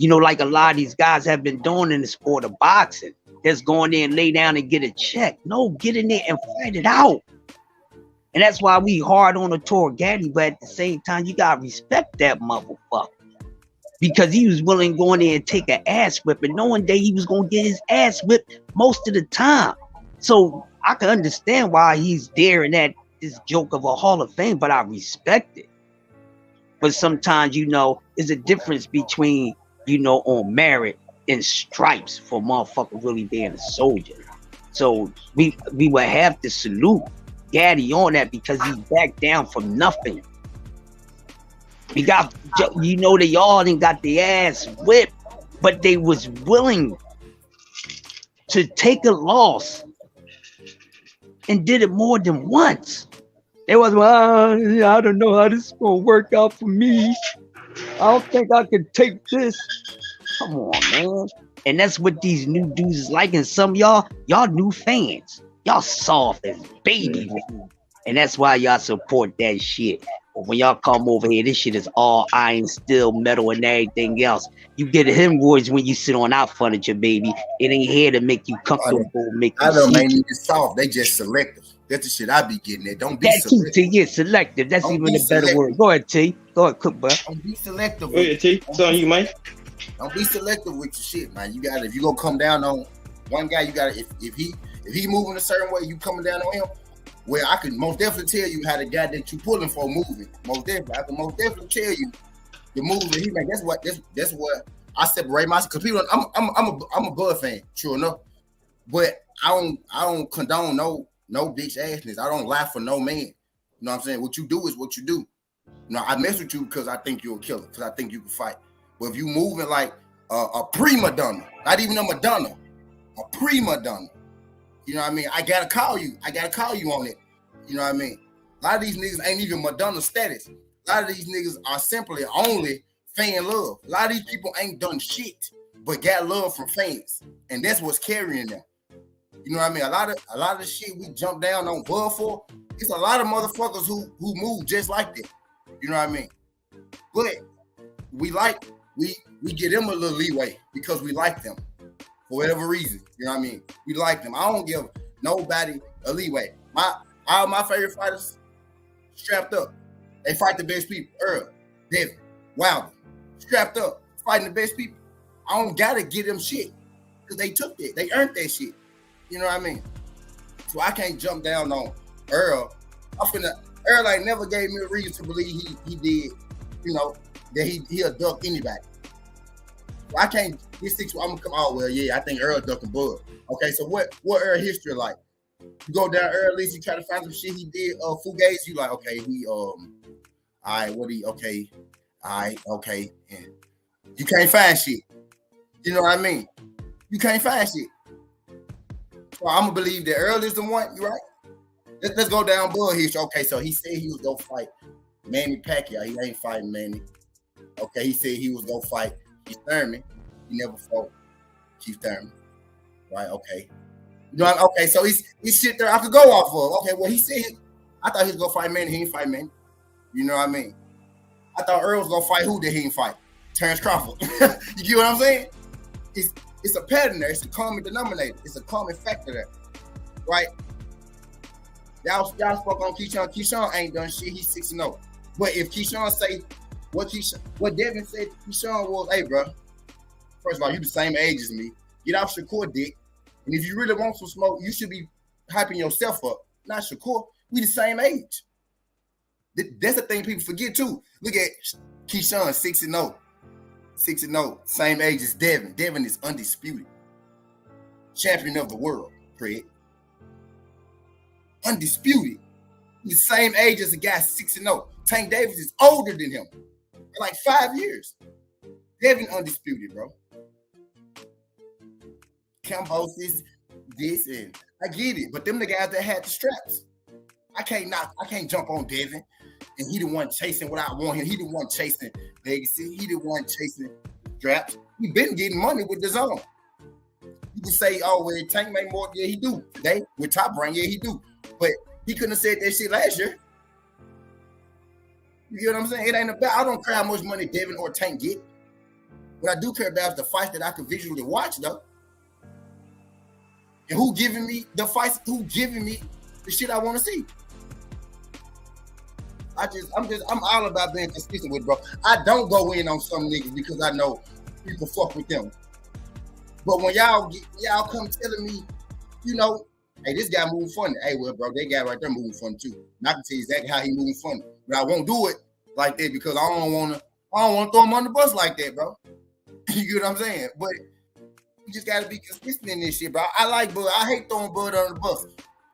Like a lot of these guys have been doing in the sport of boxing. That's going there and lay down and get a check. No, get in there and fight it out. And that's why we hard on the Torgatti, but at the same time, you gotta respect that motherfucker. Because he was willing to go in there and take an ass whipping, knowing that he was gonna get his ass whipped most of the time. So I can understand why he's there in that this joke of a Hall of Fame, but I respect it. But sometimes, there's a difference between, on merit and stripes for motherfucker really being a soldier. So we would have to salute Gaddy on that because he backed down from nothing. We got, they all didn't got the ass whipped, but they was willing to take a loss and did it more than once. It was, I don't know how this is gonna work out for me. I don't think I can take this. Come on, man. And that's what these new dudes is like. And some of y'all new fans. Y'all soft as baby. And that's why y'all support that shit. But when y'all come over here, this shit is all iron, steel, metal, and everything else. You get hemorrhoids when you sit on our furniture, baby. It ain't here to make you comfortable, make you I don't sleep. ain't even soft. They just selective. That's the shit I be getting at. Don't be That too, selective. T. Yeah, selective. That's Don't even be a better selective. word. Go ahead, T. Go ahead, cook, bro. Don't be selective. Go ahead, T. It's on you, man. Don't be selective with your shit, man. You got if you gonna come down on one guy, you got if he moving a certain way, you coming down on him. Well, I can most definitely tell you how the guy that you pulling for moving. Most definitely, I can most definitely tell you the moves that he make. That's what I separate myself because people. I'm a Bud fan, sure enough, but I don't condone no bitch assness. I don't lie for no man. You know what I'm saying? What you do is what you do. You know, I mess with you because I think you're a killer, because I think you can fight. But if you moving like a prima donna, not even a Madonna, a prima donna, you know what I mean? I gotta call you on it. You know what I mean? A lot of these niggas ain't even Madonna status. A lot of these niggas are simply only fan love. A lot of these people ain't done shit, but got love from fans, and that's what's carrying them. You know what I mean? A lot of the shit we jump down on Bud for, it's a lot of motherfuckers who move just like that. You know what I mean? But we give them a little leeway because we like them for whatever reason. You know what I mean? We like them. I don't give nobody a leeway. All my favorite fighters strapped up. They fight the best people. Earl, Devin, Wilder, strapped up, fighting the best people. I don't gotta give them shit because they took that. They earned that shit. You know what I mean? So I can't jump down on Earl. Earl ain't never gave me a reason to believe he did, you know, that he'll duck anybody. So I can't. I'm gonna come out. Well, yeah, I think Earl ducking Bud. Okay, so what Earl history like? You go down Earl list, you try to find some shit he did. Fugazi, you like, okay, all right, okay, and you can't find shit. You know what I mean? You can't find shit. So I'm gonna believe that Earl is the one. You right? Let's go down Bud history. Okay, so he said he was gonna fight Manny Pacquiao. He ain't fighting Manny. Okay, he said he was gonna fight Keith Thurman. He never fought Keith Thurman. Right? Okay. You know, okay, so he's shit there I could go off of. Okay, well he said I thought he was gonna fight Manny. He ain't fight Manny. You know what I mean? I thought Earl was gonna fight who that he ain't fight? Terrence Crawford. You get what I'm saying? It's a pattern there. It's a common denominator. It's a common factor there. Right? Y'all spoke on Keyshawn. Keyshawn ain't done shit. He's 6-0. But if Keyshawn say what Devin said to Keyshawn was, hey, bro, first of all, you the same age as me. Get off Shakur dick. And if you really want some smoke, you should be hyping yourself up. Not Shakur. We the same age. That's the thing people forget too. Look at Keyshawn, 6-0. 6-0. Same age as Devin. Devin is undisputed. Champion of the world, Craig. Undisputed. He's the same age as the guy 6-0. Tank Davis is older than him. Like 5 years. Devin undisputed, bro. Cambosis, this, and I get it. But them the guys that had the straps. I can't jump on Devin. And he the one chasing what I want him. He the one chasing legacy. He the one chasing straps. He been getting money with the zone. You can say, oh, well, Tank make more. Yeah, he do. Today, with Top Rank, yeah, he do. But he couldn't have said that shit last year. You get what I'm saying? It ain't about, I don't care how much money Devin or Tank get. What I do care about is the fights that I can visually watch, though. And who giving me the fights, who giving me the shit I want to see. I'm all about being consistent with it, bro. I don't go in on some niggas because I know people fuck with them. But when y'all come telling me, you know, hey, this guy moving funny. Hey, well, bro, that guy right there moving funny too. And I can tell you exactly how he moving funny. But I won't do it like that because I don't want to throw him on the bus like that, bro. You get what I'm saying? But you just got to be consistent in this shit, bro. I like Bud. I hate throwing Bud under the bus.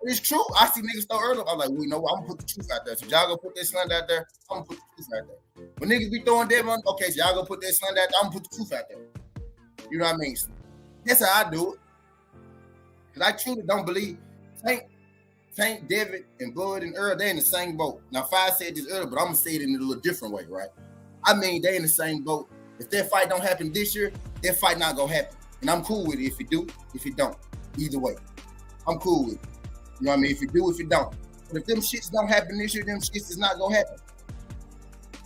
It's true. I see niggas throw early. I'm like, well, you know what? I'm going to put the truth out there. So y'all going to put that slant out there, I'm going to put the truth out there. When niggas be throwing Devin, okay, so y'all going to put that slant out there, I'm going to put the truth out there. You know what I mean? That's how I do it. Because I truly don't believe Tank, Devin, and Bud and Earl, they in the same boat. Now, Five said this earlier, but I'm gonna say it in a little different way, right? I mean, they in the same boat. If that fight don't happen this year, that fight not gonna happen. And I'm cool with it if it do, if it don't. Either way. I'm cool with it. You know what I mean? If it do, if it don't. But if them shits don't happen this year, them shits is not gonna happen.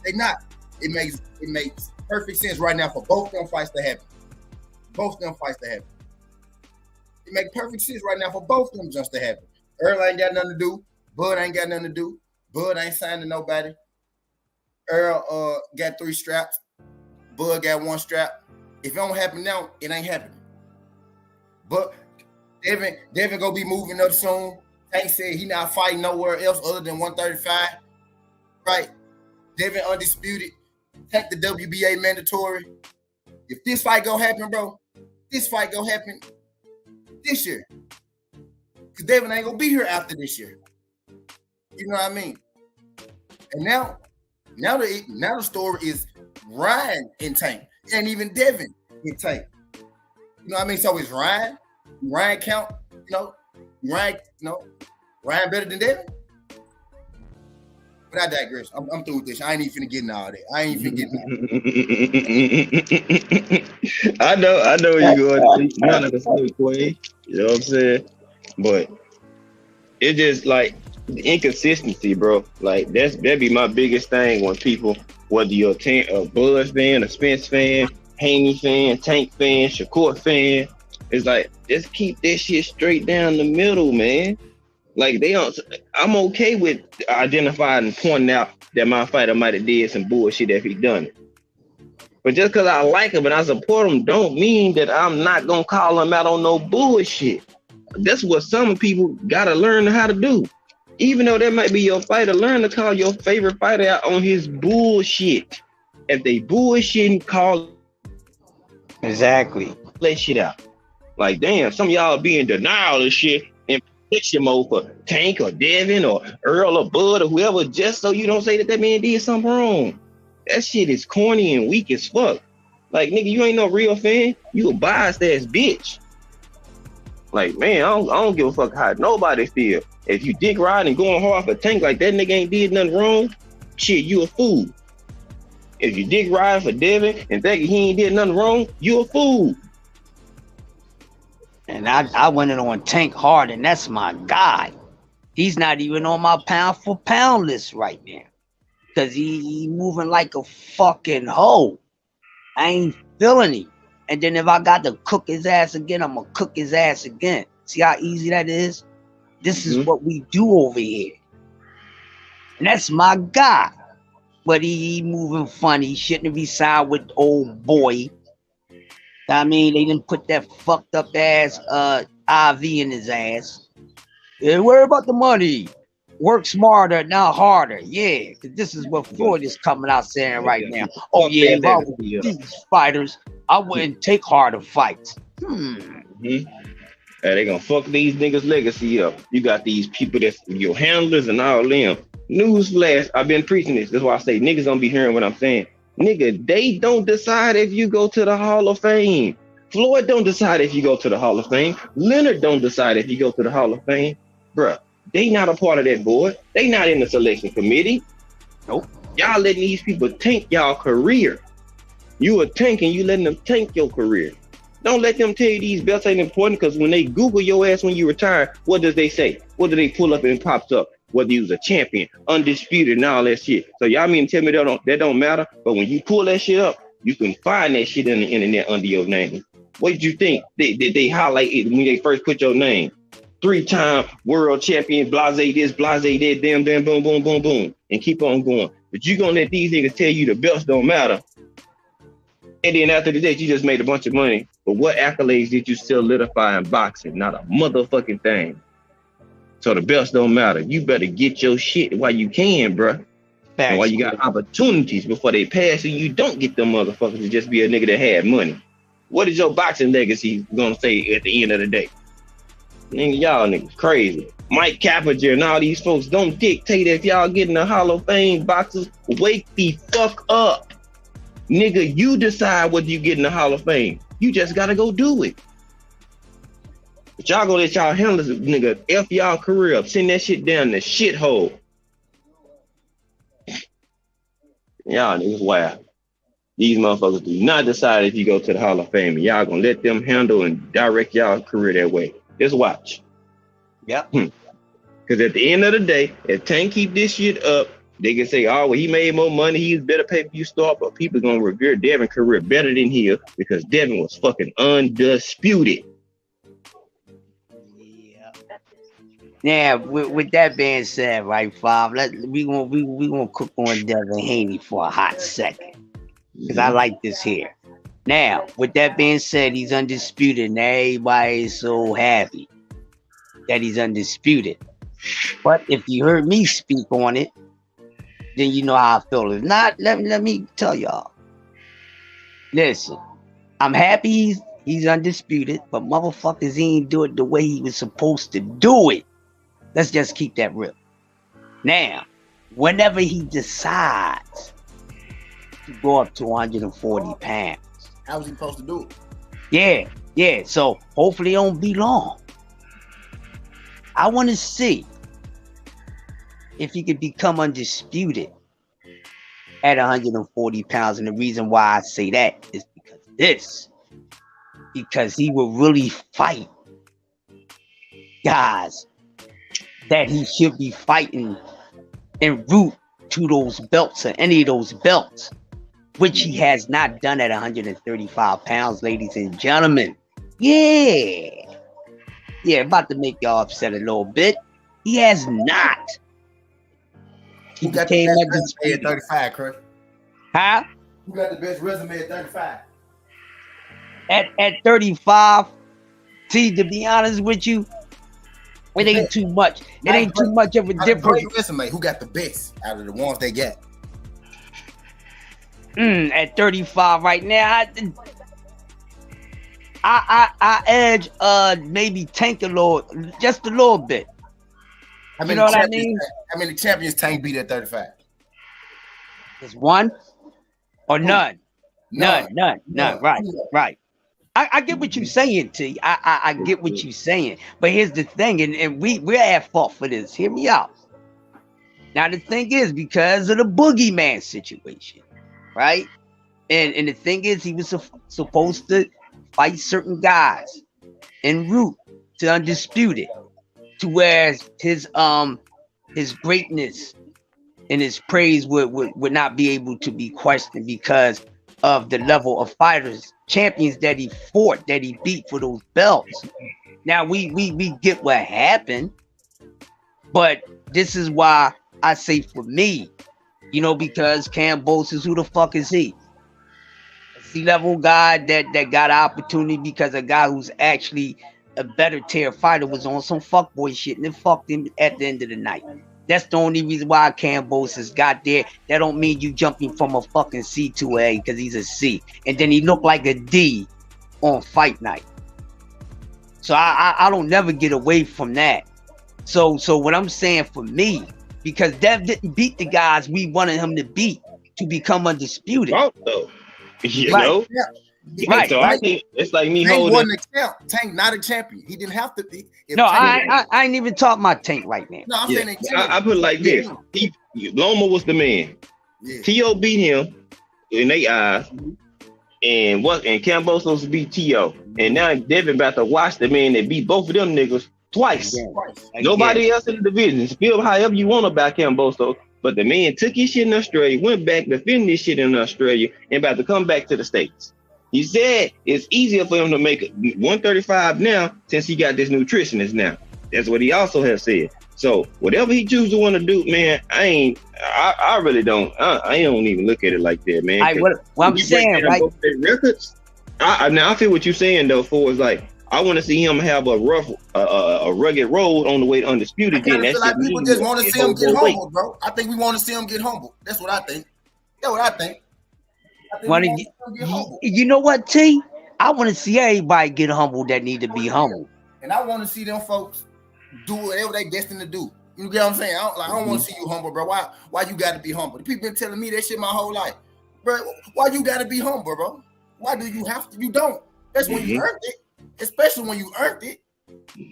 They not. It makes perfect sense right now for both them fights to happen. Both them fights to happen. It makes perfect sense right now for both them just to happen. Earl ain't got nothing to do. Bud ain't got nothing to do. Bud ain't signed to nobody. Earl got 3 straps. Bud got 1 strap. If it don't happen now, it ain't happening. But Devin gonna be moving up soon. Tank said he not fighting nowhere else other than 135. Right? Devin undisputed. Tank the WBA mandatory. If this fight gonna happen, bro, this fight gonna happen this year. Because Devin ain't gonna be here after this year. You know what I mean? And now the story is Ryan in Tank. And even Devin in Tank. You know what I mean? So it's Ryan count, Ryan better than Devin? But I digress. I'm through with this. I ain't even finna get into all that. I ain't even getting I know you going to none of the same way. You know what I'm saying? But it's just like the inconsistency, bro. Like that'd be my biggest thing when people, whether you're a Buzz fan, a Spence fan, Haney fan, Tank fan, Shakur fan, it's like just keep that shit straight down the middle, man. Like I'm okay with identifying and pointing out that my fighter might have did some bullshit if he done it. But just because I like him and I support him don't mean that I'm not gonna call him out on no bullshit. That's what some people gotta learn how to do. Even though that might be your fighter, learn to call your favorite fighter out on his bullshit. If they bullshitting, call Exactly. that shit out. Like, damn, some of y'all be in denial of shit and protection mode for Tank or Devin or Earl or Bud or whoever, just so you don't say that man did something wrong. That shit is corny and weak as fuck. Like, nigga, you ain't no real fan. You a biased ass bitch. Like, man, I don't give a fuck how nobody feel. If you dick riding and going hard for Tank like that nigga ain't did nothing wrong, shit, you a fool. If you dick riding for Devin and think he ain't did nothing wrong, you a fool. And I went in on Tank hard, and that's my guy. He's not even on my pound for pound list right now. Because he moving like a fucking hoe. I ain't feeling him. And then if I got to cook his ass again, I'm going to cook his ass again. See how easy that is? This is what we do over here. And that's my guy. But he moving funny. He shouldn't be signed with old boy. I mean, they didn't put that fucked up ass IV in his ass. Yeah, worry about the money. Work smarter, not harder. Yeah, because this is what Floyd is coming out saying right now. Oh, yeah, if I was these fighters, I wouldn't take harder fights. Hey, they gonna fuck these niggas' legacy up. You got these people that's your handlers and all them. Newsflash, I've been preaching this. That's why I say niggas don't be hearing what I'm saying. Nigga, they don't decide if you go to the Hall of Fame. Floyd don't decide if you go to the Hall of Fame. Leonard don't decide if you go to the Hall of Fame. Bruh, they not a part of that board. They not in the selection committee. Nope. Y'all letting these people tank y'all career. You a tank and you letting them tank your career. Don't let them tell you these belts ain't important, because when they Google your ass when you retire, what does they say? What do they pull up and it pops up? Whether you was a champion, undisputed, and all that shit. So y'all mean to tell me that don't matter? But when you pull that shit up, you can find that shit in the internet under your name. What did you think? They highlight it when they first put your name? 3-time world champion, blase this, blase that, damn, boom, boom, boom, boom, and keep on going. But you gonna let these niggas tell you the belts don't matter. And then after the day, you just made a bunch of money. But what accolades did you solidify in boxing? Not a motherfucking thing. So the belts don't matter. You better get your shit while you can, bruh. And while you got opportunities before they pass you, you don't get them motherfuckers to just be a nigga that had money. What is your boxing legacy gonna say at the end of the day? Nigga, y'all niggas crazy. Mike Cappinger and all these folks don't dictate if y'all getting the Hall of Fame boxers. Wake the fuck up. Nigga, you decide whether you get in the Hall of Fame. You just gotta go do it. But y'all gonna let y'all handlers nigga F y'all career up, send that shit down the shithole. Y'all niggas wild. These motherfuckers do not decide if you go to the Hall of Fame. Y'all gonna let them handle and direct y'all career that way. Just watch. Yep. Because at the end of the day, if Tank keep this shit up, they can say, oh, well, he made more money. He's better pay-per-view star, but people gonna revere Devin's career better than his because Devin was fucking undisputed. Yeah. Now, with that being said, right, Five, we gonna cook on Devin Haney for a hot second because I like this here. Now, with that being said, he's undisputed, and everybody is so happy that he's undisputed. But if you heard me speak on it, then you know how I feel. If not, let me tell y'all. Listen, I'm happy he's undisputed, but motherfuckers, he ain't do it the way he was supposed to do it. Let's just keep that real. Now, whenever he decides to go up to 140 pounds. How was he supposed to do it? Yeah. So hopefully it don't be long. I want to see if he could become undisputed at 140 pounds. And the reason why I say that is because he will really fight guys that he should be fighting en route to those belts or any of those belts, which he has not done at 135 pounds, ladies and gentlemen. Yeah, about to make y'all upset a little bit. He has not. He Who got the became best resume undisputed. at 35, Chris? Huh? Who got the best resume at 35? At 35, see, to be honest with you, it ain't too much. It ain't too much of a difference. Great resume. Who got the best out of the ones they got? At 35 right now, I edge maybe Tank just a little bit. How You know what I mean? How many champions Tank beat at 35? It's one or none. None. Right. I get what you're saying, T. I get what you're saying. But here's the thing, and we're at fault for this. Hear me out. Now the thing is, because of the boogeyman situation, right? And the thing is, he was supposed to fight certain guys en route to undisputed, to where his greatness and his praise would not be able to be questioned because of the level of fighters, champions that he fought, that he beat for those belts. Now we get what happened, but this is why I say for me, because Kambosos, who the fuck is he? A C-level guy that got an opportunity because a guy who's actually a better tier fighter was on some fuckboy shit and it fucked him at the end of the night. That's the only reason why Kambosos got there. That don't mean you jumping from a fucking C to A because he's a C. And then he looked like a D on fight night. So I don't never get away from that. So what I'm saying for me, because Dev didn't beat the guys we wanted him to beat to become undisputed. Oh, though. You Right. know? Yeah. Right. So I think it's like me Tank holding. wasn't a champ. Tank not a champion. He didn't have to be. If No, Tank- I ain't even talking about Tank right now. No, I'm Yeah. saying in general. I put it like this. Loma was the man. Yeah. T.O. beat him in their eyes. And Kambosos beat T.O. And now Devin about to watch the man that beat both of them niggas twice. Again. Nobody else in the division. Feel however you want about Kambosos. But the man took his shit in Australia, went back, defended his shit in Australia, and about to come back to the States. He said it's easier for him to make 135 now since he got this nutritionist now. That's what he also has said. So whatever he chooses to want to do, man, I really don't. I don't even look at it like that, man. What I'm saying, right? Records. Now I feel what you're saying though. For is like I want to see him have a rough, a rugged road on the way to undisputed. I Then feel like people just want to see him get humbled, bro. I think we want to see him get humbled. That's what I think. That's what I think. You know what, T? I want to see everybody get humbled that need to be humbled. And I want to see them folks do whatever they destined to do. You get what I'm saying? I don't want to see you humble, bro. Why you got to be humble? People been telling me that shit my whole life, bro. Why you got to be humble, bro? Why do you have to? You don't. That's when you earned it. Especially when you earned it.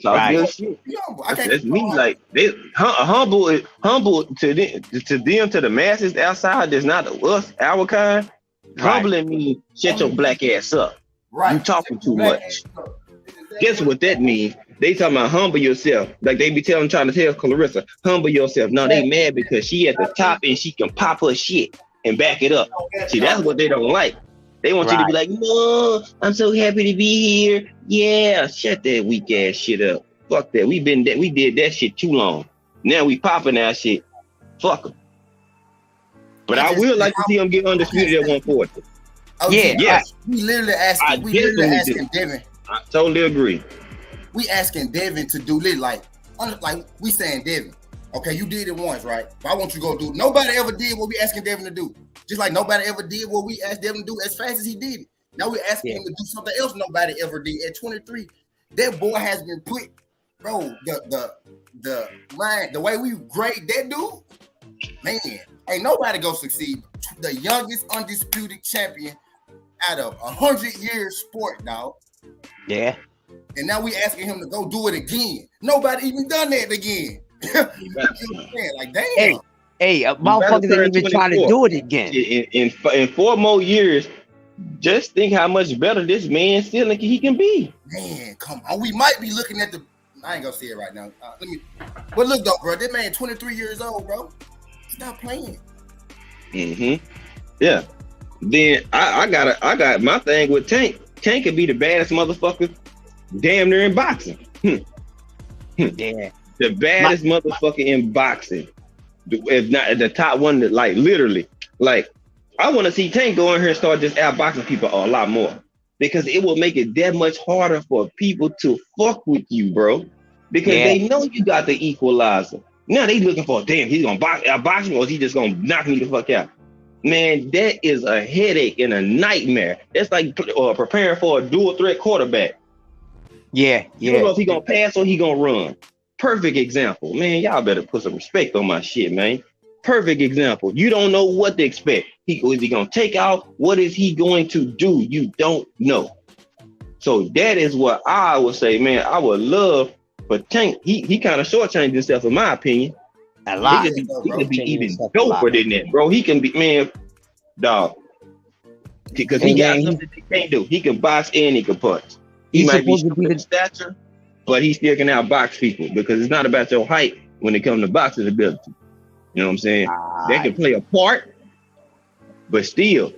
Talk Right. good shit. You humble. I can't That's me. Like they humble to them to the masses outside. That's not us, our kind. Right. Humbling means shut your black ass up. right. You talking too Black much. ass up. Guess what that means? They talking about humble yourself. Like they be trying to tell Clarissa, humble yourself. No, they mad because she at the top and she can pop her shit and back it up. See, that's what they don't like. They want you to be like, no, I'm so happy to be here. Yeah, shut that weak ass shit up. Fuck that. We did that shit too long. Now we popping that shit. Fuck them. But I will like to see them get undisputed at 140. Oh, Yeah, yes. We literally asking Devin. I totally agree. We asking Devin to do lit like we saying Devin. Okay, you did it once, right? But I want you to go do. Nobody ever did what we asking Devin to do. Just like nobody ever did what we asked Devin to do as fast as he did it. Now we're asking him to do something else nobody ever did. At 23, that boy has been put, bro. The way we grade that dude, man, ain't nobody gonna succeed. The youngest undisputed champion out of 100 years sport, dog. Yeah. And now we asking him to go do it again. Nobody even done that again. You know what I'm saying? Like, damn. Hey, motherfuckers ain't even trying to do it again. In 4 more years, just think how much better this man still he can be. Man, come on. We might be looking at the. I ain't gonna say it right now. But look though, bro. That man 23 years old, bro. Stop playing. Mm-hmm. Yeah. Then I got my thing with Tank. Tank could be the baddest motherfucker damn near in boxing. Yeah. The baddest motherfucker in boxing. If not the top one that like literally. Like I want to see Tank go in here and start just outboxing people a lot more. Because it will make it that much harder for people to fuck with you, bro. Because they know you got the equalizer. Now they looking for, damn, he's gonna outbox me or is he just gonna knock me the fuck out? Man, that is a headache and a nightmare. That's like preparing for a dual threat quarterback. Yeah. You don't know if he gonna pass or he gonna run. Perfect example. Man, y'all better put some respect on my shit, man. Perfect example. You don't know what to expect. Is he gonna take out? What is he going to do? You don't know. So that is what I would say, man. I would love for Tank. He kind of shortchanged himself, in my opinion. A lot. He could be even doper than that, bro. He can be, man, dog. Because he got something he can't do. He can box and he can punch. He might be short in stature, but he still can outbox people because it's not about your height when it comes to boxing ability. You know what I'm saying? They can play a part, but still.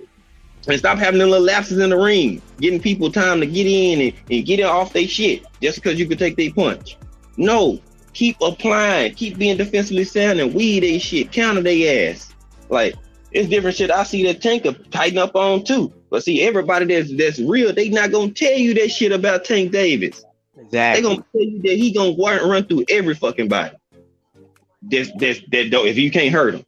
And stop having them little lapses in the ring, getting people time to get in and get it off their shit just because you can take their punch. No, keep applying, keep being defensively sound and weed their shit, counter their ass. Like, it's different shit I see that Tank tighten up on too. But see, everybody that's real, they not gonna tell you that shit about Tank Davis. Exactly. They gonna tell you that he gonna run through every fucking body. That don't, if you can't hurt him.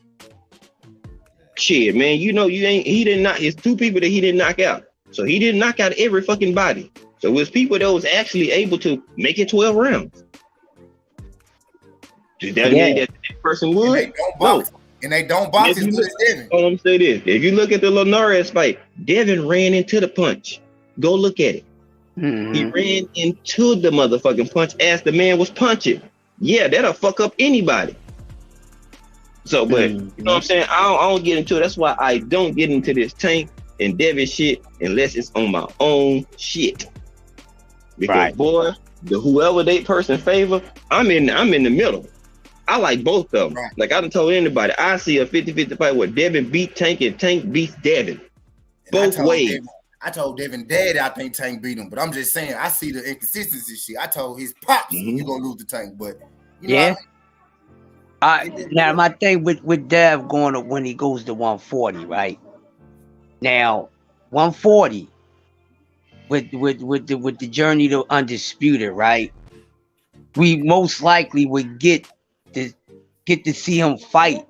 Shit, man, you know he didn't knock. It's 2 people that he didn't knock out. So he didn't knock out every fucking body. So it's people that was actually able to make it 12 rounds. Does that mean that person would? And they don't box as good as Devin. Oh, I'm say this. If you look at the Linares fight, Devin ran into the punch. Go look at it. Mm-hmm. He ran into the motherfucking punch as the man was punching. Yeah, that'll fuck up anybody. So, but you know what I'm saying? I don't get into it. That's why I don't get into this Tank and Devin shit unless it's on my own shit. Because boy, whoever they person favor, I'm in the middle. I like both of them. Right. Like I done told anybody, I see a 50-50 fight where Devin beat Tank and Tank beats Devin. Both ways. I told Devin Daddy I think Tank beat him, but I'm just saying I see the inconsistency shit. I told his pops you gonna lose the Tank, but you know now my thing with Dev going to when he goes to 140, right? Now 140 with the journey to undisputed, right? We most likely would get to see him fight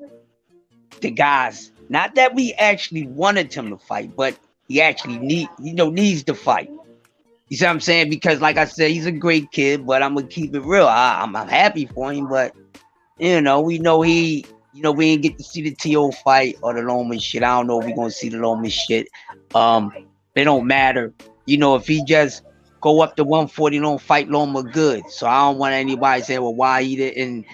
the guys. Not that we actually wanted him to fight, but he actually needs to fight. You see what I'm saying? Because like I said, he's a great kid, but I'm gonna keep it real. I'm happy for him, but we know we didn't get to see the T.O. fight or the Loman shit. I don't know if we're gonna see the Loman shit. It don't matter. If he just go up to 140, don't fight Loma good. So I don't want anybody saying, well, why he didn't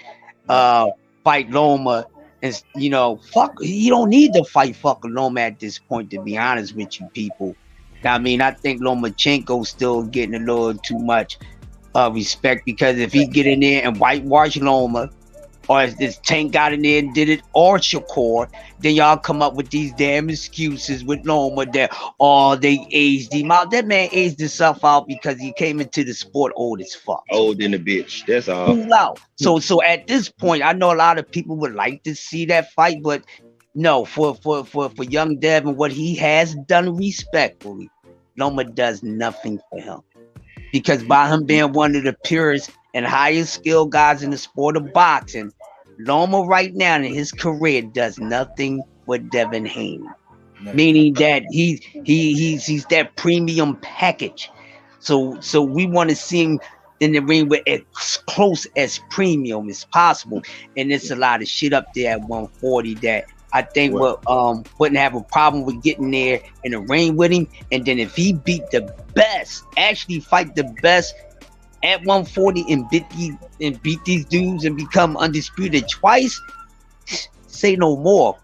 fight Loma? And you know, fuck, he don't need to fight fucking Loma at this point, to be honest with you people. I mean, I think Lomachenko's still getting a little too much respect, because if he get in there and whitewash Loma, or if this Tank got in there and did it, or Shakur, then y'all come up with these damn excuses with Loma that, oh, they aged him out. That man aged himself out because he came into the sport old as fuck. Old in the bitch. That's all. Cool out. So at this point, I know a lot of people would like to see that fight, but no, for young Devin, what he has done respectfully, Loma does nothing for him. Because by him being one of the purest and highest skilled guys in the sport of boxing, Loma right now in his career does nothing with Devin Haney. Meaning that he's that premium package. So we want to see him in the ring with as close as premium as possible. And there's a lot of shit up there at 140 that I think wouldn't have a problem with getting there in the ring with him. And then if he beat the best, actually fight the best at 140 and beat these dudes and become undisputed twice, say no more.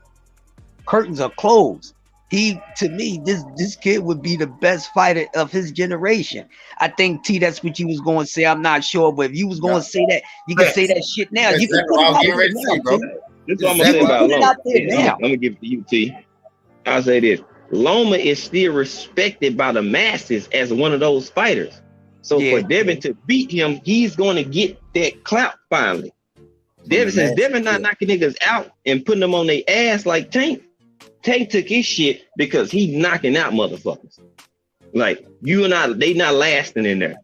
Curtains are closed. To me, this kid would be the best fighter of his generation. I think that's what you was going to say. I'm not sure, but if you was going to say that, you can say that shit now. You can put it out there now, bro. This is what I'm gonna say about Loma. I'm gonna give it to you, T. I'll say this: Loma is still respected by the masses as one of those fighters. So for Devin to beat him, he's going to get that clout finally. Since Devin not knocking niggas out and putting them on their ass like Tank. Tank took his shit because he knocking out motherfuckers. Like they not lasting in there.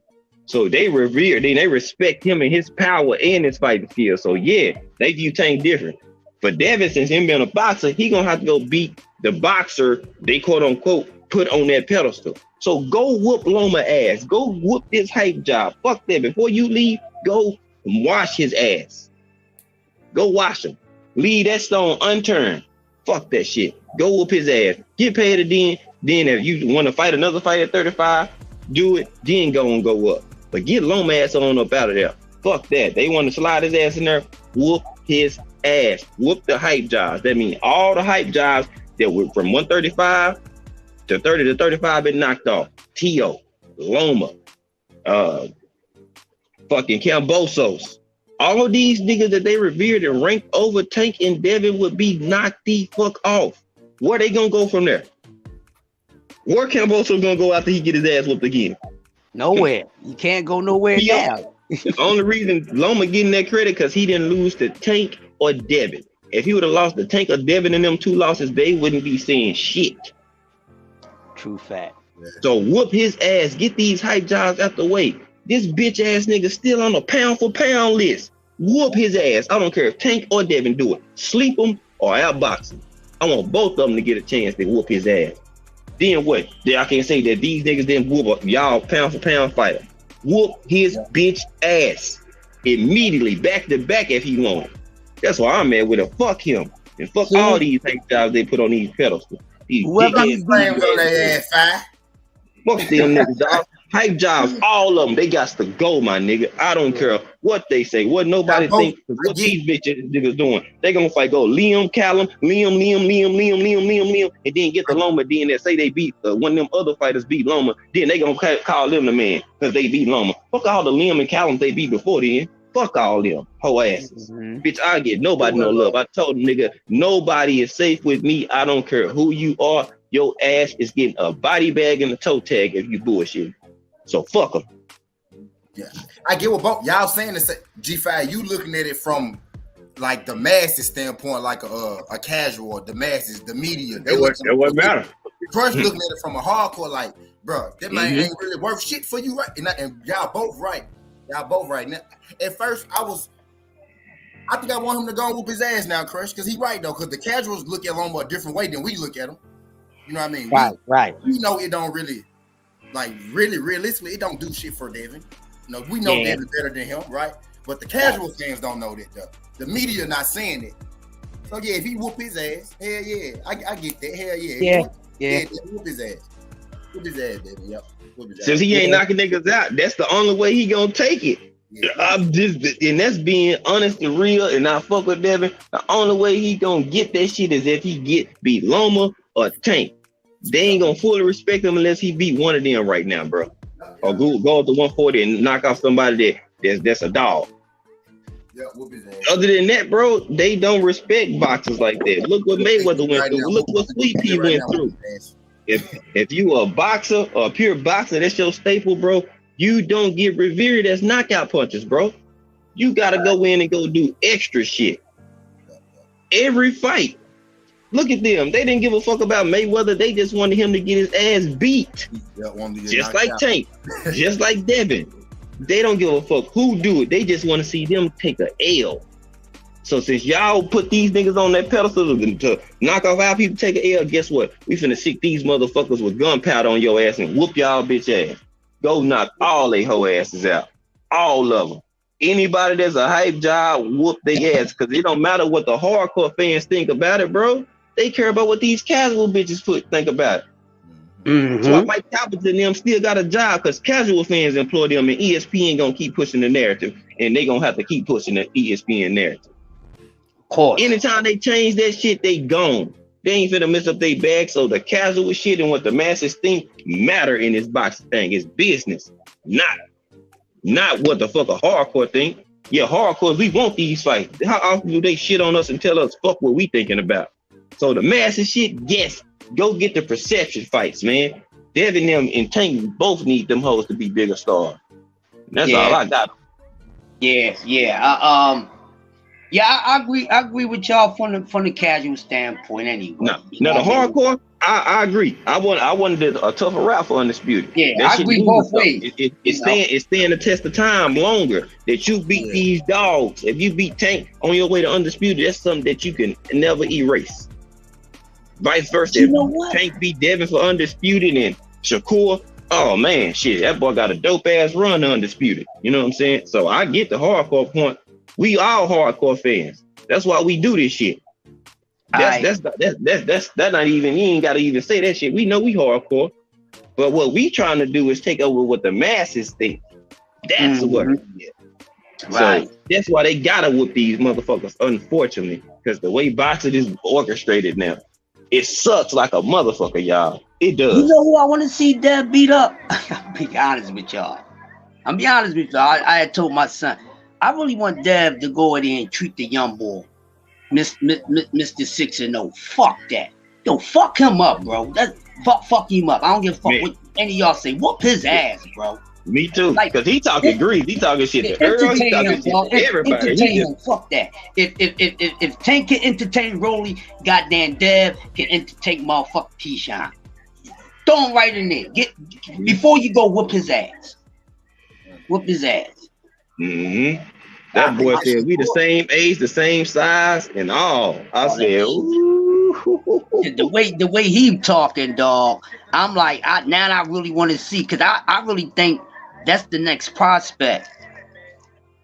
So they revere, they respect him and his power and his fighting skills. So yeah, they view Tank different. For Devin, since him being a boxer, he gonna have to go beat the boxer they quote unquote put on that pedestal. So go whoop Loma ass. Go whoop this hype job. Fuck that. Before you leave, go wash his ass. Go wash him. Leave that stone unturned. Fuck that shit. Go whoop his ass. Get paid again. Then if you want to fight another fight at 35, do it. Then go up. But get Loma ass on up out of there. Fuck that. They want to slide his ass in there. Whoop his ass. Whoop the hype jobs. That means all the hype jobs that were from 135 to 30 to 35 been knocked off. Tio, Loma, fucking Cambosos. All of these niggas that they revered and ranked over Tank and Devin would be knocked the fuck off. Where they gonna go from there? Where Cambosos gonna go after he get his ass whooped again? Nowhere. You can't go nowhere now. The only reason Loma getting that credit because he didn't lose to Tank or Devin. If he would have lost to Tank or Devin in them two losses, they wouldn't be saying shit. True fact. So whoop his ass. Get these hype jobs out the way. This bitch ass nigga still on a pound for pound list. Whoop his ass. I don't care if Tank or Devin do it. Sleep him or outbox him. I want both of them to get a chance to whoop his ass. Then what? Then I can say that these niggas didn't whoop y'all pound for pound fighter. Whoop his bitch ass immediately, back to back if he want it. That's why I'm mad with him. Fuck him and fuck all these hype jobs they put on these pedestals. Whoever he's playing on their ass, fine. Fuck them niggas, dog. Hype jobs, all of them, they got to go, my nigga. I don't care what they say, what nobody thinks, what these bitches niggas doing. They gonna fight, go Liam, Callum, Liam, and then get the Loma. Then they say they beat one of them other fighters beat Loma. Then they gonna call them the man because they beat Loma. Fuck all the Liam and Callum they beat before then. Fuck all them whole asses. Bitch, I get nobody no love. I told them, nigga, nobody is safe with me. I don't care who you are. Your ass is getting a body bag and a toe tag if you bullshit. So fuck them. Yeah, I get what both y'all saying. This G5, you looking at it from like the masses standpoint, like a casual, the masses, the media. It wouldn't matter. Crush looking at it from a hardcore, like, bro, that man ain't really worth shit for you, right? And y'all both right. Y'all both right. Now, at first, I think I want him to go and whoop his ass now, Crush, because he right though. Because the casuals look at Loma a different way than we look at him. You know what I mean? Right. We know it don't really. Like really, realistically, it don't do shit for Devin. You know, we know Devin better than him, right? But the casual fans don't know that though. The media not saying it. So yeah, if he whoop his ass, hell yeah, I get that. Hell yeah, yeah. Whoop his ass, baby. Yep. Since he ain't knocking niggas out, that's the only way he gonna take it. I'm just, and that's being honest and real, and I fuck with Devin. The only way he gonna get that shit is if he beat Loma or Tank. They ain't gonna fully respect him unless he beat one of them right now, bro. Or go up to 140 and knock off somebody that's a dog. Other than that, bro, they don't respect boxers like that. Look what Mayweather went through. Look what Sweet Pea went through. If you a boxer or a pure boxer, that's your staple, bro. You don't get revered as knockout punches, bro. You gotta go in and go do extra shit. Every fight. Look at them. They didn't give a fuck about Mayweather. They just wanted him to get his ass beat. Just like Tank. Just like Devin. They don't give a fuck who do it. They just want to see them take a L. So since y'all put these niggas on that pedestal to knock off our people take a L, guess what? We finna sick these motherfuckers with gunpowder on your ass and whoop y'all bitch ass. Go knock all they hoe asses out. All of them. Anybody that's a hype job, whoop their ass. Because it don't matter what the hardcore fans think about it, bro. They care about what these casual bitches think about it. Mm-hmm. So Mike Talbot and them still got a job because casual fans employ them, and ESPN gonna keep pushing the narrative, and they gonna have to keep pushing the ESPN narrative. Of course. Anytime they change that shit, they gone. They ain't finna mess up their bag. So the casual shit and what the masses think matter in this boxing thing. It's business, not what the fuck a hardcore think. Yeah, hardcore, we want these fights. How often do they shit on us and tell us fuck what we thinking about? So the masses shit, yes, go get the perception fights, man. Devin them and Tank both need them hoes to be bigger stars. That's all I got. I agree with y'all from the casual standpoint anyway. No, the hardcore, I agree. I wanted a tougher rap for Undisputed. Yeah, I agree both ways. It's staying the test of time longer that you beat these dogs. If you beat Tank on your way to Undisputed, that's something that you can never erase. Vice versa. You know what? Tank beat Devin for Undisputed and Shakur. Oh man, shit, that boy got a dope ass run to Undisputed. You know what I'm saying? So I get the hardcore point. We all hardcore fans. That's why we do this shit. That's not even, you ain't gotta even say that shit. We know we hardcore. But what we trying to do is take over what the masses think. That's what it is. Right. So that's why they gotta whoop these motherfuckers, unfortunately, because the way boxing is orchestrated now, it sucks like a motherfucker, y'all. It does. You know who I want to see Dev beat up? I'll be honest with y'all. I had told my son, I really want Dev to go in there and treat the young boy, Mr. 6-0. Fuck that. Yo, fuck him up, bro. Fuck him up. I don't give a fuck what any of y'all say. Whoop his ass, bro. Me too. Because he talking grease. He talking shit to Earl. He talking shit to everybody. Entertain him. Fuck that. If Tank can entertain Rolly, goddamn Dev can entertain motherfucking Keyshawn. Throw him right in there. Before you go whoop his ass. Whoop his ass. Mm-hmm. That boy said we the same age, the same size, and all. I said, ooh. The way he talking, dog. I'm like, I really want to see, because I really think that's the next prospect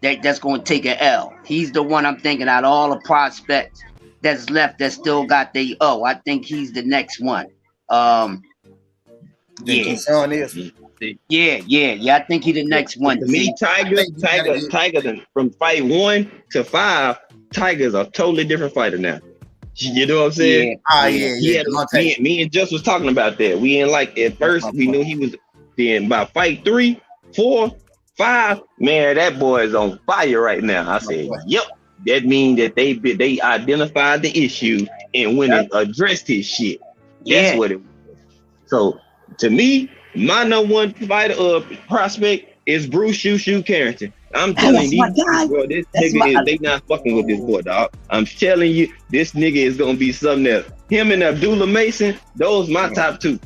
that's going to take an L. He's the one I'm thinking out of all the prospects that's left that still got the O. I think he's the next one. Yeah. I think he's the next one. To me, Tiger, from fight 1 to 5, Tiger's a totally different fighter now. You know what I'm saying? Me and Just was talking about that. We ain't like at first we knew he was. Then by fight 3, 4, 5, man, that boy is on fire right now. I said, yep. That means that they identified the issue and went and addressed his shit. That's what it was. So to me, my number one fighter prospect is Bruce Shoo Carrington. I'm telling you, bro, this nigga they not fucking with this boy, dog. I'm telling you, this nigga is gonna be something else. Him and Abdullah Mason, those my top 2.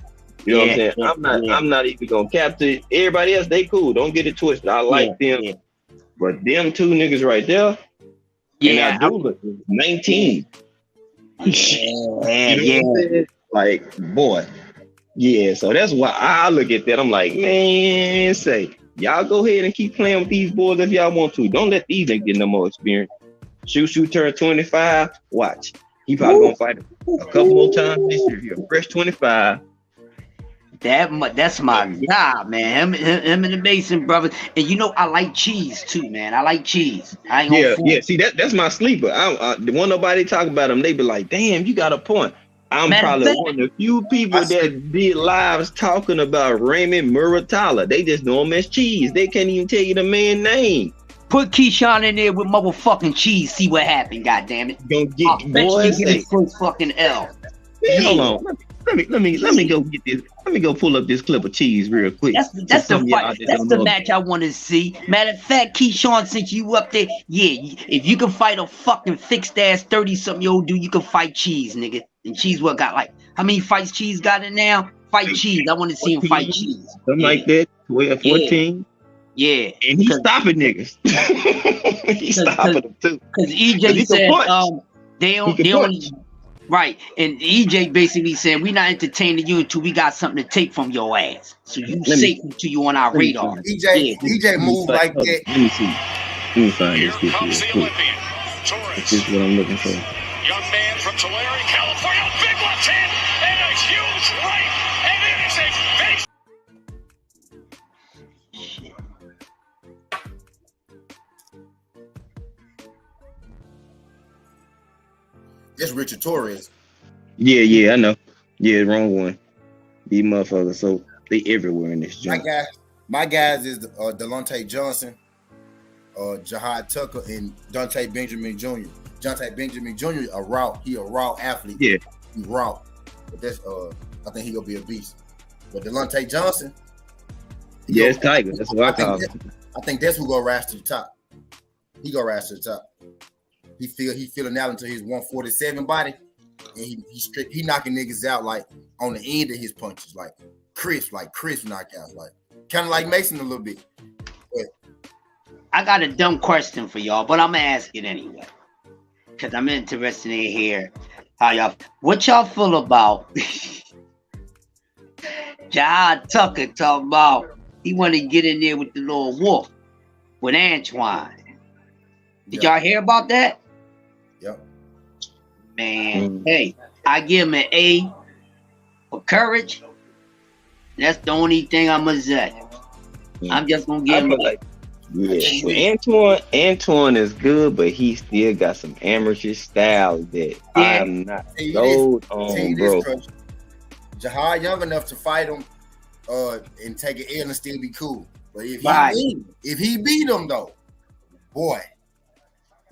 You know what I'm saying? I'm not even gonna capture everybody else. They cool. Don't get it twisted. I like them, but them 2 niggas right there. Yeah, and Abdullah is 19. Like, boy. Yeah, so that's why I look at that. I'm like, man, y'all go ahead and keep playing with these boys if y'all want to. Don't let these niggas get no more experience. Shoo turn 25. Watch. He probably gonna fight a couple more times this year. He's a fresh 25. That's my guy, man. Him and the Mason brothers. And you know, I like cheese too, man. I like cheese. I ain't gonna fool. Yeah. See, that's my sleeper. When nobody talk about him, they be like, "Damn, you got a point." I'm Matter of probably fact, one of the few people that did lives talking about Raymond Muratalla. They just know him as Cheese. They can't even tell you the man's name. put Keyshawn in there with motherfucking cheese. See what happened. Goddamn it. Gonna I'll get bet you boys. get his first fucking L. Man, hold on. Let me go get this. Let me go pull up this clip of Cheese real quick. That's the fight. That's the match I want to see. Matter of fact, Keyshawn, since you up there, yeah, if you can fight a fucking fixed ass 30-something-year-old dude, you can fight Cheese, nigga. And Cheese what got like how many fights Cheese got in now? Fight Cheese. I want to see him fight Cheese. Something like that. 12, 14. Yeah. And he's stopping niggas. He's stopping them too. Because EJ said they only right, and EJ basically said we're not entertaining you until we got something to take from your ass. So you safe until you on our radar. EJ move like that. Let me see. Let me find this picture real quick. This is what I'm looking for. Young man from Tulare, California, big left hand and a huge right, and it is a big. That's Richard Torres. Yeah, I know. Yeah, wrong one. These motherfuckers, so they everywhere in this joint. My guys is Delonte Johnson, Jihad Tucker, and Dante Benjamin Jr. Dante Benjamin Jr. He a raw athlete. Yeah, he raw. But that's I think he gonna be a beast. But Delonte Johnson, it's Tiger. That's what I call him. I think that's who gonna rise to the top. He gonna rise to the top. He feeling out into his 147 body, and he knocking niggas out like on the end of his punches, like crisp knockouts, like kind of like Mason a little bit. But I got a dumb question for y'all, but I'm gonna ask it anyway, cause I'm interested in hear what y'all feel about Jihad Tucker talking about he want to get in there with the little wolf with Antoine. Did y'all hear about that? Yep. Man, hey, I give him an A for courage. That's the only thing I'm gonna say. I'm just gonna give him like, well, Antoine is good, but he still got some amateur style that I'm not sold on, bro. Jihad young enough to fight him and take an L and still be cool. But if he beat him though, boy.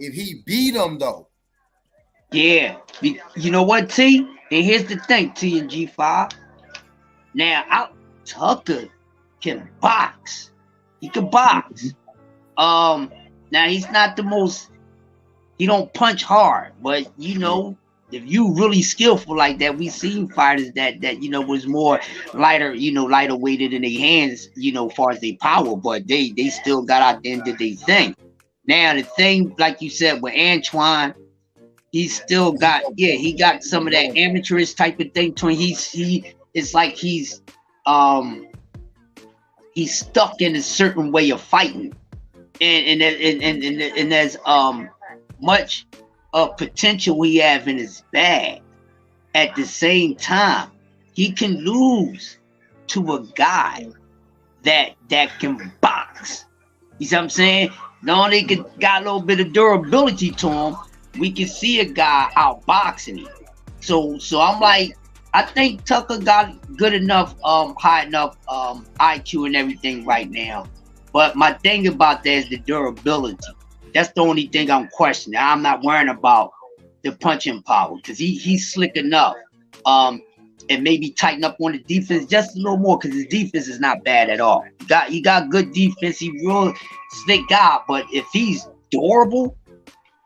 If he beat him though. Yeah. You know what, T? And here's the thing, T and G5. Now, Tucker can box. He can box. Now he's not the most, he don't punch hard, but you know, if you really skillful like that, we seen fighters that was more lighter weighted in their hands, as far as their power, but they still got out there and did their thing. Now the thing, like you said, with Antoine, he still got, he got some of that amateurish type of thing to him. It's like he's stuck in a certain way of fighting, and there's much of potential he have in his bag. At the same time, he can lose to a guy that can box. You see what I'm saying? Not only got a little bit of durability to him, we can see a guy outboxing him. So I'm like, I think Tucker got good enough, high enough IQ and everything right now. But my thing about that is the durability. That's the only thing I'm questioning. I'm not worrying about the punching power because he's slick enough. And maybe tighten up on the defense just a little more because his defense is not bad at all. He got good defense. He real slick guy. But if he's durable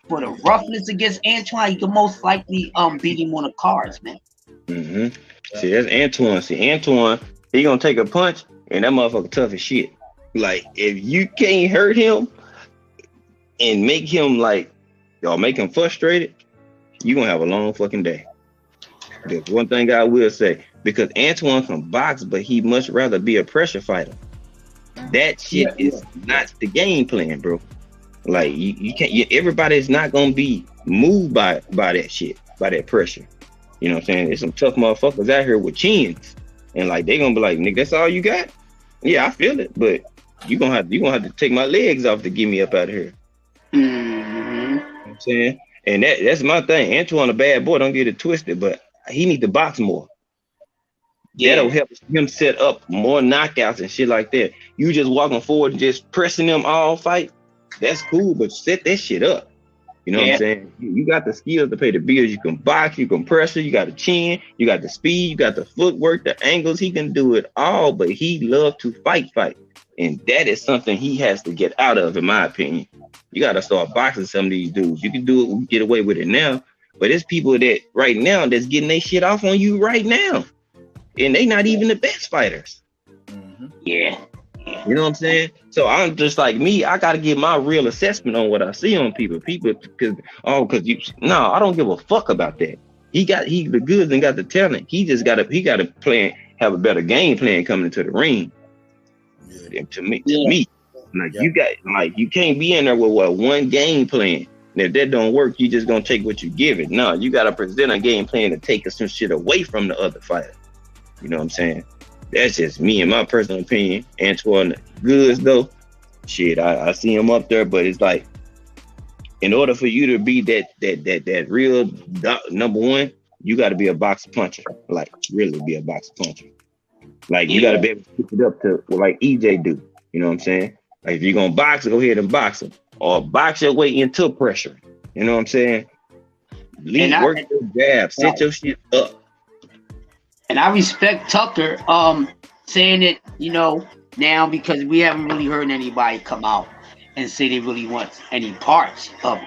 for the roughness against Antoine, he can most likely beat him on the cards, man. Mm-hmm. See, that's Antoine. See, Antoine, he gonna take a punch and that motherfucker tough as shit. Like, if you can't hurt him and make him make him frustrated, you gonna have a long fucking day. There's one thing I will say, because Antoine can box, but he much rather be a pressure fighter. That shit is not the game plan, bro. Like, you can't. Everybody's not gonna be moved by that shit, by that pressure. You know what I'm saying? There's some tough motherfuckers out here with chins. And like they gonna be like, nigga, that's all you got? Yeah, I feel it, but you gonna have to take my legs off to get me up out of here. Mm-hmm. You know what I'm saying? And that's my thing. Antoine a bad boy, don't get it twisted, but he need to box more. That'll Yeah. help him set up more knockouts and shit like that. You just walking forward and just pressing them all fight, that's cool, but set that shit up. You know what I'm Yeah. saying? You got the skills to pay the bills. You can box, you can pressure, you got the chin, you got the speed, you got the footwork, the angles. He can do it all, but he loves to fight. And that is something he has to get out of, in my opinion. You got to start boxing some of these dudes. You can do it, get away with it now, but there's people that right now that's getting their shit off on you right now. And they not even the best fighters. Yeah. You know what I'm saying? So I'm just like me. I gotta get my real assessment on what I see on people. Because I don't give a fuck about that. He the goods and got the talent. He gotta have a better game plan coming into the ring. Yeah. To me, you can't be in there with one game plan. And if that don't work, you just gonna take what you give it. No, you gotta present a game plan to take some shit away from the other fighter. You know what I'm saying? That's just me and my personal opinion. Antoine Goods, though, shit, I see him up there, but it's like, in order for you to be that real number one, you got to be a boxer puncher. Like, really be a boxer puncher. Like, you got to be able to pick it up to like EJ do. You know what I'm saying? Like, if you're gonna box, go ahead and box him, or box your way into pressure. You know what I'm saying? Work your jab, set your shit up. And I respect Tucker saying it, now, because we haven't really heard anybody come out and say they really want any parts of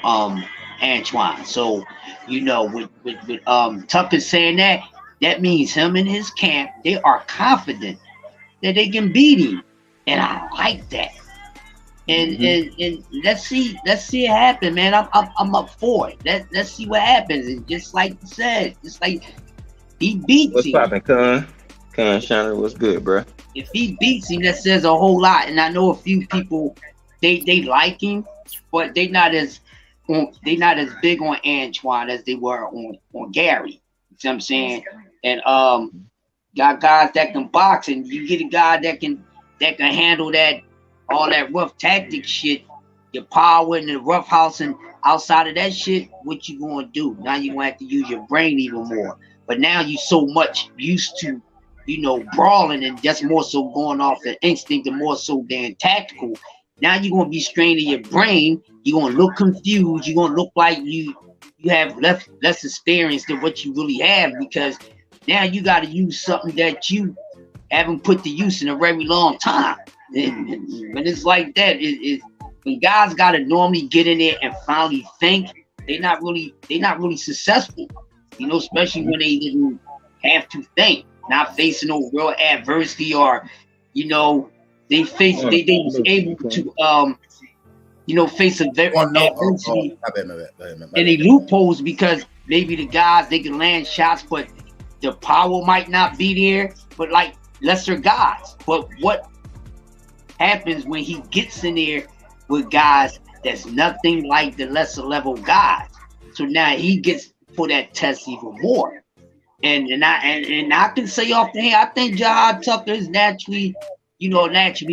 Antoine. So, with Tucker saying that means him and his camp, they are confident that they can beat him. And I like that. And and let's see it happen, man. I'm up for it. Let's see what happens. And just like you said, just like he beats What's him. poppin', Con Shiner? What's good, bro? If he beats him, that says a whole lot. And I know a few people they like him, but they not as big on Antoine as they were on Gary. You know what I'm saying? And got guys that can box, and you get a guy that can handle all that rough tactic shit, your power in the rough house, and outside of that shit, what you gonna do? Now you gonna have to use your brain even more. But now you so much used to, brawling, and just more so going off the instinct and more so than tactical. Now you're gonna be straining your brain. You're gonna look confused. You're gonna look like you have less experience than what you really have, because now you got to use something that you haven't put to use in a very long time. And when it's like that, when guys got to normally get in there and finally think, they're not really successful. Especially when they didn't have to think, not facing no real adversity, or they was able to face a very adversity and they loopholes, because maybe the guys, they can land shots, but the power might not be there, but like lesser guys. But what happens when he gets in there with guys that's nothing like the lesser level guys? So now he gets for that test even more. And I can say off the hand, I think Jahad Tucker is naturally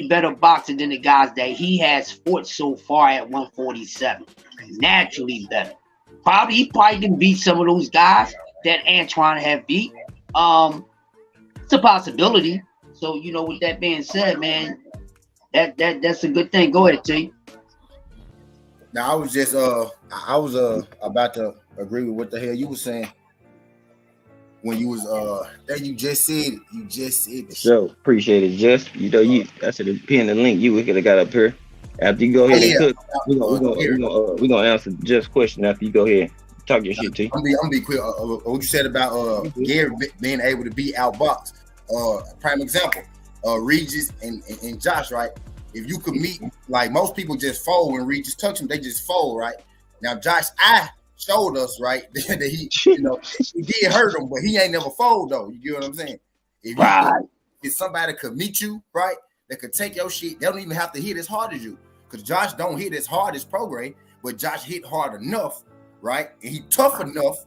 better boxer than the guys that he has fought so far at 147. Naturally better. He probably can beat some of those guys that Antoine have beat. It's a possibility. So, with that being said, man, that's a good thing. Go ahead, T. Now I was just about to agree with what the hell you were saying when you was that you just said it. So appreciate it, Just. I should have pinned the link you could have got up here. After you go ahead and cook, we're gonna answer Just's question after you go ahead. Talk your shit, T. I'm gonna be quick. What you said about Gary being able to be outboxed. Prime example, Regis and Josh, right? If you could meet, like most people just fold when Regis touch them, they just fold, right? Now Josh showed us, right, that he did hurt him, but he ain't never fold though. You get what I'm saying? If somebody could meet you, right, that could take your shit, they don't even have to hit as hard as you, because Josh don't hit as hard as Prograis, but Josh hit hard enough, right? And he tough enough.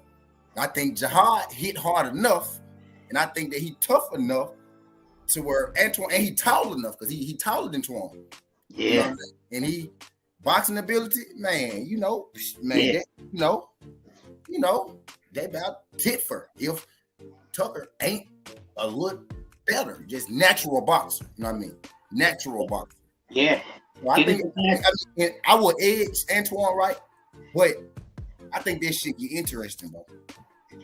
I think Jahad hit hard enough, and I think that he tough enough to where Antoine, and he tall enough because he taller than Twan. Yeah. You know what I'm saying? And he boxing ability, man, Yeah. They about tit for if Tucker ain't a little better, just natural boxer. You know what I mean? Natural boxer. Yeah. So I would edge Antoine, right? But I think this shit get interesting, bro.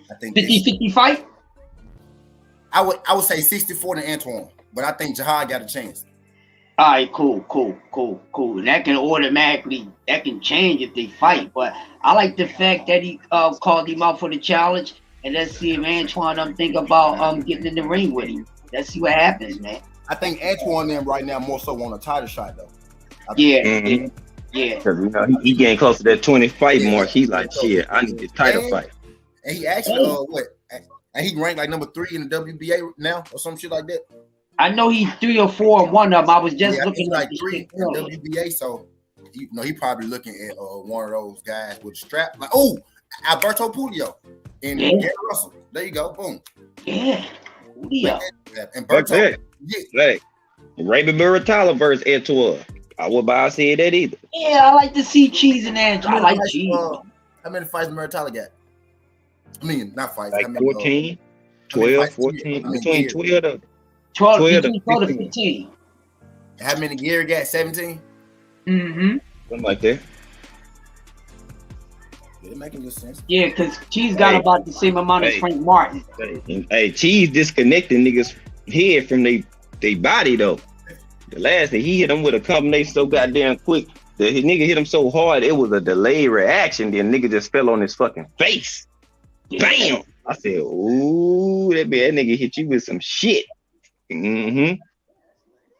I think 50-50 fight? I would say 64 to Antoine, but I think Jihad got a chance. All right, cool. That can change if they fight, but I like the fact that he called him out for the challenge, and let's see if Antoine think about getting in the ring with him. Let's see what happens, man. I think Antoine them right now more so want a title shot though. Yeah. Because he getting close to that 20 fight mark. He like, shit, I need this title fight. And he actually and he ranked like number 3 in the WBA now or some shit like that. I know he's 3 or 4 in one of them. I was just looking like 3 in WBA, so he probably looking at one of those guys with a strap. Like, Alberto Puello and Gary Russell. There you go, boom. Yeah, Puello. And Berto. Like Raven Muratalo versus Antoine. I would buy say that either. Yeah, I like to see Cheese and Antoine. I like Cheese. How many fights Muratalo got? I mean, not fights. Like 14, 12, 14, between 12 to 12 to 15. How many Gary got? 17? Mm-hmm. Something like that. Yeah, making good sense. Yeah, because Cheese got about the same amount as Frank Martin. Hey, Cheese disconnecting niggas' head from they body though. The last thing he hit him with a combination so goddamn quick that his nigga hit him so hard it was a delayed reaction. Then nigga just fell on his fucking face. Yeah. Bam! I said, ooh, that nigga hit you with some shit. Mm-hmm.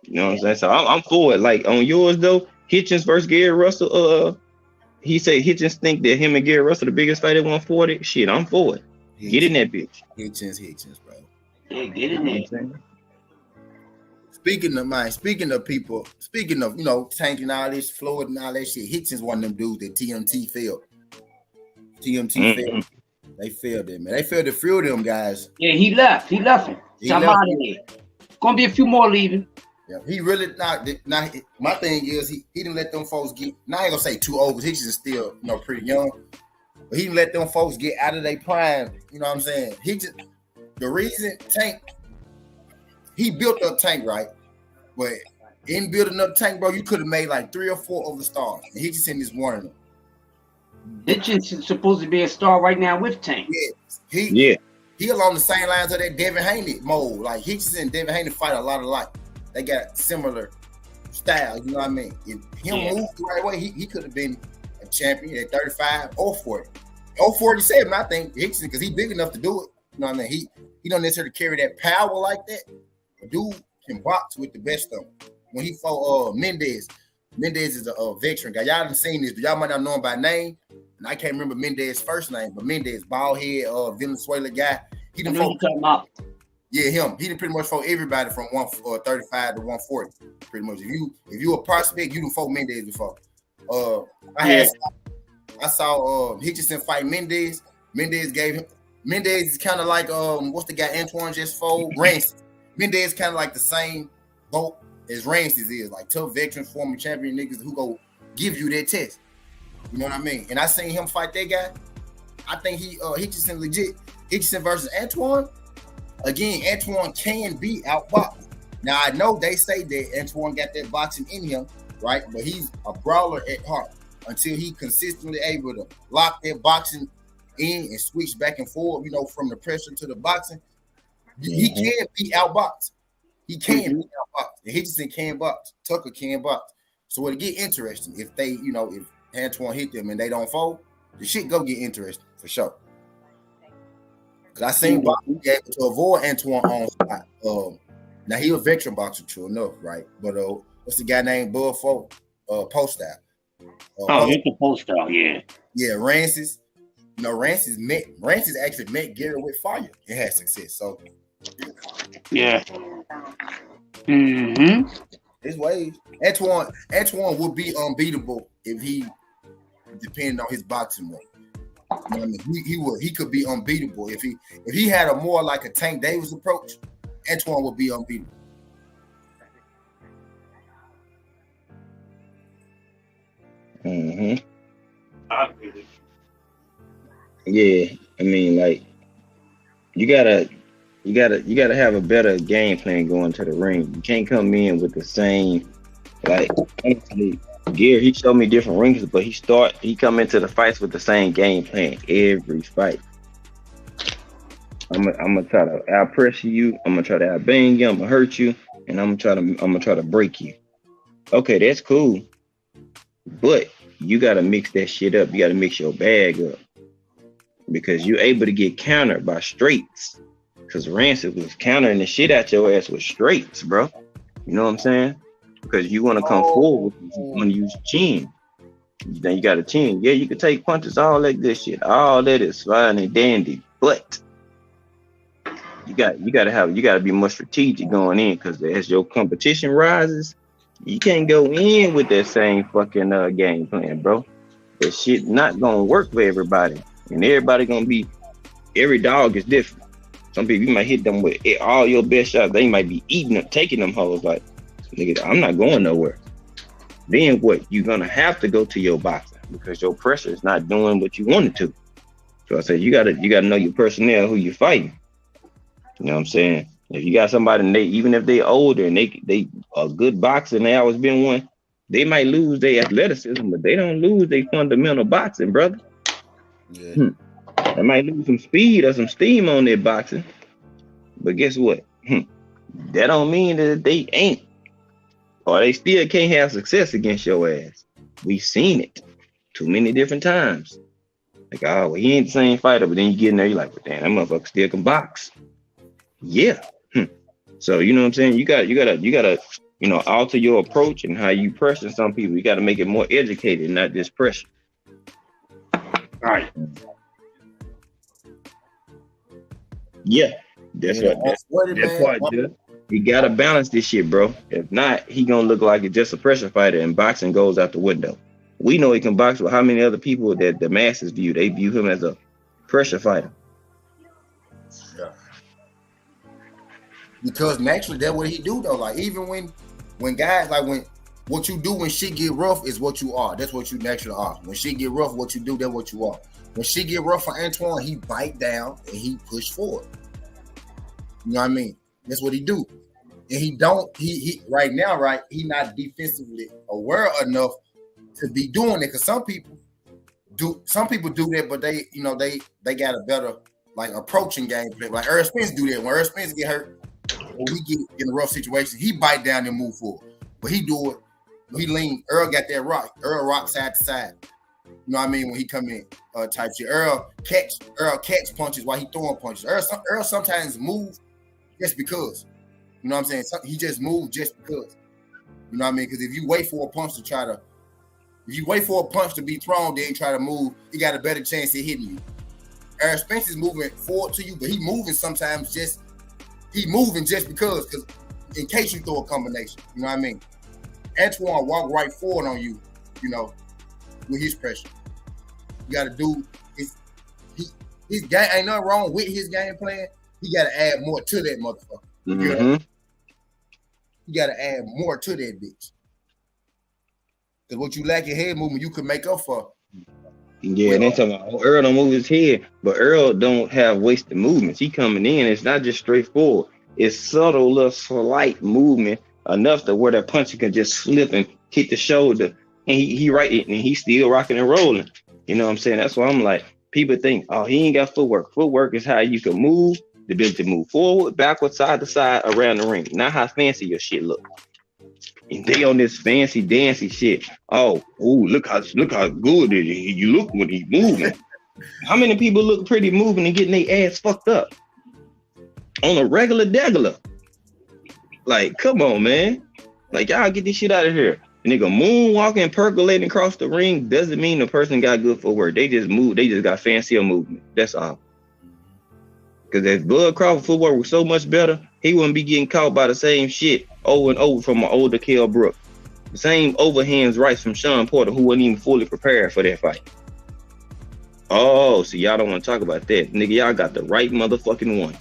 You know what I'm saying? So I'm for it. Like on yours though, Hitchens versus Gary Russell. He said Hitchens think that him and Gary Russell the biggest fight at 140. Shit, I'm for it. Get in that bitch. Hitchens, bro. Yeah, get in there. Speaking of people, tanking all this, Floyd and all that shit, Hitchens one of them dudes that TMT failed. Failed. They failed it, man. They failed to fill them guys. Yeah, he left him. Somebody gonna be a few more leaving. Yeah, he really not. My thing is he didn't let them folks get. Now I ain't gonna say too old because Hitchens is still pretty young, but he didn't let them folks get out of their prime. You know what I'm saying? The reason Tank, he built up Tank right, but in building up Tank, bro, you could have made like 3 or 4 of the stars, and Hitchens is one of them. Hitchens is supposed to be a star right now with Tank. Yeah, he along the same lines of that Devin Haney mold. Like Hitchens and Devin Haney fight a lot alike. They got similar style, you know what I mean? If him moved the right way, he could have been a champion at 35 or 40. Or 47, I think, Hitchens, because he's big enough to do it. You know what I mean? He don't necessarily carry that power like that. A dude can box with the best of them. When he fought Mendez is a veteran guy. Y'all done seen this, but y'all might not know him by name. And I can't remember Mendez's first name, but Mendez, bald head, Venezuela guy. He done fought. Yeah, him. He done pretty much fought everybody from 135 to 140. Pretty much. If you a prospect, you done fought Mendez before. I saw Hitchens fight Mendez. Mendez is kind of like what's the guy Antoine just fought? Rancis. Mendez kind of like the same boat as Rancis is, like tough veteran, former champion niggas who go give you that test. You know what I mean? And I seen him fight that guy. I think Hitchens legit. Hitchens versus Antoine. Again, Antoine can be outboxed. Now I know they say that Antoine got that boxing in him, right? But he's a brawler at heart. Until he consistently able to lock that boxing in and switch back and forth, from the pressure to the boxing, he can be outboxed. He can be outboxed. And Hitchens can box. Tucker can box. So it'll get interesting if they, if Antoine hit them and they don't fold, the shit go get interesting for sure. Cause I seen boxing able to avoid Antoine on spot. Now he a veteran boxer, true enough, right? But what's the guy named Bud Folk? Post out. He's the post out, yeah. Yeah, Rancis. Rancis actually met Gary with fire and had success. So yeah. Mm-hmm. His ways. Antoine would be unbeatable if he depended on his boxing work. You know what I mean? He could be unbeatable if he had a more like a Tank Davis approach. Antoine would be unbeatable. hmm Obviously. Yeah, I mean, like you gotta, you gotta have a better game plan going to the ring. You can't come in with the same, like honestly. Gear, he showed me different rings, but he come into the fights with the same game plan every fight. I'm gonna try to out pressure you. I'm gonna try to out bang you. I'm gonna hurt you, and I'm gonna try to break you. Okay, that's cool, but you gotta mix that shit up. You gotta mix your bag up because you're able to get countered by straights. Because Rancid was countering the shit out your ass with straights, bro. You know what I'm saying? Because you want to come forward, you want to use chin. Then you got a chin. Yeah, you can take punches, all that good shit. All that is fine and dandy, but you gotta be more strategic going in because as your competition rises, you can't go in with that same fucking game plan, bro. That shit not gonna work for everybody, and every dog is different. Some people you might hit them with all your best shots. They might be eating them, taking them hoes like, nigga, I'm not going nowhere. Then what? You're gonna have to go to your boxing because your pressure is not doing what you wanted to. So I said you gotta know your personnel who you're fighting. You know what I'm saying? If you got somebody and even if they older and they a good boxer and they always been one, they might lose their athleticism, but they don't lose their fundamental boxing, brother. Yeah. They might lose some speed or some steam on their boxing, but guess what? That don't mean that they ain't, or they still can't have success against your ass. We've seen it too many different times. Like, oh, well, he ain't the same fighter, but then you get in there, you're like, well, damn, that motherfucker still can box. Yeah. So you know what I'm saying? You gotta, alter your approach and how you pressure some people. You gotta make it more educated, not just pressure. All right. Yeah. That's part, dude. He gotta balance this shit, bro. If not, he gonna look like it's just a pressure fighter and boxing goes out the window. We know he can box, but how many other people that the masses view? They view him as a pressure fighter. Yeah. Because naturally, that's what he do though. Like even when guys when what you do when shit get rough is what you are. That's what you naturally are. When shit get rough, what you do, that's what you are. When shit get rough for Antoine, he bite down and he push forward. You know what I mean? That's what he do. And he right now, right? He not defensively aware enough to be doing it. Because some people do that, but they got a better approaching game play. Like Earl Spence do that. When Earl Spence get hurt, or we get in a rough situation, he bite down and move forward. But he do it. He lean. Earl got that rock. Earl rock side to side. You know what I mean? When he come in, type shit. Earl catch punches while he throwing punches. Earl sometimes move just because. You know what I'm saying? He just moved just because. You know what I mean? Because if you wait for a punch to be thrown, then try to move, you got a better chance of hitting you. Earl Spence is moving forward to you, but he moving just because in case you throw a combination. You know what I mean? Antoine walk right forward on you, with his pressure. You got to do his game. Ain't nothing wrong with his game plan. He got to add more to that motherfucker. Mm-hmm. You got to add more to that bitch. Because what you lack in head movement, you could make up for. Yeah, and then talking about Earl don't move his head, but Earl don't have wasted movements. He coming in, it's not just straightforward. It's subtle, little slight movement enough to where that puncher can just slip and hit the shoulder, and he right, and he's still rocking and rolling. You know what I'm saying? That's why I'm like, people think, oh, he ain't got footwork. Footwork is how you can move, the ability to move forward, backward, side to side, around the ring. Not how fancy your shit look. And they on this fancy dancy shit. Oh, look how good you look when he's moving. How many people look pretty moving and getting their ass fucked up on a regular degular? Like, come on, man. Like, y'all get this shit out of here. A nigga moonwalking, percolating across the ring doesn't mean the person got good footwork. They just move. They just got fancier movement. That's all. Because if Bud Crawford footwork was so much better, he wouldn't be getting caught by the same shit over and over from an older Kell Brook. The same overhands rights from Sean Porter, who wasn't even fully prepared for that fight. Oh, so y'all don't want to talk about that. Nigga, y'all got the right motherfucking one.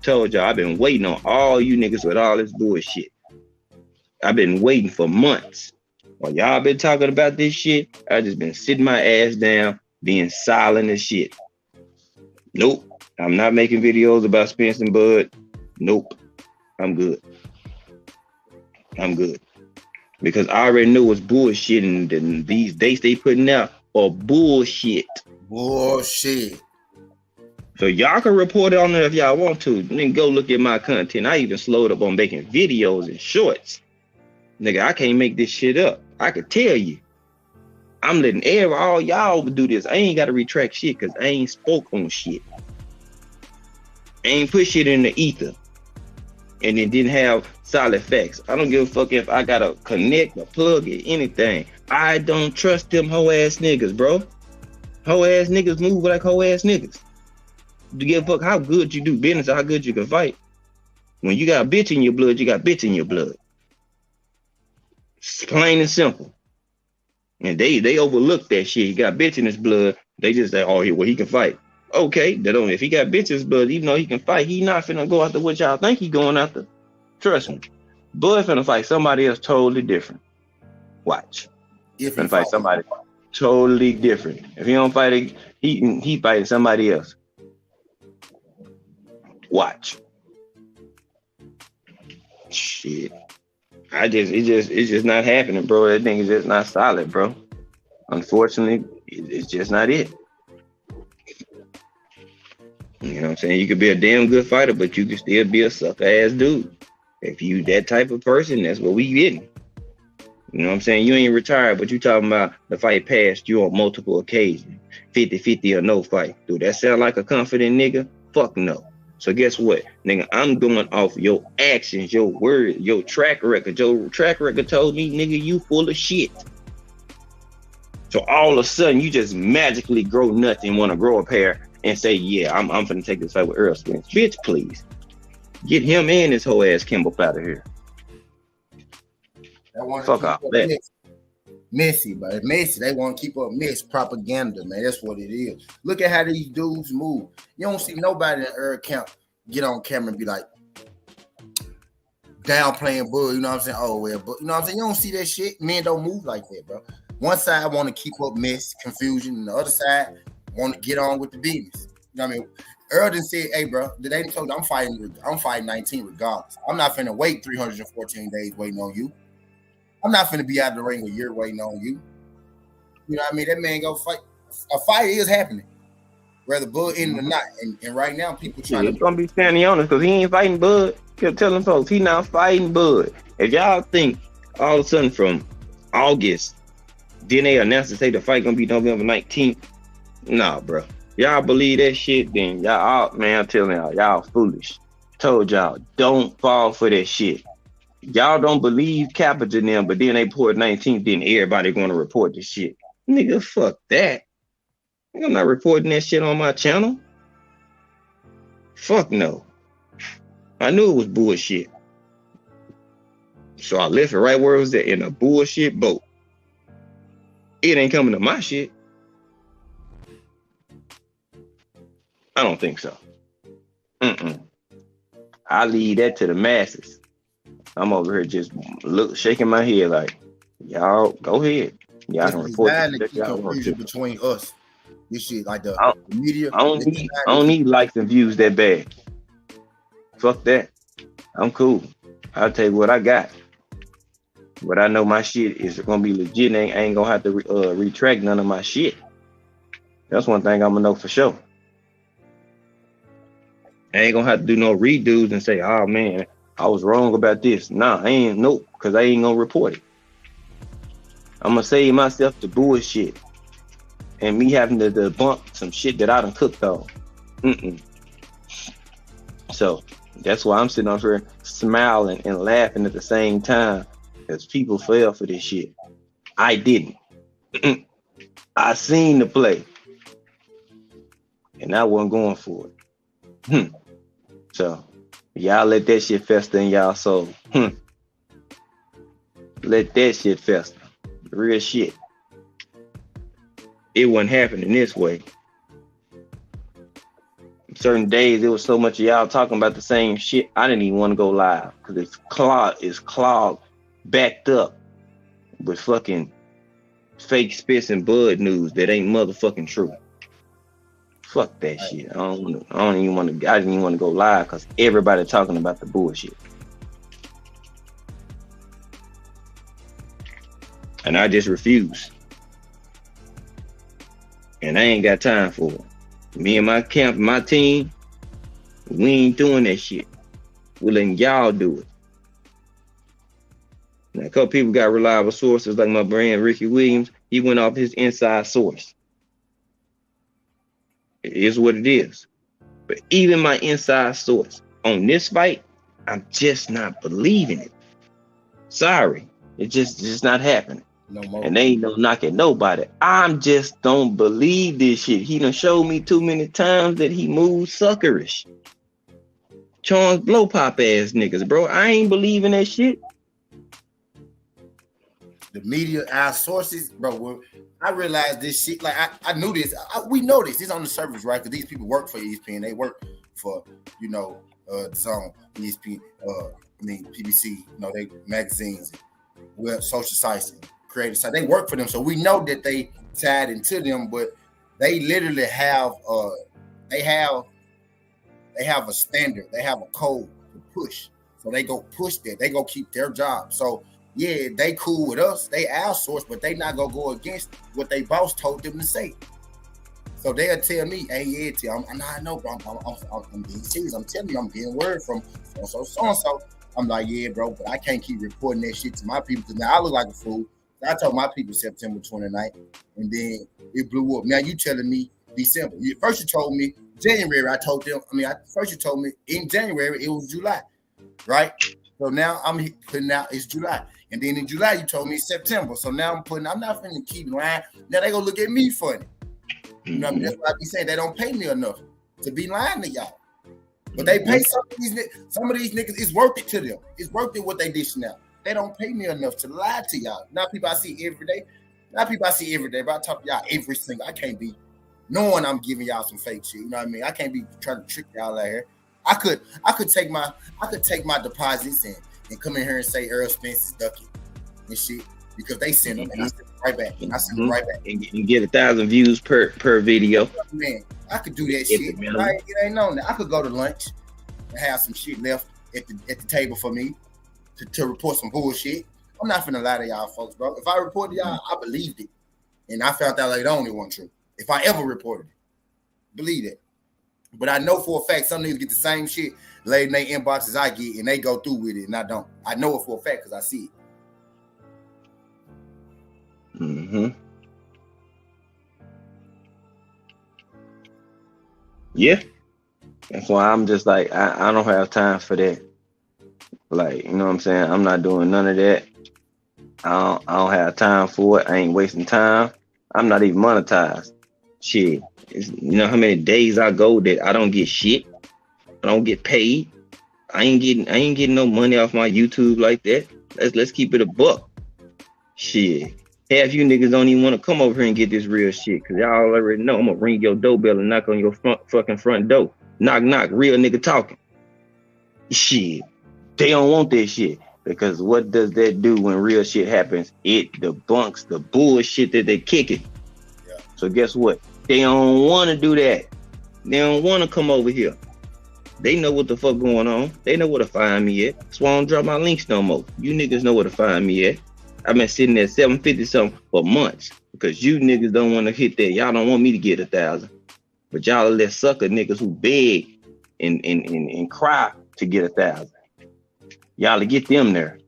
Told y'all, I've been waiting on all you niggas with all this bullshit. I've been waiting for months While y'all been talking about this shit, I just been sitting my ass down, being silent as shit. Nope. I'm not making videos about Spence and Bud. Nope. I'm good. I'm good. Because I already know it's bullshit, and these dates they putting out are bullshit. Bullshit. So y'all can report it on there if y'all want to. Then go look at my content. I even slowed up on making videos and shorts. Nigga, I can't make this shit up. I could tell you. I'm letting all y'all do this. I ain't got to retract shit because I ain't spoke on shit. I ain't put shit in the ether. And it didn't have solid facts. I don't give a fuck if I got to connect or plug it, anything. I don't trust them hoe ass niggas, bro. Hoe ass niggas move like hoe ass niggas. To give a fuck how good you do business or how good you can fight. When you got a bitch in your blood, you got bitch in your blood. It's plain and simple. And they overlook that shit. He got bitch in his blood. They just say, oh, well, he can fight. Okay, that don't. If he got bitch in his blood, even though he can fight, he not finna go after what y'all think he going after. Trust me. Bud finna fight somebody else totally different. Watch. If he Finna fight somebody totally different. If he don't fight, he fighting somebody else. Watch. Shit. It's just not happening, bro. That thing is just not solid, bro. Unfortunately, it's just not it. You know what I'm saying? You could be a damn good fighter, but you could still be a sucker ass dude. If you that type of person, that's what we getting. You know what I'm saying? You ain't retired, but you talking about the fight passed you on multiple occasions. 50-50 or no fight. Do that sound like a confident nigga? Fuck no. So guess what? Nigga, I'm going off your actions, your words, your track record. Your track record told me, nigga, you full of shit. So all of a sudden, you just magically grow nuts and want to grow a pair and say, yeah, I'm finna take this fight with Earl Spence. Bitch, please. Get him and his whole ass Kimball out of here. Fuck off that. Messy, but messy. They want to keep up mess propaganda, man. That's what it is. Look at how these dudes move. You don't see nobody in Earl camp get on camera and be like downplaying Bud. You know what I'm saying? Oh well, but you know what I'm saying? You don't see that shit. Men don't move like that, bro. One side want to keep up mess, confusion, and the other side want to get on with the business. You know what I mean? Earl done said, hey, bro, they told you I'm fighting 19 regardless. I'm not finna wait 314 days waiting on you. I'm not finna be out of the ring a year waiting on you. You know what I mean? That man go fight. A fight is happening, whether Bud in or not. And right now, people trying It's gonna be standing on us because he ain't fighting Bud. Kept telling folks he not fighting Bud. If y'all think all of a sudden from August, then they announced to say the fight gonna be November 19th. Nah, bro. Y'all believe that shit, then y'all, man, I'm telling y'all foolish. Told y'all, don't fall for that shit. Y'all don't believe Capital in them, but then they poured 19th, then everybody gonna report this shit. Nigga, fuck that. I'm not reporting that shit on my channel. Fuck no. I knew it was bullshit. So I left it right where it was at, in a bullshit boat. It ain't coming to my shit. I don't think so. I leave that to the masses. I'm over here just shaking my head like, y'all go ahead. Y'all can report this y'all want to. Between us. This shit like the media. I don't need likes and views that bad. Fuck that. I'm cool. I'll tell you what I got. But I know my shit is gonna be legit. I ain't gonna have to retract none of my shit. That's one thing I'm gonna know for sure. I ain't gonna have to do no redos and say, oh man, I was wrong about this. Nah, I ain't, nope, because I ain't gonna report it. I'm gonna save myself the bullshit and me having to debunk some shit that I done cooked on. So that's why I'm sitting on here smiling and laughing at the same time, because people fell for this shit. I didn't. I seen the play and I wasn't going for it. So y'all let that shit fester in y'all soul. Let that shit fester. Real shit. It wasn't happening this way. Certain days, it was so much of y'all talking about the same shit, I didn't even want to go live because it's clogged, backed up. with fucking fake spits and bud news that ain't motherfucking true. Fuck that shit. I didn't even want to go live because everybody talking about the bullshit. And I just refuse. And I ain't got time for it. Me and my camp, my team, we ain't doing that shit. We're letting y'all do it. Now, a couple people got reliable sources, like my brand Ricky Williams. He went off his inside source. It is what it is. But even my inside source on this fight, I'm just not believing it. Sorry. It's just not happening. No more. And they ain't no knocking nobody. I'm just don't believe this shit. He done showed me too many times that he moves suckerish. Charles blow pop ass niggas, bro. I ain't believing that shit. The media, our sources, bro. When I realized this shit, like I knew this. We know this. It's on the surface, right? Because these people work for ESPN. They work for, the Zone, ESPN, PBC, they magazines, web, social sites, and creative sites. They work for them, so we know that they tied into them. But they literally have they have a standard. They have a code to push. So they go push that. They go keep their job. So. Yeah, they cool with us. They our source, but they not gonna go against what they boss told them to say. So they'll tell me, "Hey, yeah, I know, bro. I'm being serious. I'm telling you, I'm getting word from so. I'm like, yeah, bro, but I can't keep reporting that shit to my people because now I look like a fool. I told my people September 29th, and then it blew up. Now you telling me December. First you told me January. I told them. First you told me in January it was July, right? So now I'm putting out it's July. And then in July, you told me September. So now I'm not finna keep lying. Now they gonna look at me funny. You know what I mean? That's why I be saying they don't pay me enough to be lying to y'all. But they pay some of these niggas, it's worth it to them. It's worth it what they dishing out. They don't pay me enough to lie to y'all. Not people I see every day. But I talk to y'all every single. I can't be knowing I'm giving y'all some fake shit. You know what I mean? I can't be trying to trick y'all out here. I could take my deposits and come in here and say Earl Spence is ducking and shit because they send them and I send them right back. And get 1,000 views per video. Man, I could do that shit. It ain't known that. I could go to lunch and have some shit left at the table for me to report some bullshit. I'm not finna lie to y'all folks, bro. If I reported y'all, I believed it. And I found out like the only one true. If I ever reported it. Believe it. But I know for a fact some niggas get the same shit laid in their inboxes I get, and they go through with it, and I don't. I know it for a fact because I see it. Mm-hmm. Yeah. That's why I'm just like, I don't have time for that. Like, you know what I'm saying? I'm not doing none of that. I don't have time for it. I ain't wasting time. I'm not even monetized. Shit. You know how many days I go that I don't get shit? I don't get paid. I ain't getting no money off my YouTube like that. Let's keep it a buck. Shit. Half you niggas don't even want to come over here and get this real shit because y'all already know I'm gonna ring your doorbell and knock on your front door. Knock, knock, real nigga talking. Shit. They don't want that shit because what does that do when real shit happens? It debunks the bullshit that they kicking. Yeah. So guess what? They don't want to do that. They don't want to come over here. They know what the fuck going on. They know where to find me at. That's why I don't drop my links no more. You niggas know where to find me at. I've been sitting at 750 something for months because you niggas don't want to hit that. Y'all don't want me to get 1,000. But y'all let sucker niggas who beg and cry to get 1,000. Y'all to get them there.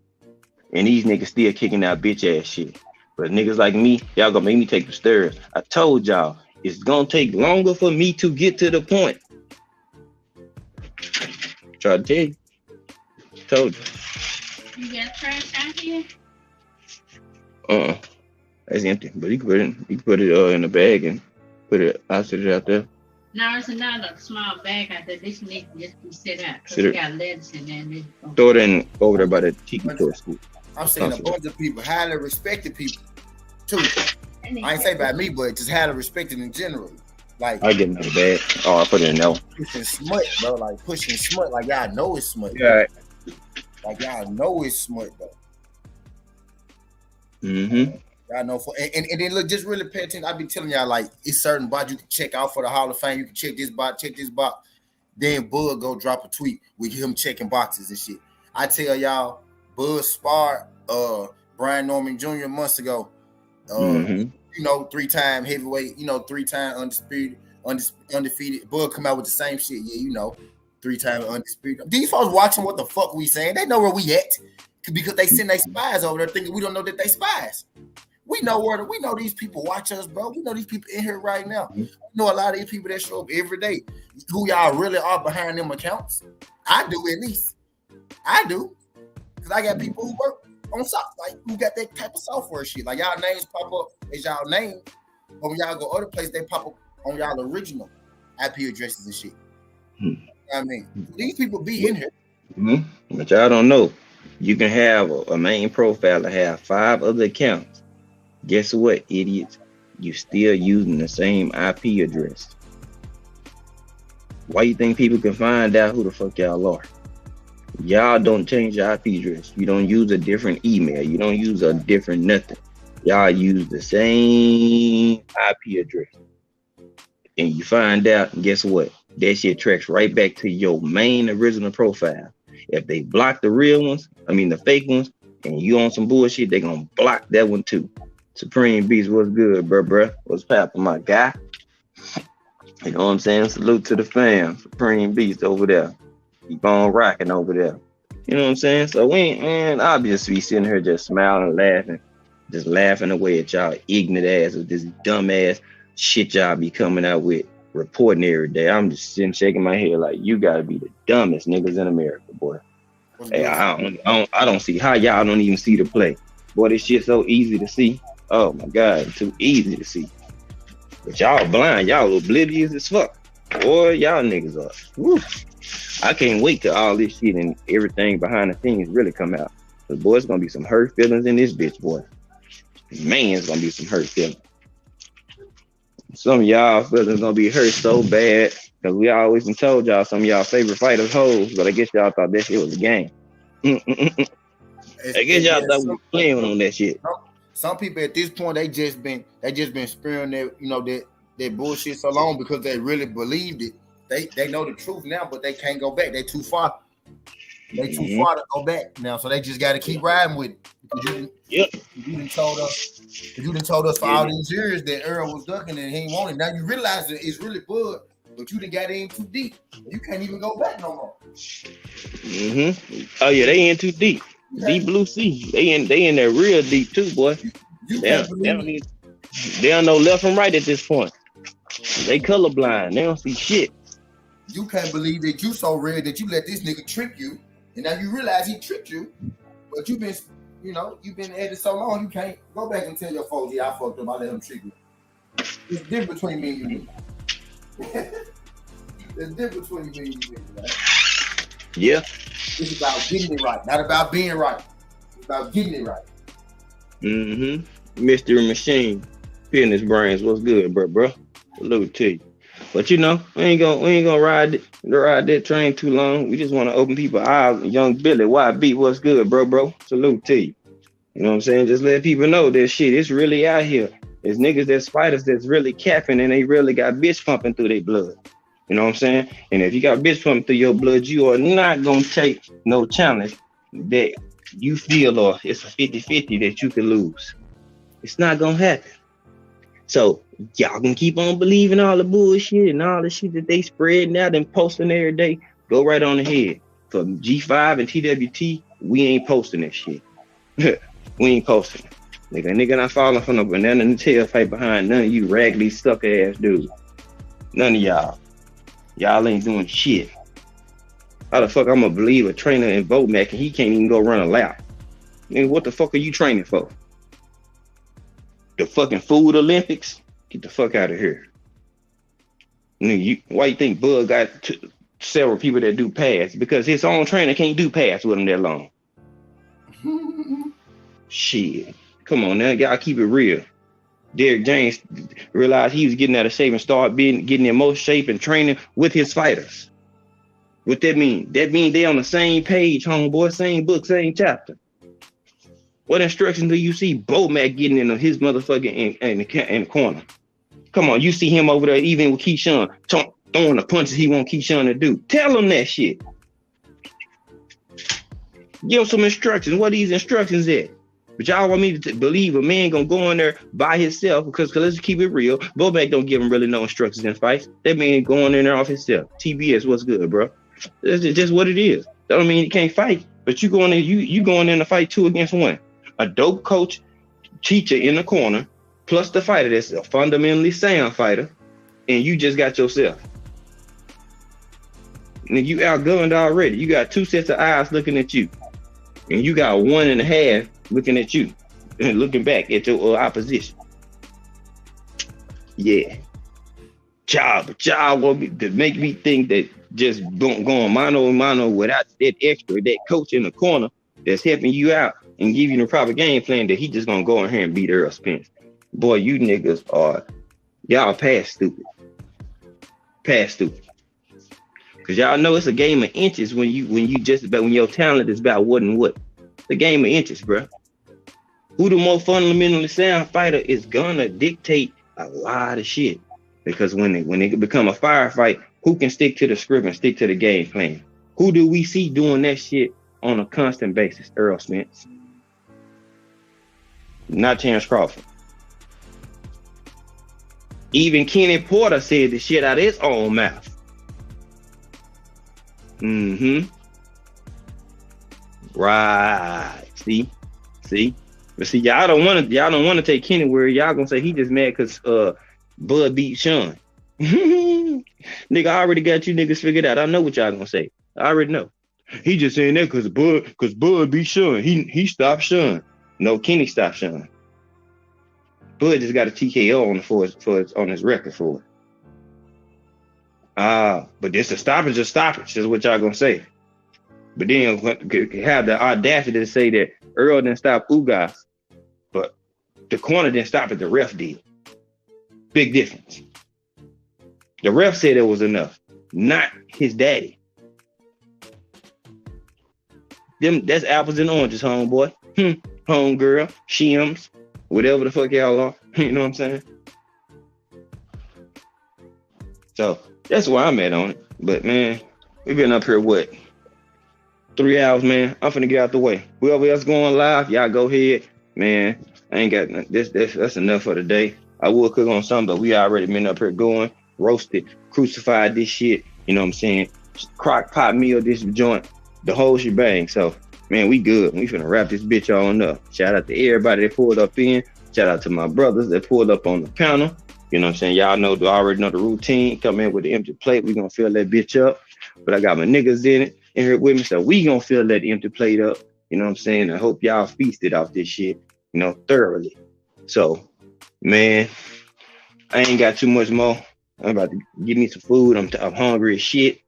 And these niggas still kicking out bitch ass shit. But niggas like me, y'all gonna make me take the stairs. I told y'all, it's gonna take longer for me to get to the point. Try to tell you. Told you. You got trash out here? That's empty. But you can put it in a bag and put it. I'll sit it out there. No, it's another small bag out there. This needs to just be set out. Cause it got lettuce in there. Throw it in over there by the tiki toy school. I'm saying a bunch of people, highly respected people, too. I ain't say by me, but just highly respected in general. Like I get another bag. Oh, I put it in there. Pushing smut, bro. Like pushing smut. Like y'all know it's smut. Yeah. Like y'all know it's smut, though. Mm-hmm. Y'all know and then look, just really pay attention. I've been telling y'all like it's certain bots you can check out for the Hall of Fame. You can check this bot, check this bot. Then Bud go drop a tweet with him checking boxes and shit. I tell y'all, Bud sparred Brian Norman Jr. months ago. Mm-hmm. 3-time heavyweight, 3-time undefeated. Bud come out with the same shit. Yeah, 3-time undisputed. These folks watching what the fuck we saying. They know where we at because they send their spies over there thinking we don't know that they spies. We know these people watch us, bro. We know these people in here right now. We know a lot of these people that show up every day. Who y'all really are behind them accounts? I do at least. I do. Because I got people who work on software, like who got that type of software shit. Like y'all names pop up as y'all name, but when y'all go other places, they pop up on y'all original IP addresses and shit. I mean, these people be in here. Mm-hmm. But y'all don't know. You can have a main profile and have 5 other accounts. Guess what, idiots? You still using the same IP address. Why you think people can find out who the fuck y'all are? Y'all don't change your IP address. You don't use a different email. You don't use a different nothing. Y'all use the same IP address. And you find out, and guess what? That shit tracks right back to your main original profile. If they block the real ones, the fake ones, and you on some bullshit, they gonna block that one too. Supreme Beast, what's good, bruh? What's poppin', my guy? You know what I'm saying? Salute to the fam. Supreme Beast over there. Keep on rocking over there. You know what I'm saying? So we ain't, I'll just be sitting here just smiling and laughing. Just laughing away at y'all ignorant ass with this dumb ass shit y'all be coming out with, reporting every day. I'm just sitting shaking my head like you gotta be the dumbest niggas in America, boy. Hey, I don't see how y'all don't even see the play. Boy, this shit so easy to see. Oh my God, too easy to see. But y'all blind, y'all oblivious as fuck. Boy, y'all niggas are. Woo. I can't wait till all this shit and everything behind the scenes really come out. Cause boy, it's gonna be some hurt feelings in this bitch, boy. Man, it's gonna be some hurt feelings. Some of y'all feelings gonna be hurt so bad because we always been told y'all some of y'all favorite fighters hoes, but I guess y'all thought that shit was a game. I guess y'all thought we were playing on that shit. Some people at this point they just been spewing that bullshit so long because they really believed it. They know the truth now, but they can't go back. They too far. They too far to go back now, so they just got to keep riding with it. Because you done told us for all these years that Earl was ducking and he ain't wanting. Now you realize that it's really Bud, but you done got in too deep. You can't even go back no more. Oh yeah, they in too deep. Deep blue sea. They in there real deep too, boy. They don't know left from right at this point. They colorblind. They don't see shit. You can't believe that you so red that you let this nigga trick you, and now you realize he tricked you, but you've been at it so long you can't go back and tell your folks, yeah, I fucked up, I let him trick you. It's different between me and you. There's difference between me and you, man. Yeah. It's about getting it right, not about being right. It's about getting it right. Mystery Machine, Fitness Brains, what's good, bro? Salute to you. But we ain't gonna ride that train too long. We just want to open people's eyes. Young Billy, YB, what's good, bro? Salute to you. You know what I'm saying? Just let people know that shit, it's really out here. There's niggas that's fighters that's really capping and they really got bitch pumping through their blood. You know what I'm saying? And if you got bitch pumping through your blood, you are not gonna take no challenge that you feel or it's a 50-50 that you can lose. It's not gonna happen. So y'all can keep on believing all the bullshit and all the shit that they spreading out and posting every day. Go right on ahead. For G5 and TWT, we ain't posting that shit. We ain't posting it. Nigga not falling from the banana in the tailpipe behind none of you raggedy sucker ass dudes. None of y'all. Y'all ain't doing shit. How the fuck I'm gonna believe a trainer in Vomac and he can't even go run a lap? Nigga, what the fuck are you training for? The fucking food Olympics? Get the fuck out of here. Nigga, why you think Bud got several people that do pass? Because his own trainer can't do pass with him that long. Shit. Come on now, y'all keep it real. Derrick James realized he was getting out of shape and started getting in most shape and training with his fighters. What that mean? That mean they on the same page, homeboy, same book, same chapter. What instructions do you see Bo Mac getting in his motherfucking in the corner? Come on, you see him over there even with Keyshawn throwing the punches he want Keyshawn to do. Tell him that shit. Give him some instructions. What are these instructions at? But y'all want me to believe a man gonna go in there by himself because let's keep it real. Bo Mac don't give him really no instructions in fights. That man going in there off himself. TBS, what's good, bro? That's just what it is. That don't mean he can't fight, but you going in, you going in to fight 2 against 1. A dope coach, teacher in the corner, plus the fighter that's a fundamentally sound fighter, and you just got yourself. And you outgunned already. You got 2 sets of eyes looking at you, and you got 1.5 looking at you and looking back at your opposition. Yeah. Child want me to make me think that just going mano a mano without that extra, that coach in the corner that's helping you out and give you the proper game plan, that he just gonna go in here and beat Earl Spence. Boy, you niggas y'all past stupid. Past stupid. Cause y'all know it's a game of inches when your talent is about what and what. It's a game of inches, bro. Who the more fundamentally sound fighter is gonna dictate a lot of shit. Because when it become a firefight, who can stick to the script and stick to the game plan? Who do we see doing that shit on a constant basis? Earl Spence. Not Terrence Crawford. Even Kenny Porter said the shit out of his own mouth. Right. See? But see, y'all don't want to take Kenny where y'all gonna say he just mad because Bud beat Sean. Nigga, I already got you niggas figured out. I know what y'all gonna say. I already know. He just saying that because Bud beat Sean. He stopped Sean. No, Kenny stopped Sean. Bud just got a TKO on his record for it. But this a stoppage is what y'all gonna say. But then have the audacity to say that Earl didn't stop Ugas, but the corner didn't stop it, the ref did. Big difference. The ref said it was enough, not his daddy. That's apples and oranges, homeboy. Homegirl, shims, whatever the fuck y'all are. You know what I'm saying? So that's where I'm at on it. But man, we've been up here 3 hours, man. I'm finna get out the way. Whoever else going live, y'all go ahead. Man, I ain't got that's enough for today. I will cook on something, but we already been up here going, roasted, crucified this shit. You know what I'm saying? Crock pot meal, this joint, the whole shebang. So, man, we good. We finna wrap this bitch on up. Shout out to everybody that pulled up in. Shout out to my brothers that pulled up on the panel. You know what I'm saying? Y'all already know the routine. Come in with the empty plate. We gonna fill that bitch up. But I got my niggas in here with me, so we gonna fill that empty plate up. You know what I'm saying? I hope y'all feasted off this shit, thoroughly. So, man, I ain't got too much more. I'm about to get me some food. I'm hungry as shit.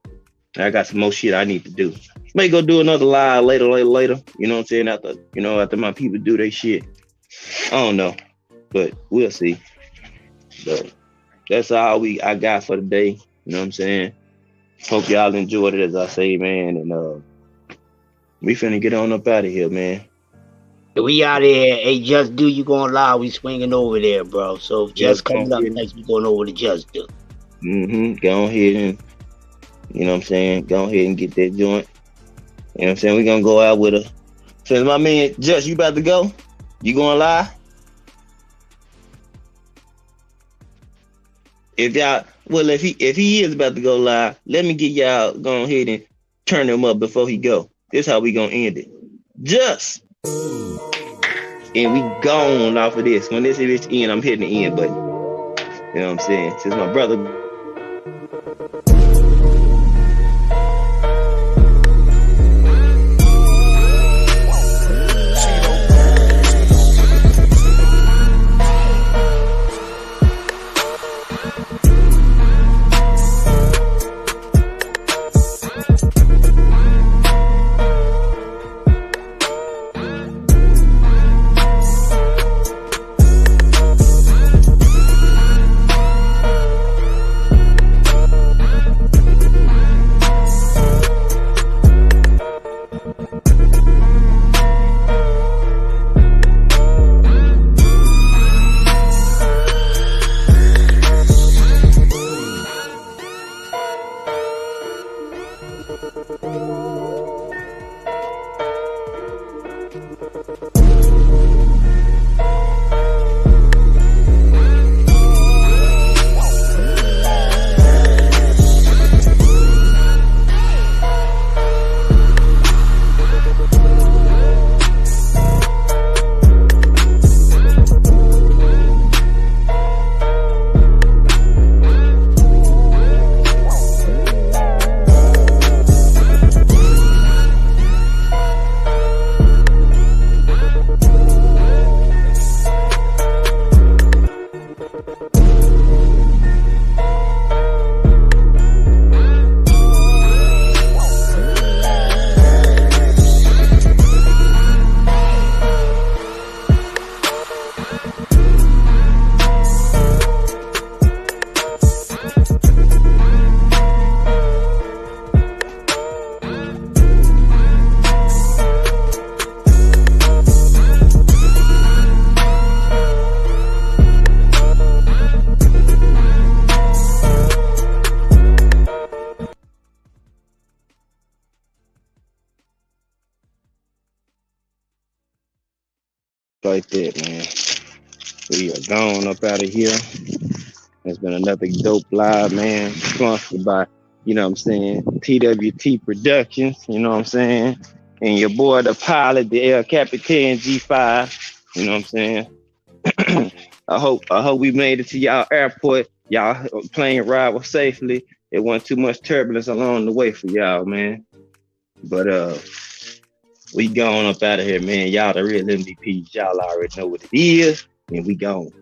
I got some more shit I need to do. May go do another live later. You know what I'm saying? After my people do their shit. I don't know, but we'll see. But that's all I got for today. You know what I'm saying? Hope y'all enjoyed it, as I say, man. And we finna get on up out of here, man. We out here. Hey, Just Do, you going live? We swinging over there, bro. So just coming up next, we going over to Just Do. Go ahead and, you know what I'm saying? Go ahead and get that joint. You know what I'm saying? We gonna go out with a. Since my man Just, you about to go? You going live? If he is about to go live, let me get y'all go ahead and turn him up before he go. This how we gonna end it. Just. And we gone off of this. When this is end, I'm hitting the end button. You know what I'm saying? Since my brother like that, man. We are gone up out of here. It's been another dope live, man. Sponsored by, you know what I'm saying, TWT Productions, you know what I'm saying? And your boy, the pilot, the El Capitan G5, you know what I'm saying? I hope we made it to y'all airport. Y'all plane ride was safely. It wasn't too much turbulence along the way for y'all, man. But we gone up out of here, man. Y'all the real MVPs. Y'all already know what it is, and we gone.